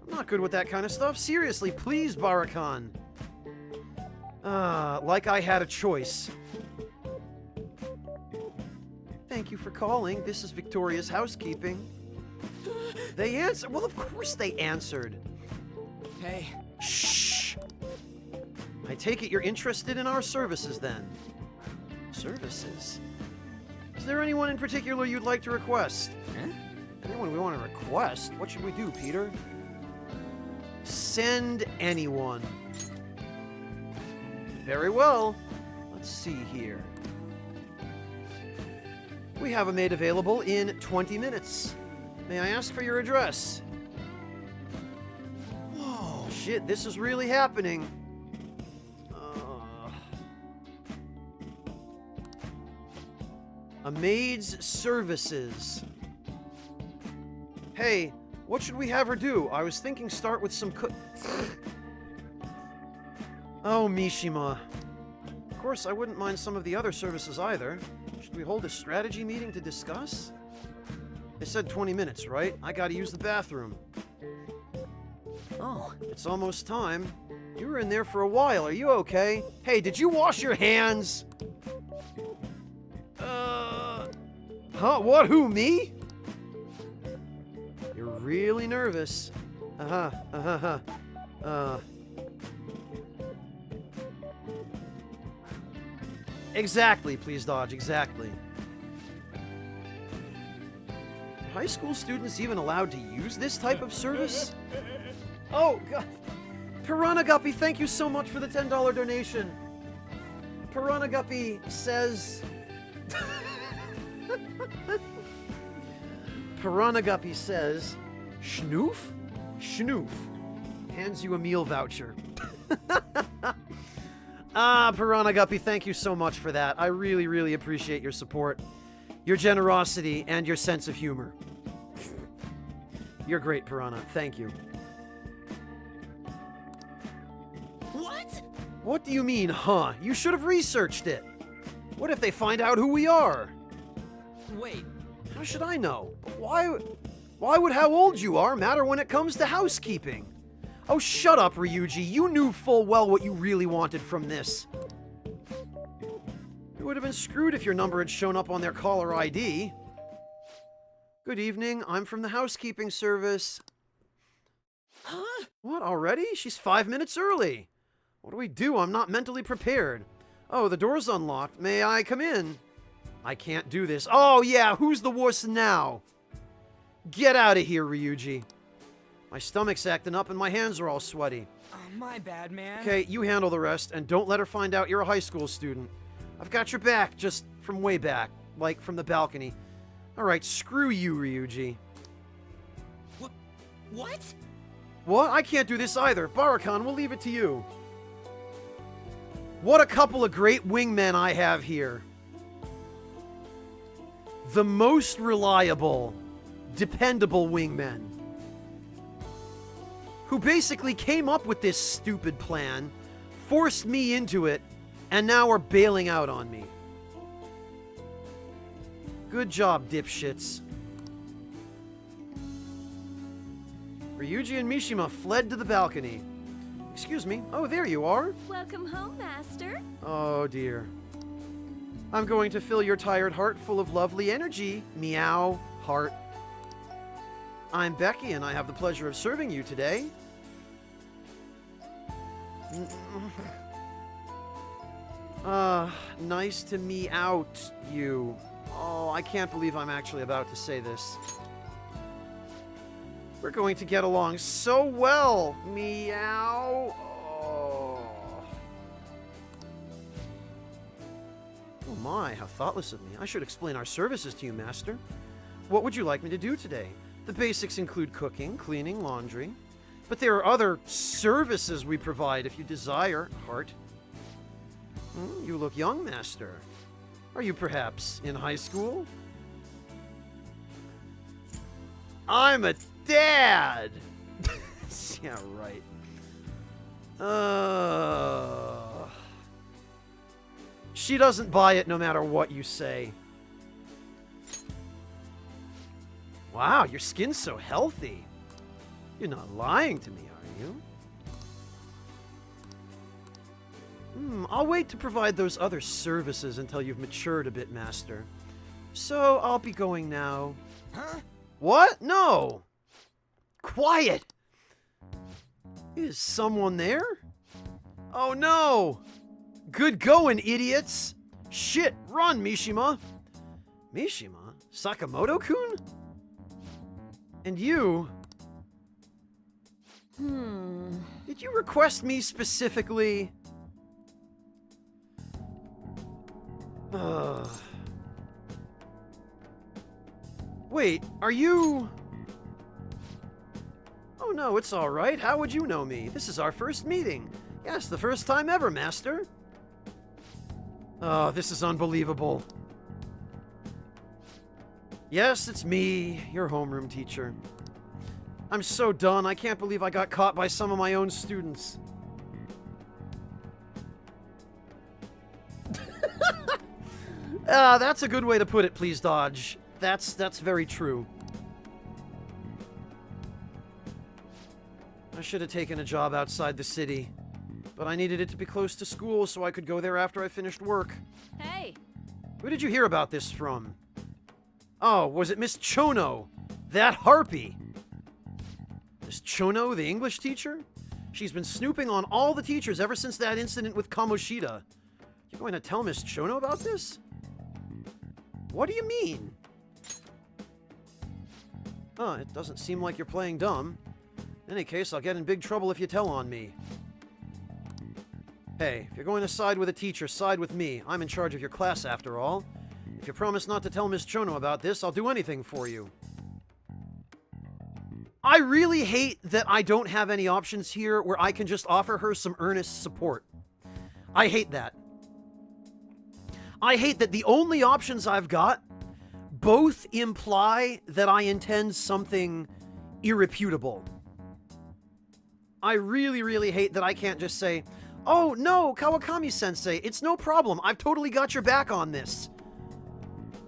I'm not good with that kind of stuff. Seriously, please, Barakan. Like I had a choice. Thank you for calling. This is Victoria's Housekeeping. They answered. Well, of course they answered. Hey. Shh. I take it you're interested in our services, then. Services? Is there anyone in particular you'd like to request? Huh? Anyone we want to request? What should we do, Peter? Send anyone. Very well. Let's see here. We have a maid available in 20 minutes. May I ask for your address? Whoa, shit, this is really happening. A maid's services. Hey, what should we have her do? I was thinking start with some Oh, Mishima. Of course, I wouldn't mind some of the other services either. Should we hold a strategy meeting to discuss? They said 20 minutes, right? I gotta use the bathroom. Oh. It's almost time. You were in there for a while. Are you okay? Hey, did you wash your hands? Huh? What? Who? Me? You're really nervous. Exactly, please dodge, exactly. Are high school students even allowed to use this type of service? Oh, God. Piranha Guppy, thank you so much for the $10 donation. Piranha Guppy says... Piranha Guppy says, Schnoof? Schnoof. Hands you a meal voucher. Piranha Guppy, thank you so much for that. I really, really appreciate your support, your generosity, and your sense of humor. You're great, Piranha. Thank you. What? What do you mean, huh? You should have researched it. What if they find out who we are? Wait. How should I know? But why would how old you are matter when it comes to housekeeping? Oh, shut up, Ryuji. You knew full well what you really wanted from this. You would have been screwed if your number had shown up on their caller ID. Good evening. I'm from the housekeeping service. Huh? What, already? She's 5 minutes early. What do we do? I'm not mentally prepared. Oh, the door's unlocked. May I come in? I can't do this. Oh, yeah, who's the wuss now? Get out of here, Ryuji. My stomach's acting up and my hands are all sweaty. Oh, my bad, man. Okay, you handle the rest, and don't let her find out you're a high school student. I've got your back, just from way back, like from the balcony. Alright, screw you, Ryuji. What? What? I can't do this either. Barakan, we'll leave it to you. What a couple of great wingmen I have here. The most reliable, dependable wingmen. Who basically came up with this stupid plan, forced me into it, and now are bailing out on me. Good job, dipshits. Ryuji and Mishima fled to the balcony. Excuse me. Oh, there you are. Welcome home, Master. Oh, dear. I'm going to fill your tired heart full of lovely energy. Meow, heart. I'm Becky, and I have the pleasure of serving you today. Nice to me out, you. Oh, I can't believe I'm actually about to say this. We're going to get along so well. Meow. Oh. Oh my, how thoughtless of me. I should explain our services to you, Master. What would you like me to do today? The basics include cooking, cleaning, laundry. But there are other services we provide if you desire, Heart. You look young, Master. Are you perhaps in high school? I'm a dad! Yeah, right. She doesn't buy it no matter what you say. Wow, your skin's so healthy. You're not lying to me, are you? I'll wait to provide those other services until you've matured a bit, Master. So, I'll be going now. Huh? What? No! Quiet! Is someone there? Oh no! Good going, idiots! Shit, run, Mishima! Mishima? Sakamoto-kun? And you? Did you request me specifically? Wait, are you... Oh no, it's alright. How would you know me? This is our first meeting. Yes, the first time ever, Master. Oh, this is unbelievable. Yes, it's me, your homeroom teacher. I'm so done. I can't believe I got caught by some of my own students. That's a good way to put it, please, Dodge. That's very true. I should have taken a job outside the city, but I needed it to be close to school so I could go there after I finished work. Hey! Who did you hear about this from? Oh, was it Miss Chono? That harpy! Miss Chono, the English teacher? She's been snooping on all the teachers ever since that incident with Kamoshida. You're going to tell Miss Chono about this? What do you mean? Huh, it doesn't seem like you're playing dumb. In any case, I'll get in big trouble if you tell on me. Hey, if you're going to side with a teacher, side with me. I'm in charge of your class, after all. If you promise not to tell Miss Chono about this, I'll do anything for you. I really hate that I don't have any options here where I can just offer her some earnest support. I hate that. I hate that the only options I've got both imply that I intend something irreputable. I really, really hate that I can't just say, "Oh, no, Kawakami-sensei, it's no problem. I've totally got your back on this.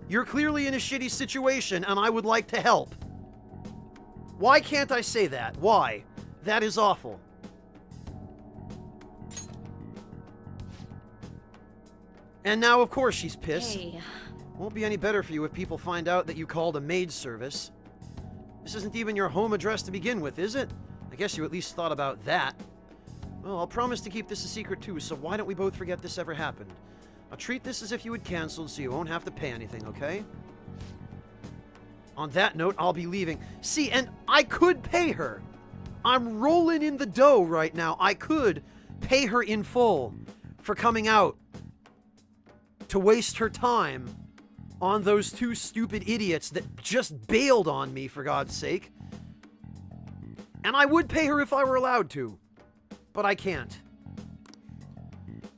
You're clearly in a shitty situation, and I would like to help." Why can't I say that? Why? That is awful. And now, of course, she's pissed. Hey. Won't be any better for you if people find out that you called a maid service. This isn't even your home address to begin with, is it? I guess you at least thought about that. Well, I'll promise to keep this a secret too, so why don't we both forget this ever happened? I'll treat this as if you had canceled so you won't have to pay anything, okay? On that note, I'll be leaving. See, and I could pay her. I'm rolling in the dough right now. I could pay her in full for coming out to waste her time on those two stupid idiots that just bailed on me, for God's sake. And I would pay her if I were allowed to, but I can't.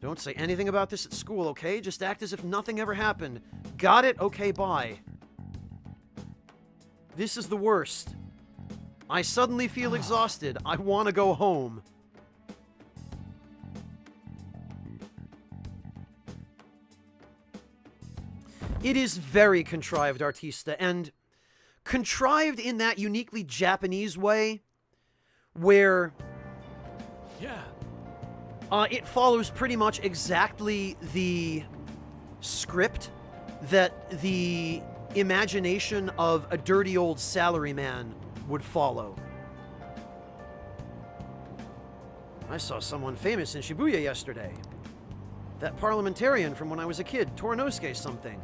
Don't say anything about this at school, okay? Just act as if nothing ever happened. Got it? Okay, bye. This is the worst. I suddenly feel exhausted. I want to go home. It is very contrived, Artista, and contrived in that uniquely Japanese way where it follows pretty much exactly the script that the imagination of a dirty old salaryman would follow. I saw someone famous in Shibuya yesterday. That parliamentarian from when I was a kid, Torinosuke something.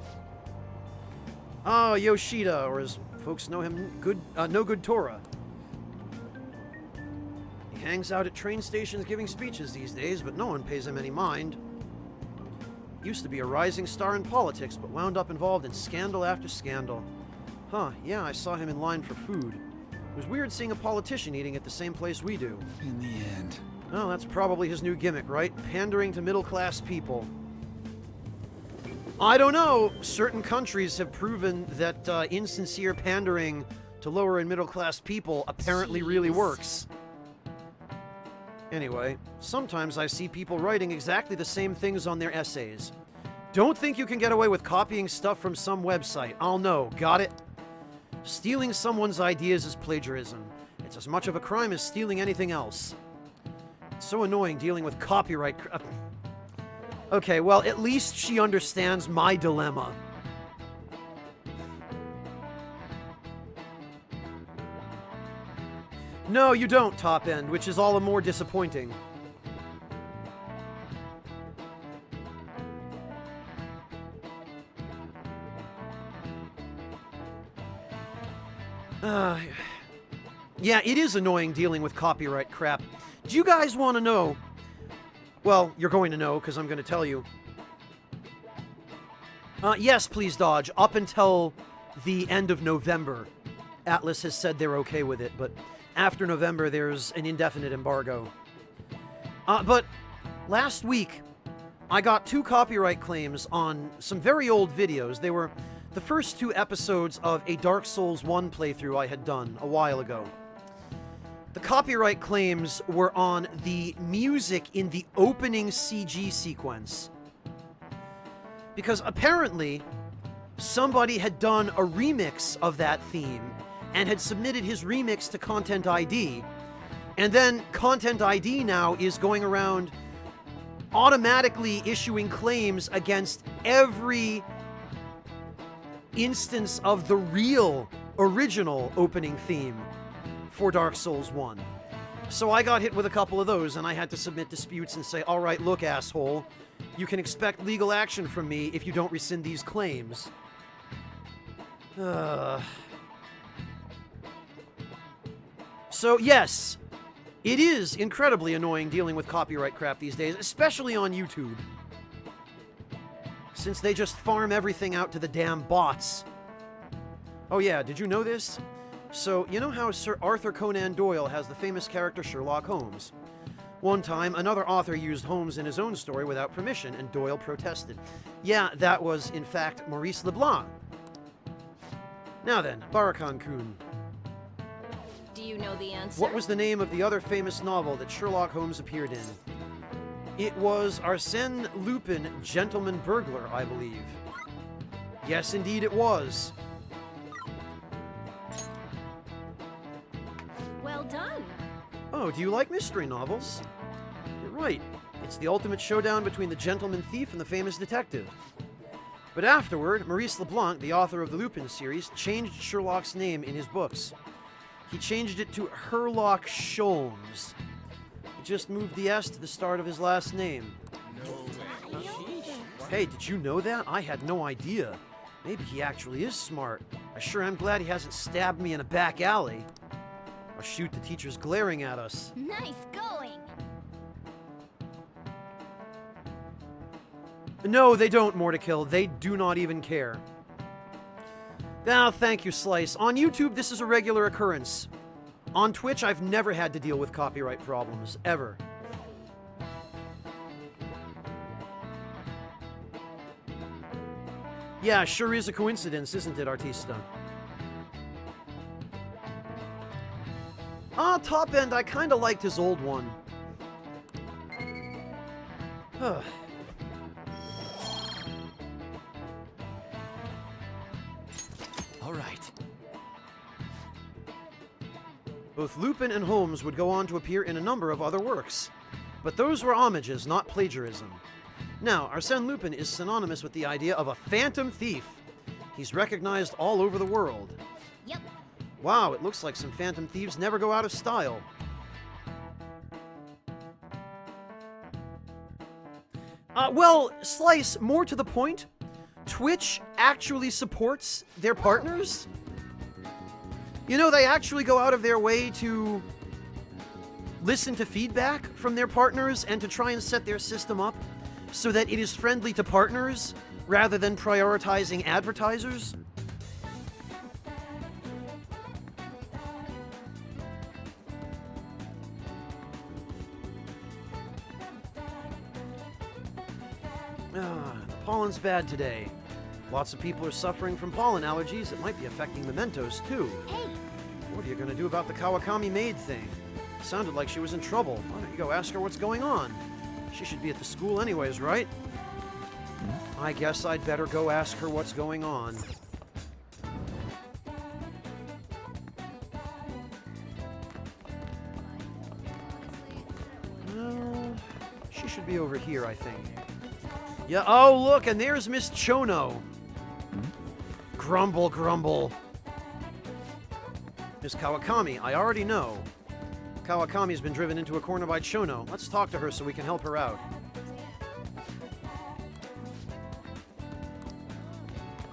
Ah, Yoshida, or as folks know him, No Good Tora. He hangs out at train stations giving speeches these days, but no one pays him any mind. Used to be a rising star in politics, but wound up involved in scandal after scandal. Huh, yeah, I saw him in line for food. It was weird seeing a politician eating at the same place we do. In the end. Oh, that's probably his new gimmick, right? Pandering to middle-class people. I don't know. Certain countries have proven that insincere pandering to lower and middle-class people apparently really works. Anyway, sometimes I see people writing exactly the same things on their essays. Don't think you can get away with copying stuff from some website. I'll know. Got it? Stealing someone's ideas is plagiarism. It's as much of a crime as stealing anything else. It's so annoying dealing with copyright. Okay, well, at least she understands my dilemma. No, you don't, Top End, which is all the more disappointing. Yeah, it is annoying dealing with copyright crap. Do you guys want to know? Well, you're going to know, because I'm going to tell you. Yes, please, Dodge. Up until the end of November, Atlas has said they're okay with it, but after November, there's an indefinite embargo. But last week, I got 2 copyright claims on some very old videos. They were the first 2 episodes of a Dark Souls 1 playthrough I had done a while ago. The copyright claims were on the music in the opening CG sequence. Because apparently, somebody had done a remix of that theme and had submitted his remix to Content ID. And then Content ID now is going around automatically issuing claims against every instance of the real original opening theme for Dark Souls 1. So I got hit with a couple of those, and I had to submit disputes and say, all right, look, asshole, you can expect legal action from me if you don't rescind these claims. So, yes, it is incredibly annoying dealing with copyright crap these days, especially on YouTube. Since they just farm everything out to the damn bots. Oh yeah, did you know this? So, you know how Sir Arthur Conan Doyle has the famous character Sherlock Holmes? One time, another author used Holmes in his own story without permission, and Doyle protested. Yeah, that was, in fact, Maurice Leblanc. Now then, Barakan-kun. Do you know the answer? What was the name of the other famous novel that Sherlock Holmes appeared in? It was Arsène Lupin, Gentleman Burglar, I believe. Yes, indeed it was. Well done. Oh, do you like mystery novels? You're right. It's the ultimate showdown between the gentleman thief and the famous detective. But afterward, Maurice Leblanc, the author of the Lupin series, changed Sherlock's name in his books. He changed it to Herlock Sholmes. He just moved the S to the start of his last name. Hey, did you know that? I had no idea. Maybe he actually is smart. I sure am glad he hasn't stabbed me in a back alley. Or shoot, the teacher's glaring at us. Nice going. No, they don't, Mortikill. They do not even care. Now, thank you, Slice. On YouTube, this is a regular occurrence. On Twitch, I've never had to deal with copyright problems, ever. Yeah, sure is a coincidence, isn't it, Artista? Top End, I kinda liked his old one. All right. Both Lupin and Holmes would go on to appear in a number of other works, but those were homages, not plagiarism. Now, Arsène Lupin is synonymous with the idea of a phantom thief. He's recognized all over the world. Yep. Wow, it looks like some phantom thieves never go out of style. Well, Slice, more to the point, Twitch actually supports their partners? You know, they actually go out of their way to listen to feedback from their partners and to try and set their system up so that it is friendly to partners rather than prioritizing advertisers. The pollen's bad today. Lots of people are suffering from pollen allergies. It might be affecting mementos, too. Hey, What are you going to do about the Kawakami maid thing? Sounded like she was in trouble. Why don't you go ask her what's going on? She should be at the school anyways, right? I guess I'd better go ask her what's going on. Well, she should be over here, I think. Yeah, oh, look, and there's Miss Chono. Grumble, grumble. Miss Kawakami, I already know. Kawakami's been driven into a corner by Chono. Let's talk to her so we can help her out.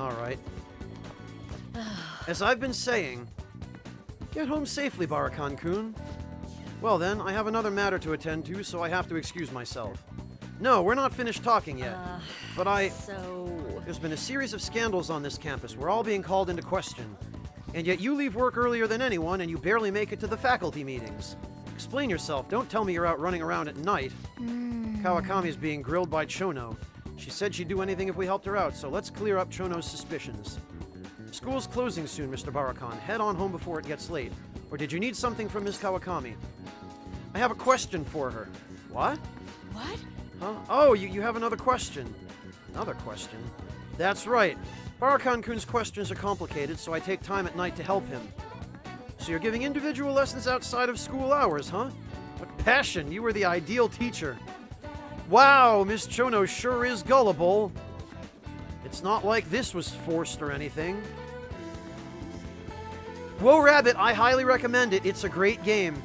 Alright. As I've been saying, get home safely, Barakan-kun. Well then, I have another matter to attend to, so I have to excuse myself. No, we're not finished talking yet. But there's been a series of scandals on this campus. We're all being called into question. And yet you leave work earlier than anyone, and you barely make it to the faculty meetings. Explain yourself. Don't tell me you're out running around at night. Kawakami's being grilled by Chono. She said she'd do anything if we helped her out, so let's clear up Chono's suspicions. School's closing soon, Mr. Barakan. Head on home before it gets late. Or did you need something from Miss Kawakami? I have a question for her. What? What? Huh? Oh, you have another question. Another question? That's right. Barakan-kun's questions are complicated, so I take time at night to help him. So you're giving individual lessons outside of school hours, huh? What passion! You were the ideal teacher. Wow, Miss Chono sure is gullible. It's not like this was forced or anything. Whoa Rabbit, I highly recommend it. It's a great game.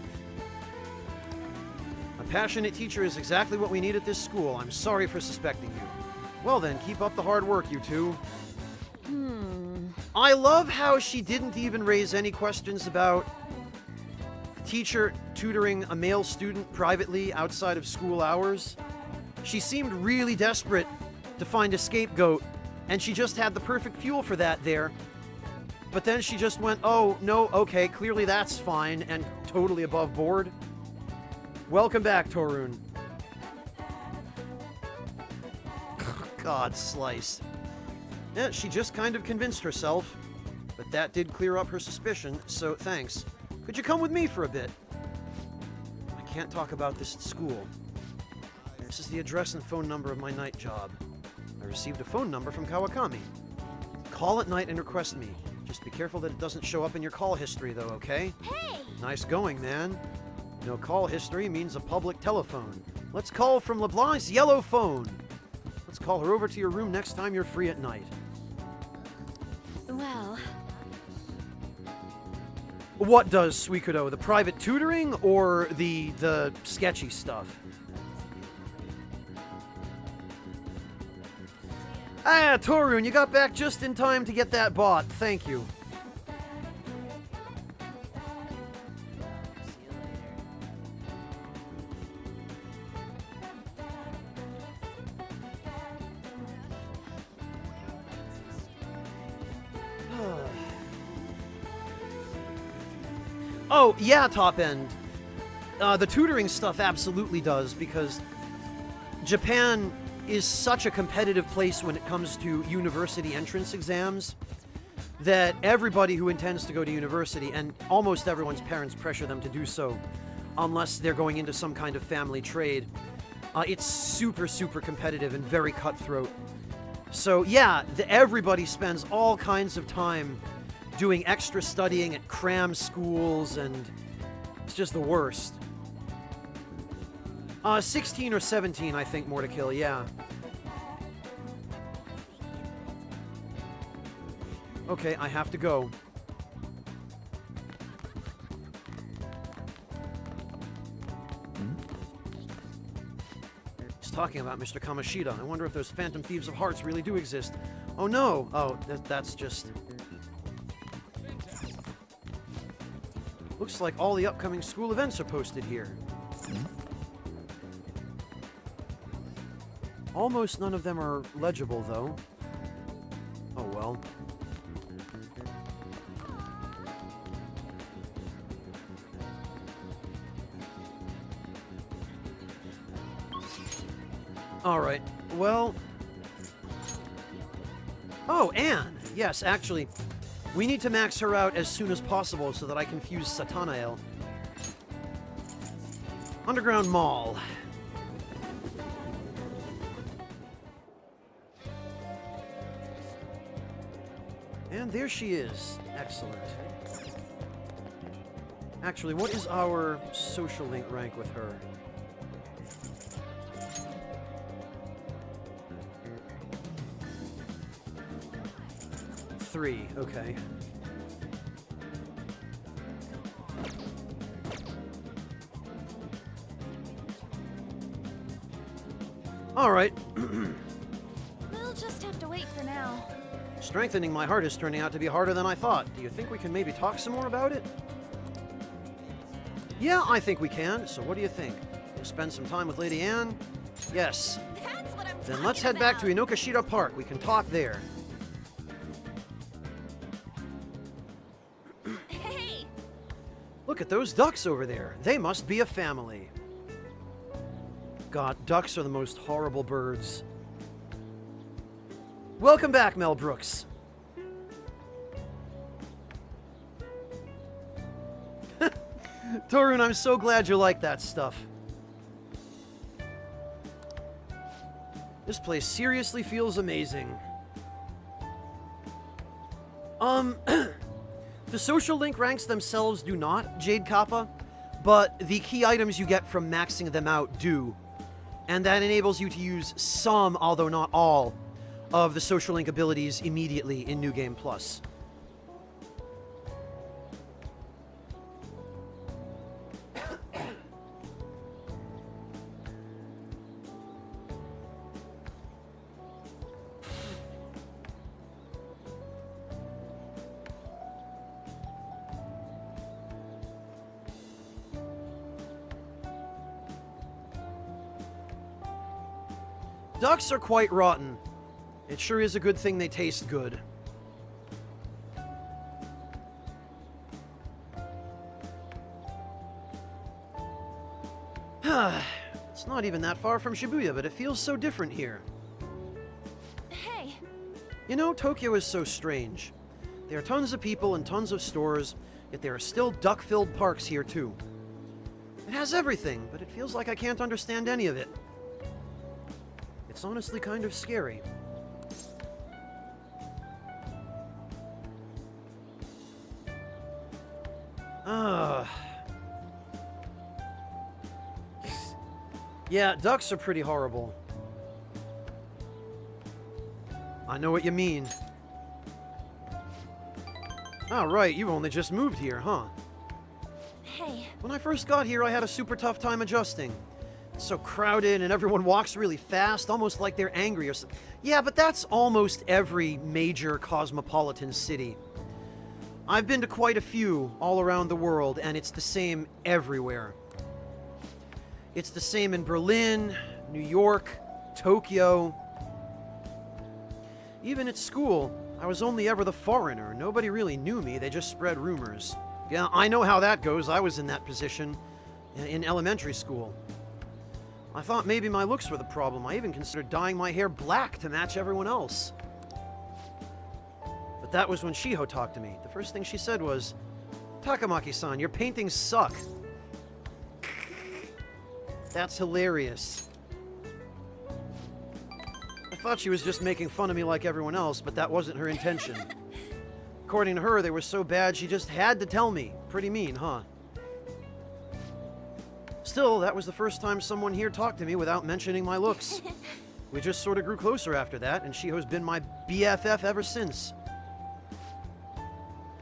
A passionate teacher is exactly what we need at this school. I'm sorry for suspecting you. Well then, keep up the hard work, you two. I love how she didn't even raise any questions about a teacher tutoring a male student privately outside of school hours. She seemed really desperate to find a scapegoat, and she just had the perfect fuel for that there. But then she just went, oh, no, okay, clearly that's fine, and totally above board. Welcome back, Torun. God, Slice. Yeah, she just kind of convinced herself, but that did clear up her suspicion, so thanks. Could you come with me for a bit? I can't talk about this at school. This is the address and phone number of my night job. I received a phone number from Kawakami. Call at night and request me. Just be careful that it doesn't show up in your call history, though, okay? hey! Nice going, man. No call history means a public telephone. Let's call from LeBlanc's yellow phone. Let's call her over to your room next time you're free at night. Well, What does Suikodo? The private tutoring or the sketchy stuff? Ah, Torun, you got back just in time to get that bought. Thank you. Oh, yeah, Top End. The tutoring stuff absolutely does, because Japan is such a competitive place when it comes to university entrance exams that everybody who intends to go to university, and almost everyone's parents pressure them to do so, unless they're going into some kind of family trade, it's super, super competitive and very cutthroat. So yeah, everybody spends all kinds of time doing extra studying at cram schools, and it's just the worst. 16 or 17, I think, more to kill, yeah. Okay, I have to go. He's talking about Mr. Kamoshida. I wonder if those phantom thieves of hearts really do exist. Oh no! Oh, that's just... Looks like all the upcoming school events are posted here. Almost none of them are legible, though. Oh well. Alright, well... Oh, Anne! Yes, actually, we need to max her out as soon as possible so that I can fuse Satanael. Underground Mall. And there she is. Excellent. Actually, what is our social link rank with her? Three, okay. Alright. We'll just have to wait for now. Strengthening my heart is turning out to be harder than I thought. Do you think we can maybe talk some more about it? Yeah, I think we can. So what do you think? We'll spend some time with Lady Anne? Yes. That's what I'm Then let's head back to Inokashira Park. We can talk there. Hey! Look at those ducks over there. They must be a family. God, ducks are the most horrible birds. Welcome back, Mel Brooks. Torun, I'm so glad you like that stuff. This place seriously feels amazing. The social link ranks themselves do not, Jade Kappa, but the key items you get from maxing them out do. And that enables you to use some, although not all, of the social link abilities immediately in New Game Plus. Ducks are quite rotten. It sure is a good thing they taste good. It's not even that far from Shibuya, but it feels so different here. Hey! You know, Tokyo is so strange. There are tons of people and tons of stores, yet there are still duck-filled parks here too. It has everything, but it feels like I can't understand any of it. It's honestly kind of scary. Yeah, ducks are pretty horrible. I know what you mean. Oh, right, you only just moved here, huh? Hey. When I first got here, I had a super tough time adjusting. It's so crowded and everyone walks really fast, almost like they're angry or something. Yeah, but that's almost every major cosmopolitan city. I've been to quite a few all around the world, and it's the same everywhere. It's the same in Berlin, New York, Tokyo. Even at school, I was only ever the foreigner. Nobody really knew me, they just spread rumors. Yeah, I know how that goes. I was in that position in elementary school. I thought maybe my looks were the problem. I even considered dyeing my hair black to match everyone else. But that was when Shiho talked to me. The first thing she said was, "Takamaki-san, your paintings suck." That's hilarious. I thought she was just making fun of me like everyone else, but that wasn't her intention. According to her, they were so bad she just had to tell me. Pretty mean, huh? Still, that was the first time someone here talked to me without mentioning my looks. We just sort of grew closer after that, and Shiho's been my BFF ever since.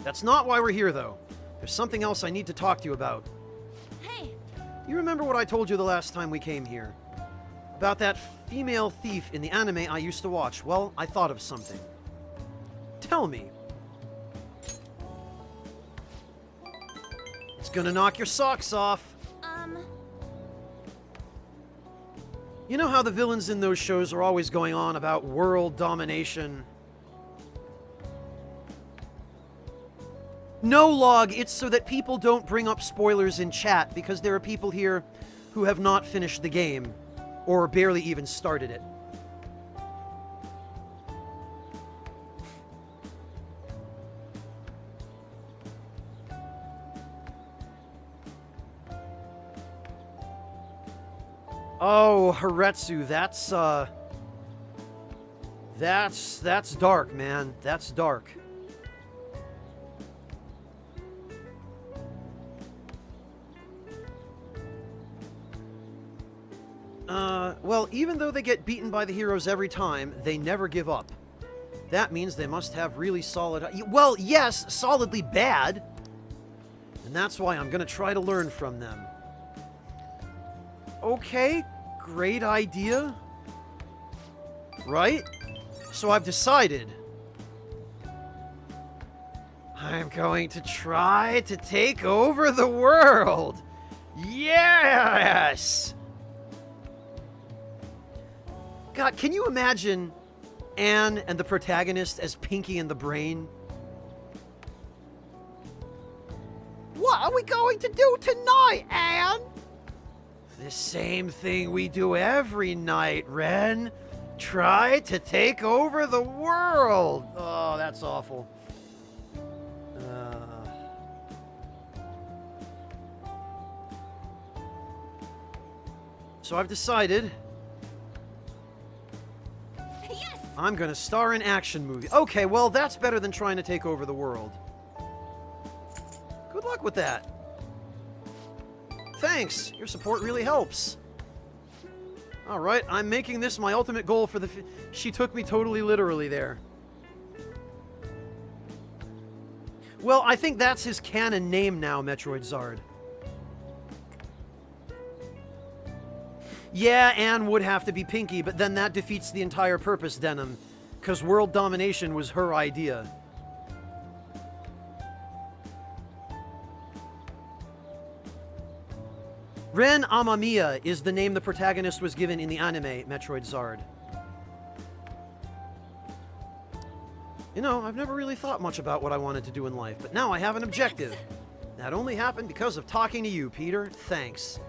That's not why we're here, though. There's something else I need to talk to you about. Hey! You remember what I told you the last time we came here? About that female thief in the anime I used to watch? Well, I thought of something. tell me. It's gonna knock your socks off. You know how the villains in those shows are always going on about world domination? No, Log, it's so that people don't bring up spoilers in chat, because there are people here who have not finished the game, or barely even started it. Oh, Haretsu, that's dark, man. That's dark. Well, even though they get beaten by the heroes every time, they never give up. That means they must have really solid... Well, yes, solidly bad. And that's why I'm gonna try to learn from them. Okay, great idea. Right? So I've decided. I'm going to try to take over the world. Yes! God, can you imagine Anne and the protagonist as Pinky and the Brain? What are we going to do tonight, Anne? The same thing we do every night, Ren. Try to take over the world. Oh, that's awful. So I've decided... Yes! I'm gonna star in action movie. Okay, well, that's better than trying to take over the world. Good luck with that. Thanks. Your support really helps. Alright, I'm making this my ultimate goal for the... She took me totally literally there. Well, I think that's his canon name now, Metroid Zard. Yeah, Anne would have to be Pinky, but then that defeats the entire purpose, Denim. Because world domination was her idea. Ren Amamiya is the name the protagonist was given in the anime, Metroid Zard. You know, I've never really thought much about what I wanted to do in life, but now I have an objective. That only happened because of talking to you, Peter. Thanks.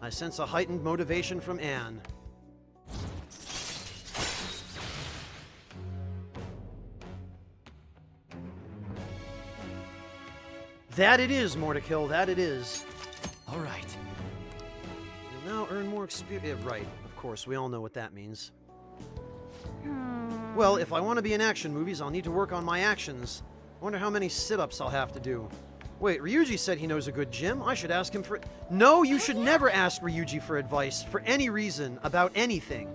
I sense a heightened motivation from Anne. That it is, Mortikill, that it is. All right. You'll now earn more experience. Right, of course, we all know what that means. Well, if I want to be in action movies, I'll need to work on my actions. I wonder how many sit-ups I'll have to do. Wait, Ryuji said he knows a good gym. I should ask him for... No, you should never ask Ryuji for advice, for any reason, about anything.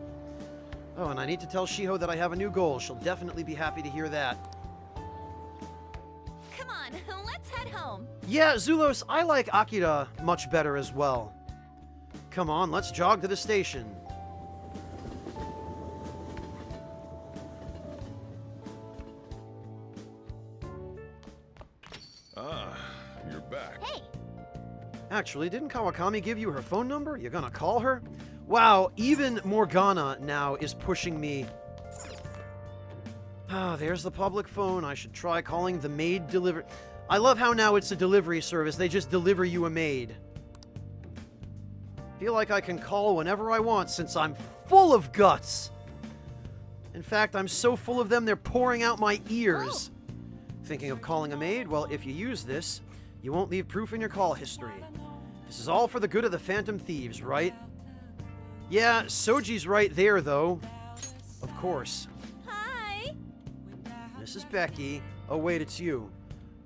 Oh, and I need to tell Shiho that I have a new goal. She'll definitely be happy to hear that. Come on, let's head home. Yeah, Zulos, I like Akira much better as well. Come on, let's jog to the station. Ah, you're back. Hey, Actually, didn't Kawakami give you her phone number? You gonna call her? Wow, even Morgana now is pushing me. Ah, there's the public phone. I should try calling the maid deliver... I love how now it's a delivery service. They just deliver you a maid. Feel like I can call whenever I want since I'm full of guts. In fact, I'm so full of them, they're pouring out my ears. Thinking of calling a maid? Well, if you use this, you won't leave proof in your call history. This is all for the good of the Phantom Thieves, right? Yeah, Soji's right there, though. Of course. hi. This is Becky. Oh, wait, it's you.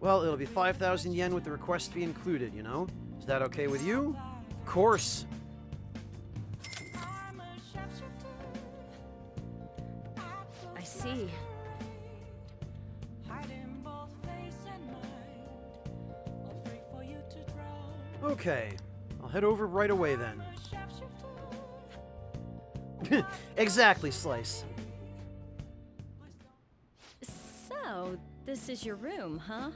Well, it'll be 5,000 yen with the request fee included, you know? Is that okay with you? Of course. I see. Okay. I'll head over right away then. Exactly, Slice. this is your room, huh?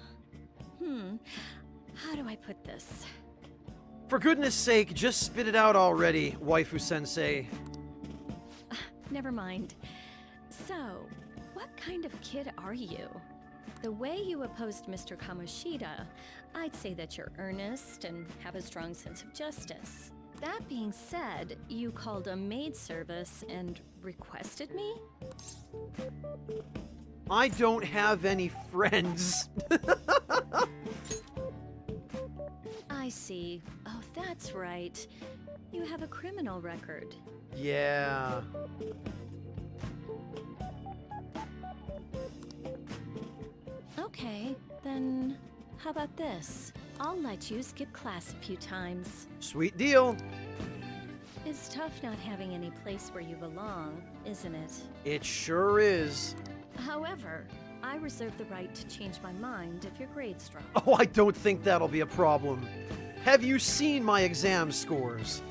How do I put this? For goodness sake, just spit it out already, waifu-sensei. Never mind. So, what kind of kid are you? The way you opposed Mr. Kamoshida, I'd say that you're earnest and have a strong sense of justice. That being said, you called a maid service and requested me? I don't have any friends. I see. Oh, that's right. You have a criminal record. Yeah. Okay, then how about this? I'll let you skip class a few times. Sweet deal. It's tough not having any place where you belong, isn't it? It sure is. However, I reserve the right to change my mind if your grades drop. Oh, I don't think that'll be a problem. Have you seen my exam scores?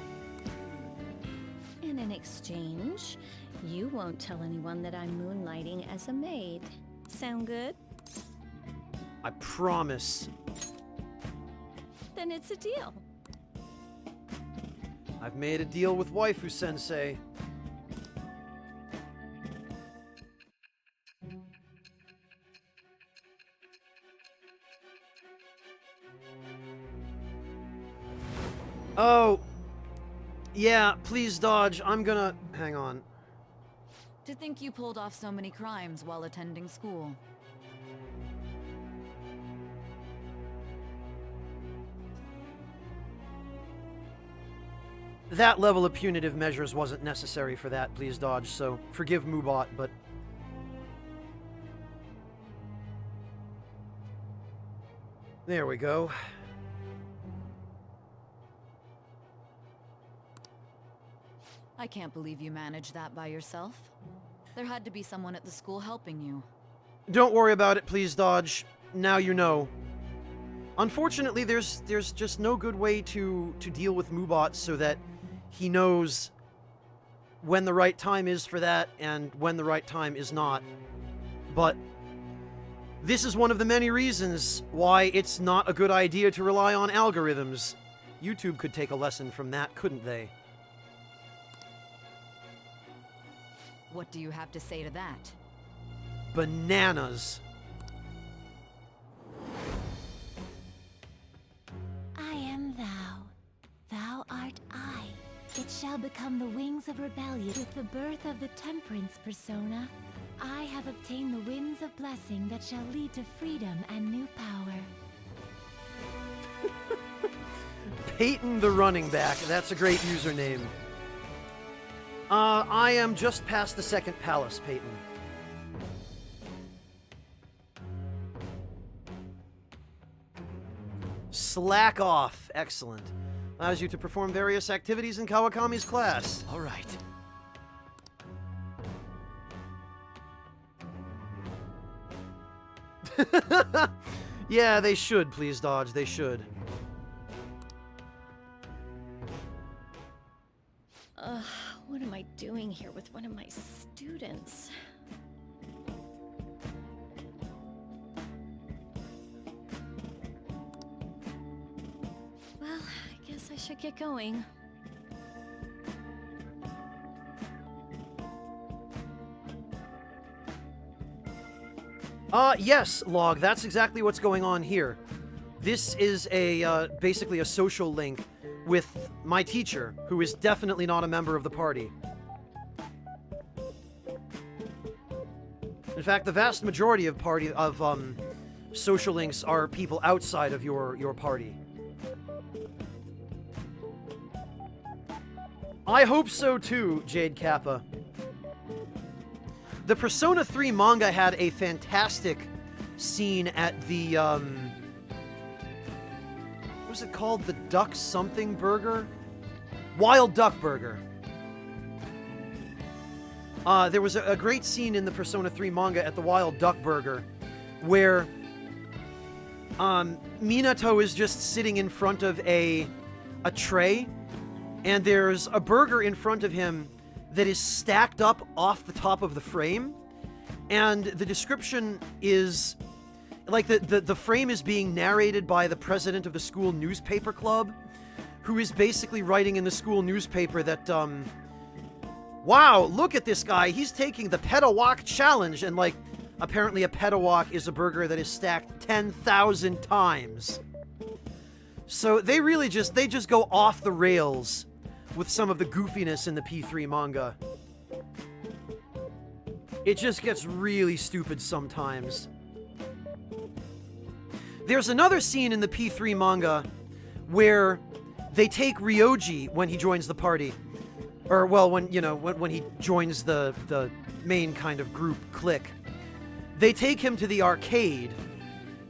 And in exchange, you won't tell anyone that I'm moonlighting as a maid. Sound good? I promise. Then it's a deal. I've made a deal with waifu-sensei. Oh, yeah, please dodge. I'm gonna... Hang on. To think you pulled off so many crimes while attending school. That level of punitive measures wasn't necessary for that, please dodge, so forgive Mubot, but... There we go. I can't believe you managed that by yourself. There had to be someone at the school helping you. Don't worry about it, please dodge. Now you know. Unfortunately, there's just no good way to deal with Mubot so that he knows when the right time is for that and when the right time is not. But this is one of the many reasons why it's not a good idea to rely on algorithms. YouTube could take a lesson from that, couldn't they? What do you have to say to that? Bananas. I am thou. Thou art I. It shall become the wings of rebellion with the birth of the temperance persona. I have obtained the winds of blessing that shall lead to freedom and new power. Peyton the running back. That's a great username. I am just past the second palace, Peyton. Slack off. Excellent. Allows you to perform various activities in Kawakami's class. All right. Yeah, they should, please dodge. They should. What am I doing here with one of my students? Well, I guess I should get going. Yes, Log, that's exactly what's going on here. This is a, basically a social link with my teacher, who is definitely not a member of the party. In fact, the vast majority of social links are people outside of your party. I hope so too, Jade Kappa. The Persona 3 manga had a fantastic scene at the, what was it called? The Duck Something Burger? Wild Duck Burger. There was a great scene in the Persona 3 manga at the Wild Duck Burger where Minato is just sitting in front of a tray, and there's a burger in front of him that is stacked up off the top of the frame, and the description is like the frame is being narrated by the president of the school newspaper club, who is basically writing in the school newspaper that, wow, look at this guy, he's taking the Petawak challenge, and like, apparently a Petawak is a burger that is stacked 10,000 times. So they really just go off the rails with some of the goofiness in the P3 manga. It just gets really stupid sometimes. There's another scene in the P3 manga where they take Ryoji when he joins the party. Or, well, when he joins the main kind of group clique. They take him to the arcade,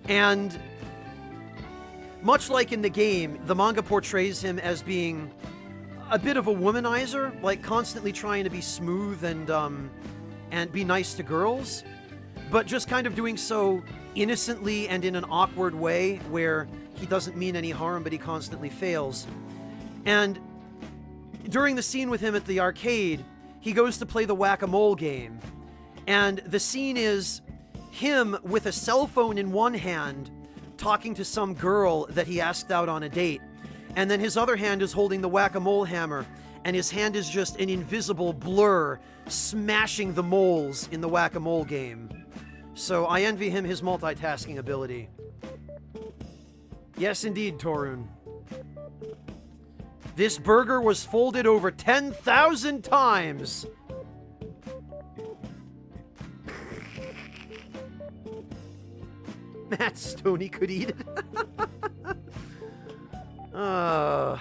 and much like in the game, the manga portrays him as being a bit of a womanizer, like constantly trying to be smooth and be nice to girls, but just kind of doing so innocently and in an awkward way where he doesn't mean any harm, but he constantly fails. And during the scene with him at the arcade, he goes to play the whack-a-mole game, and the scene is him with a cell phone in one hand talking to some girl that he asked out on a date, and then his other hand is holding the whack-a-mole hammer, and his hand is just an invisible blur smashing the moles in the whack-a-mole game. So I envy him his multitasking ability. Yes, indeed, Torun. This burger was folded over 10,000 times. Matt Stoney could eat it. Oh,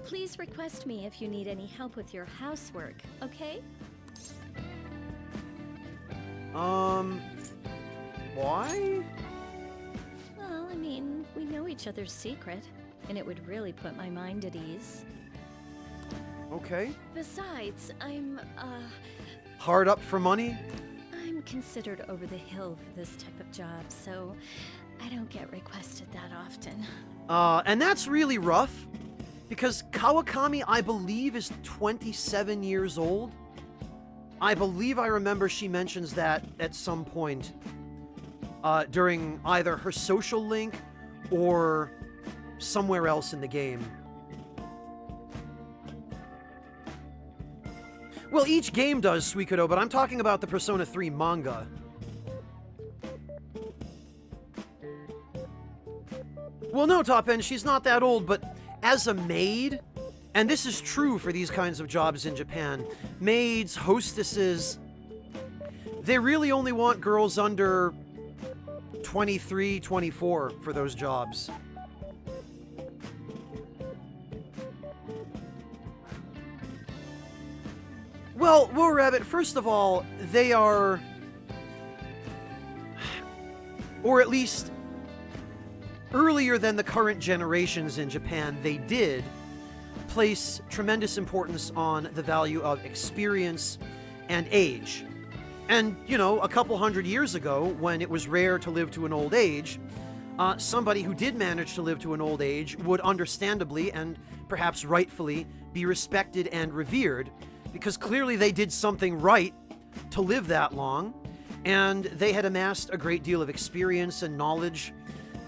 please request me if you need any help with your housework, okay? Why? Well, I mean, we know each other's secret, and it would really put my mind at ease. Okay. Besides, I'm Hard up for money? I'm considered over the hill for this type of job, so I don't get requested that often. And that's really rough, because Kawakami, I believe, is 27 years old. I believe I remember she mentions that at some point during either her social link or somewhere else in the game. Well, each game does, Suikodo, but I'm talking about the Persona 3 manga. Well, no, Top End, she's not that old, but as a maid, and this is true for these kinds of jobs in Japan, maids, hostesses, they really only want girls under 23, 24 for those jobs. Well, Rabbit, first of all, they are, or at least earlier than the current generations in Japan, they did place tremendous importance on the value of experience and age. And, you know, a couple hundred years ago, when it was rare to live to an old age, somebody who did manage to live to an old age would understandably and perhaps rightfully be respected and revered, because clearly they did something right to live that long, and they had amassed a great deal of experience and knowledge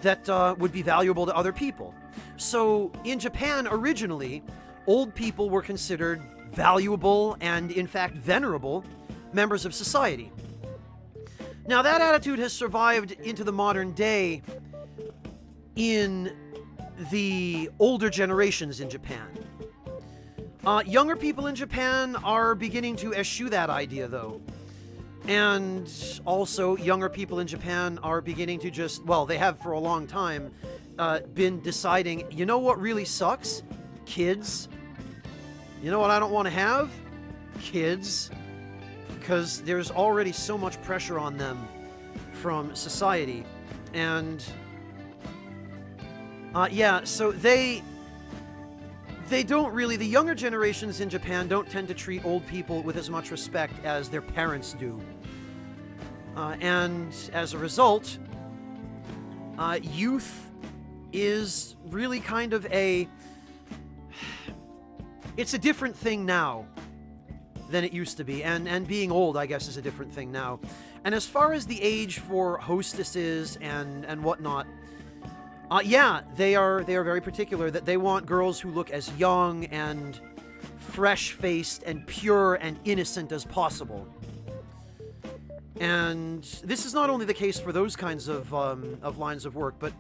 that would be valuable to other people. So in Japan originally, old people were considered valuable and in fact venerable members of society. Now that attitude has survived into the modern day in the older generations in Japan. Younger people in Japan are beginning to eschew that idea, though. And also, younger people in Japan are beginning to just, well, they have for a long time been deciding, you know what really sucks? Kids. You know what I don't want to have? Kids. Because there's already so much pressure on them from society. And, yeah, so they don't really, the younger generations in Japan don't tend to treat old people with as much respect as their parents do. And as a result, youth is really kind of it's a different thing now than it used to be. And being old, I guess, is a different thing now. And as far as the age for hostesses and whatnot, yeah, they are very particular that they want girls who look as young and fresh-faced and pure and innocent as possible. And this is not only the case for those kinds of lines of work, but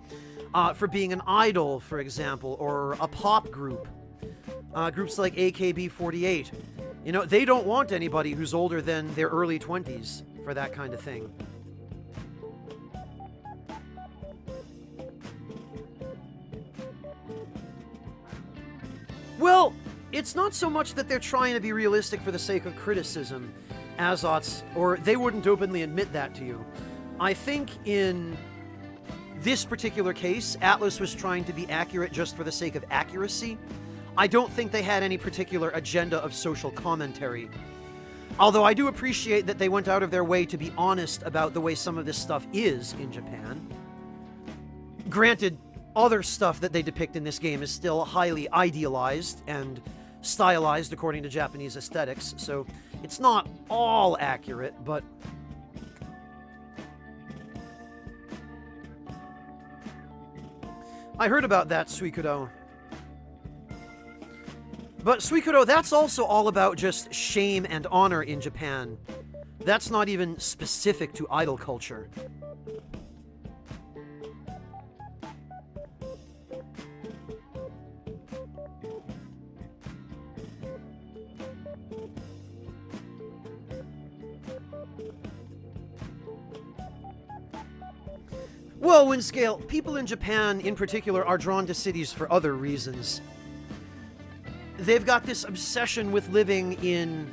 for being an idol, for example, or a pop group. Groups like AKB48. You know, they don't want anybody who's older than their early 20s for that kind of thing. Well, it's not so much that they're trying to be realistic for the sake of criticism, Azots, or they wouldn't openly admit that to you. I think in this particular case, Atlas was trying to be accurate just for the sake of accuracy. I don't think they had any particular agenda of social commentary. Although I do appreciate that they went out of their way to be honest about the way some of this stuff is in Japan. Granted, other stuff that they depict in this game is still highly idealized and stylized according to Japanese aesthetics, so it's not all accurate, but... I heard about that, Suikodo. But Suikodo, that's also all about just shame and honor in Japan. That's not even specific to idol culture. Well, Windscale, people in Japan in particular are drawn to cities for other reasons. They've got this obsession with living in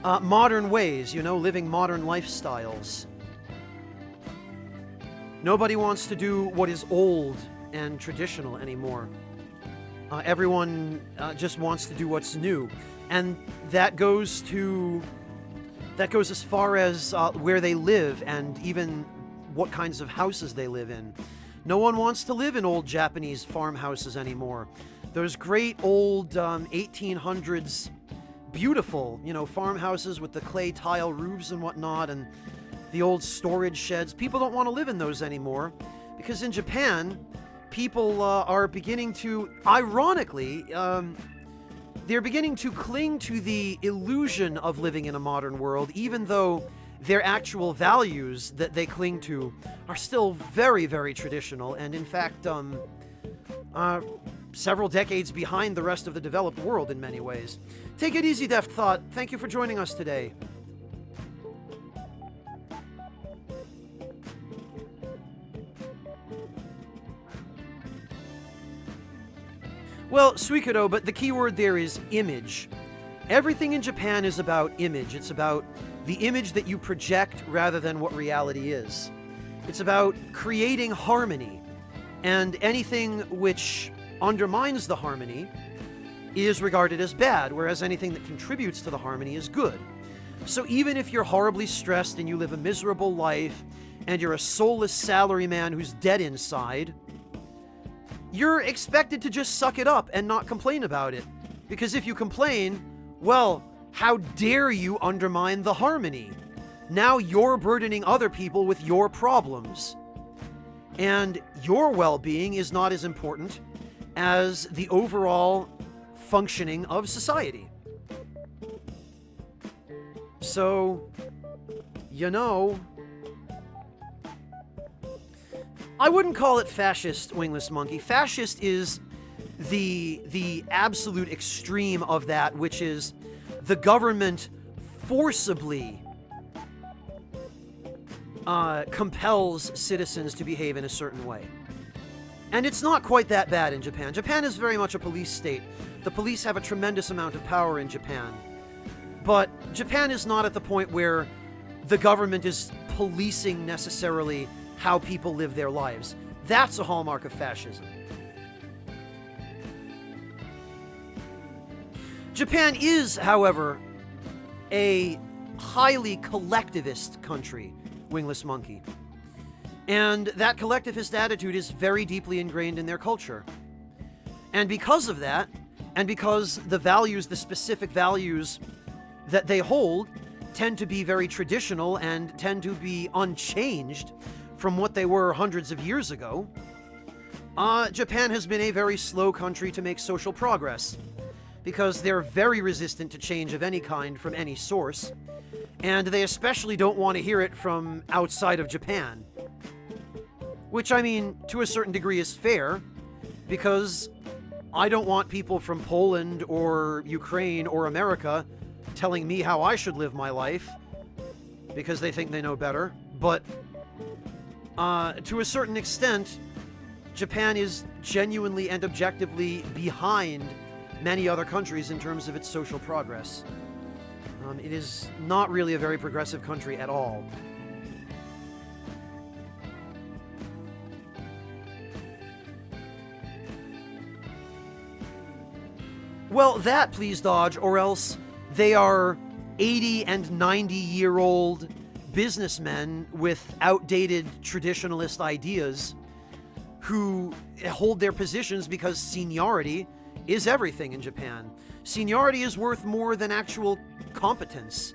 modern ways, you know, living modern lifestyles. Nobody wants to do what is old and traditional anymore. Everyone just wants to do what's new. And that goes as far as where they live and even what kinds of houses they live in. No one wants to live in old Japanese farmhouses anymore. Those great old 1800s, beautiful, you know, farmhouses with the clay tile roofs and whatnot, and the old storage sheds. People don't want to live in those anymore, because in Japan, people are beginning to, ironically, they're beginning to cling to the illusion of living in a modern world, even though their actual values that they cling to are still very, very traditional, and in fact, several decades behind the rest of the developed world in many ways. Take it easy, Deft Thought. Thank you for joining us today. Well, Suikodo, but the key word there is image. Everything in Japan is about image. It's about the image that you project rather than what reality is. It's about creating harmony, and anything which undermines the harmony is regarded as bad, whereas anything that contributes to the harmony is good. So even if you're horribly stressed and you live a miserable life and you're a soulless salaryman who's dead inside, you're expected to just suck it up and not complain about it. Because if you complain, well, how dare you undermine the harmony? Now you're burdening other people with your problems. And your well-being is not as important as the overall functioning of society. So, you know, I wouldn't call it fascist, Wingless Monkey. Fascist is the absolute extreme of that, which is the government forcibly compels citizens to behave in a certain way. And it's not quite that bad in Japan. Japan is very much a police state. The police have a tremendous amount of power in Japan. But Japan is not at the point where the government is policing necessarily how people live their lives. That's a hallmark of fascism. Japan is, however, a highly collectivist country, Wingless Monkey. And that collectivist attitude is very deeply ingrained in their culture. And because of that, and because the values, the specific values that they hold, tend to be very traditional and tend to be unchanged from what they were hundreds of years ago, Japan has been a very slow country to make social progress, because they're very resistant to change of any kind from any source, and they especially don't want to hear it from outside of Japan. Which, I mean, to a certain degree is fair, because I don't want people from Poland or Ukraine or America telling me how I should live my life, because they think they know better. But to a certain extent, Japan is genuinely and objectively behind many other countries in terms of its social progress. It is not really a very progressive country at all. Well, that, please dodge, or else they are 80 and 90-year-old businessmen with outdated traditionalist ideas who hold their positions because seniority is everything in Japan. Seniority is worth more than actual competence,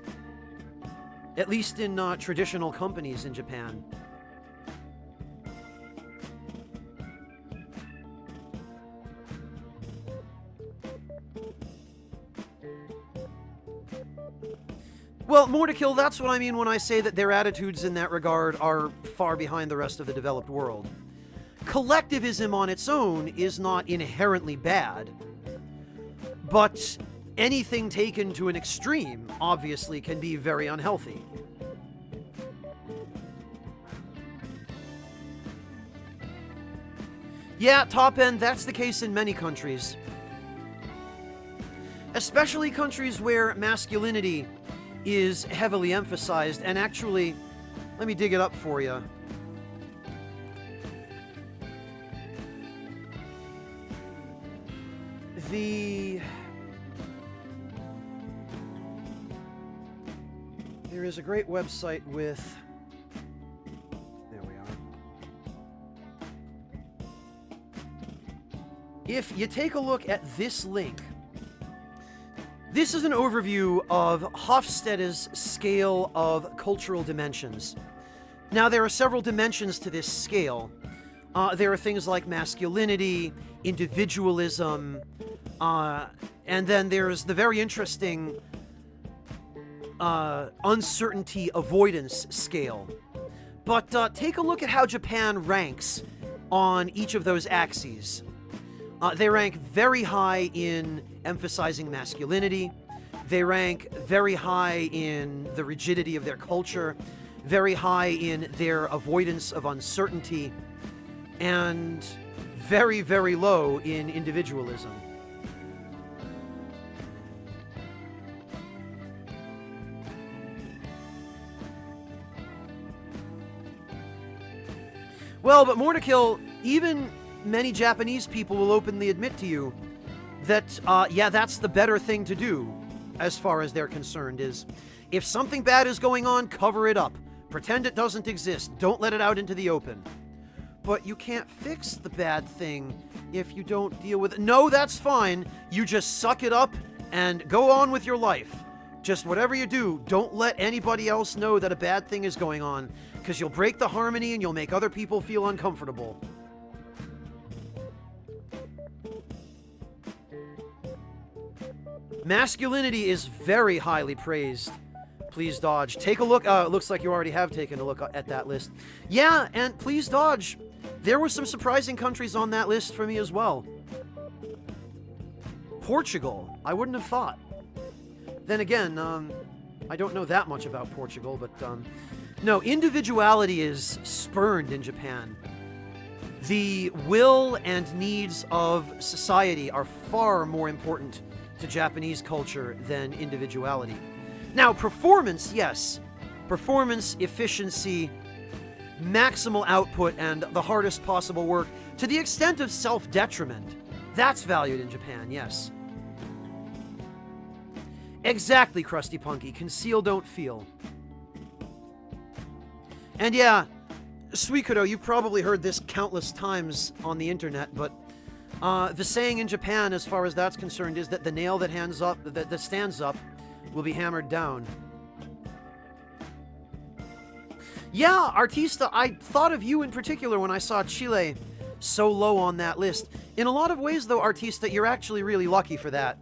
at least in traditional companies in Japan. Well, more to kill, that's what I mean when I say that their attitudes in that regard are far behind the rest of the developed world. Collectivism on its own is not inherently bad, but anything taken to an extreme, obviously, can be very unhealthy. Yeah, top end, that's the case in many countries. Especially countries where masculinity is heavily emphasized, and actually, let me dig it up for you. There is a great website with... There we are. If you take a look at this link, this is an overview of Hofstede's scale of cultural dimensions. Now, there are several dimensions to this scale. There are things like masculinity, individualism, and then there's the very interesting uncertainty avoidance scale. But take a look at how Japan ranks on each of those axes. They rank very high in emphasizing masculinity. They rank very high in the rigidity of their culture, very high in their avoidance of uncertainty, and very, very low in individualism. Well, but more to kill, even many Japanese people will openly admit to you that, yeah, that's the better thing to do, as far as they're concerned, is if something bad is going on, cover it up. Pretend it doesn't exist. Don't let it out into the open. But you can't fix the bad thing if you don't deal with it. No, that's fine. You just suck it up and go on with your life. Just whatever you do, don't let anybody else know that a bad thing is going on, because you'll break the harmony and you'll make other people feel uncomfortable. Masculinity is very highly praised. Please dodge. Take a look. It looks like you already have taken a look at that list. Yeah, and please dodge. There were some surprising countries on that list for me as well. Portugal. I wouldn't have thought. Then again, I don't know that much about Portugal, but no, individuality is spurned in Japan. The will and needs of society are far more important to Japanese culture than individuality. Now, performance, yes. Performance, efficiency, maximal output, and the hardest possible work, to the extent of self-detriment, that's valued in Japan, yes. Exactly, Krusty Punky. Conceal, don't feel. And yeah, Suikodo, you've probably heard this countless times on the internet, but the saying in Japan, as far as that's concerned, is that the nail that stands up will be hammered down. Yeah, Artista, I thought of you in particular when I saw Chile so low on that list. In a lot of ways, though, Artista, you're actually really lucky for that.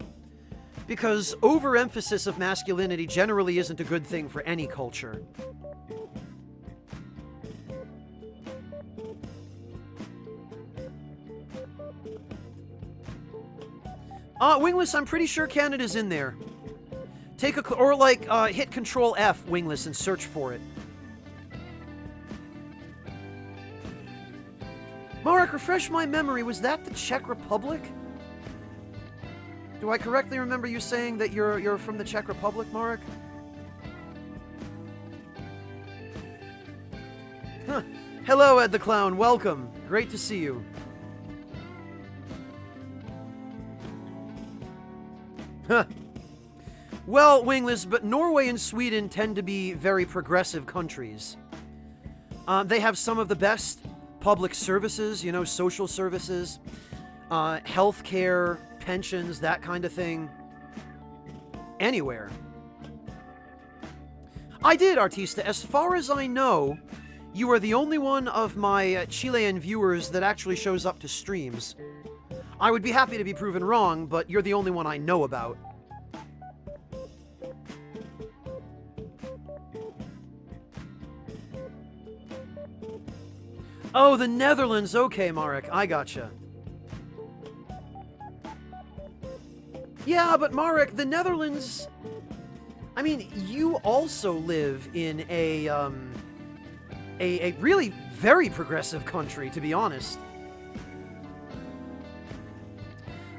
Because overemphasis of masculinity generally isn't a good thing for any culture. Wingless, I'm pretty sure Canada's in there. Take a... or, like, hit Control F, Wingless, and search for it. Marek, refresh my memory, was that the Czech Republic? Do I correctly remember you saying that you're from the Czech Republic, Marek? Huh. Hello, Ed the Clown, welcome. Great to see you. Huh. Well, Wingless, but Norway and Sweden tend to be very progressive countries. They have some of the best public services, you know, social services, healthcare, pensions, that kind of thing. Anywhere. I did, Artista. As far as I know, you are the only one of my Chilean viewers that actually shows up to streams. I would be happy to be proven wrong, but you're the only one I know about. Oh, the Netherlands. Okay, Marek, I gotcha. Yeah, but Marek, the Netherlands... I mean, you also live in a really very progressive country, to be honest.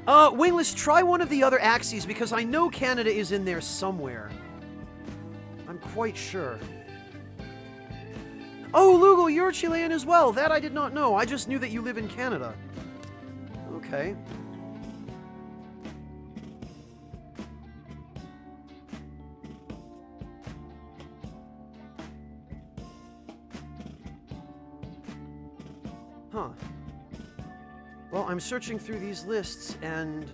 Wingless, try one of the other axes, because I know Canada is in there somewhere. I'm quite sure. Oh, Lugal, you're Chilean as well. That I did not know. I just knew that you live in Canada. Okay. Huh. Well, I'm searching through these lists, and...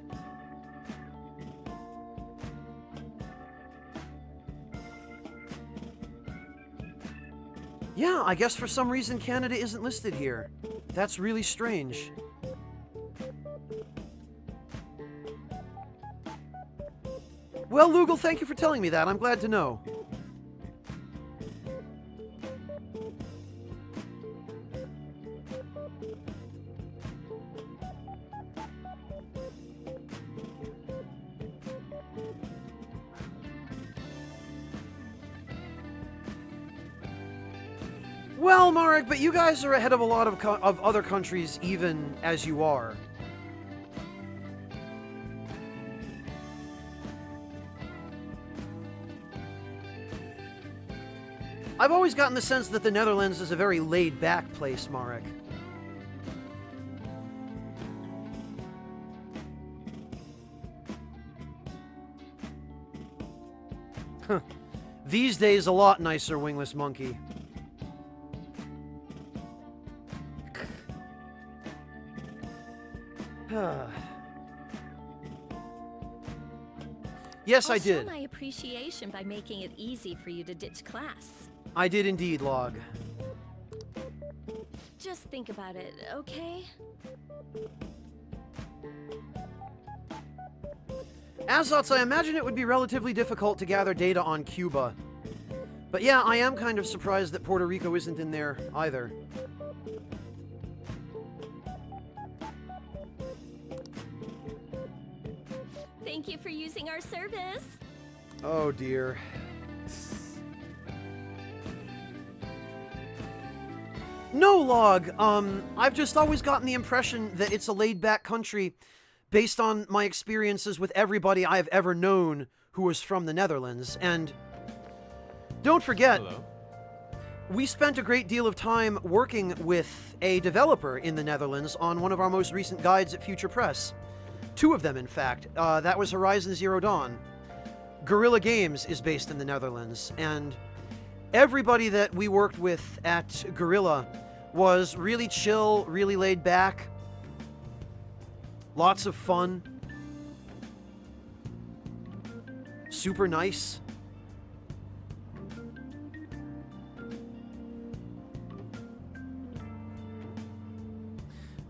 yeah, I guess for some reason Canada isn't listed here. That's really strange. Well, Lugal, thank you for telling me that. I'm glad to know. Well, Marek, but you guys are ahead of a lot of other countries, even as you are. I've always gotten the sense that the Netherlands is a very laid-back place, Marek. These days, a lot nicer, Wingless Monkey. Yes, I did. I'll show my appreciation by making it easy for you to ditch class. I did indeed, Log. Just think about it, okay? Azots, I imagine it would be relatively difficult to gather data on Cuba. But yeah, I am kind of surprised that Puerto Rico isn't in there either. Thank you for using our service. Oh dear. No, Log. I've just always gotten the impression that it's a laid-back country based on my experiences with everybody I've ever known who was from the Netherlands. And don't forget, we spent a great deal of time working with a developer in the Netherlands on one of our most recent guides at Future Press. 2 of them, in fact. That was Horizon Zero Dawn. Guerrilla Games is based in the Netherlands, and everybody that we worked with at Guerrilla was really chill, really laid back. Lots of fun. Super nice.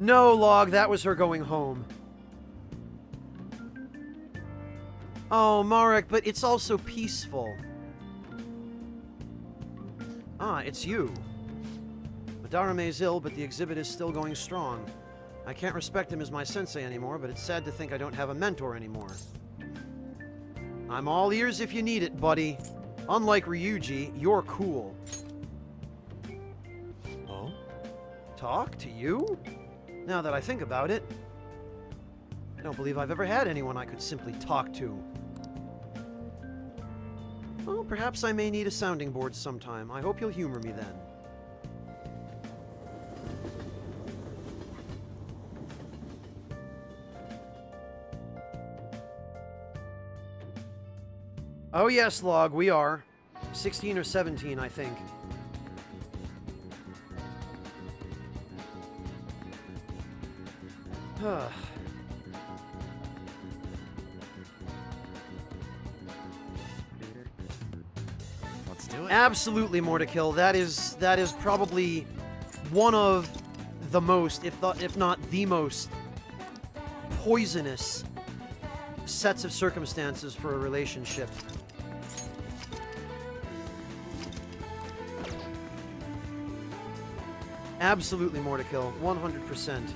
No, Log, that was her going home. Oh, Marek, but it's also peaceful. Ah, it's you. Madarame's ill, but the exhibit is still going strong. I can't respect him as my sensei anymore, but it's sad to think I don't have a mentor anymore. I'm all ears if you need it, buddy. Unlike Ryuji, you're cool. Oh? Talk to you? Now that I think about it, I don't believe I've ever had anyone I could simply talk to. Well, perhaps I may need a sounding board sometime. I hope you'll humor me then. Oh yes, Log, we are. 16 or 17, I think. Let's do it. Absolutely more to kill. That is probably one of the most, if not the most, poisonous sets of circumstances for a relationship. Absolutely more to kill. 100%.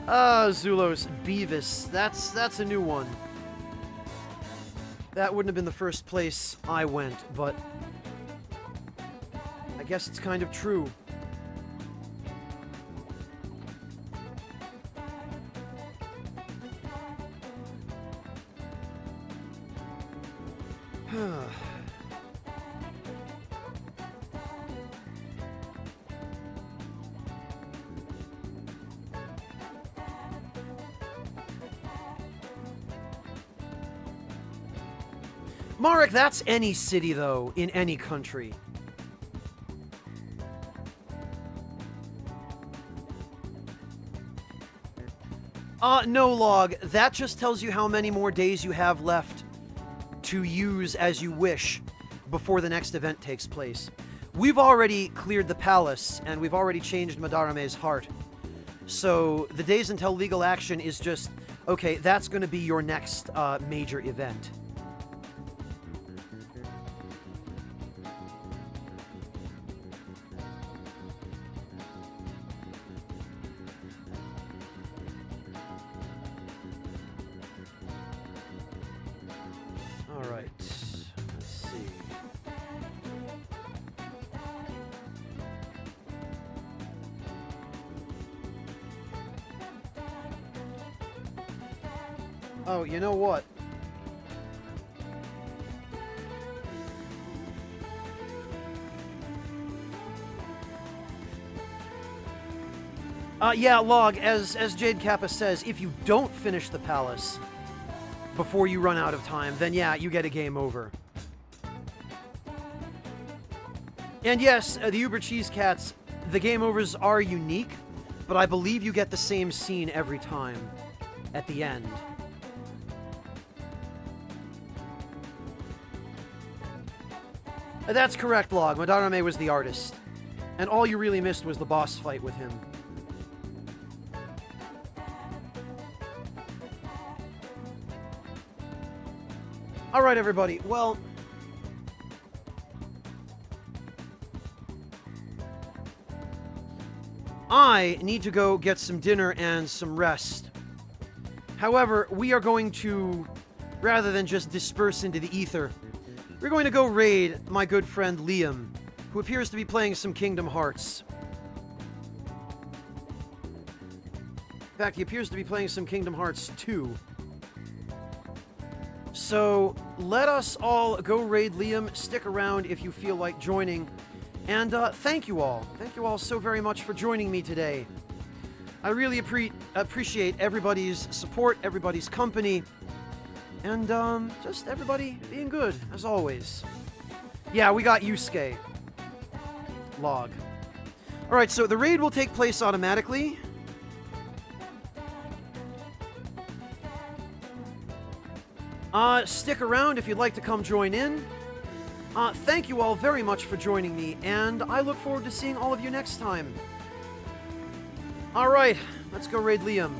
Zulos Beavis. That's a new one. That wouldn't have been the first place I went, but I guess it's kind of true. Marek, that's any city, though, in any country. No, Log. That just tells you how many more days you have left to use as you wish before the next event takes place. We've already cleared the palace, and we've already changed Madarame's heart. So the days until legal action is just, okay, that's going to be your next major event. Oh, you know what? Yeah, Log, as Jade Kappa says, if you don't finish the palace before you run out of time, then yeah, you get a game over. And yes, the Uber Cheese Cats, the game overs are unique, but I believe you get the same scene every time at the end. That's correct, Log. Madarame was the artist. And all you really missed was the boss fight with him. Alright, everybody. Well, I need to go get some dinner and some rest. However, we are going to, rather than just disperse into the ether, we're going to go raid my good friend Liam, who appears to be playing some Kingdom Hearts. In fact, he appears to be playing some Kingdom Hearts 2. So, let us all go raid Liam. Stick around if you feel like joining. And thank you all. Thank you all so very much for joining me today. I really appreciate everybody's support, everybody's company. And, just everybody being good, as always. Yeah, we got Yusuke. Log. Alright, so the raid will take place automatically. Stick around if you'd like to come join in. Thank you all very much for joining me, and I look forward to seeing all of you next time. Alright, let's go raid Liam.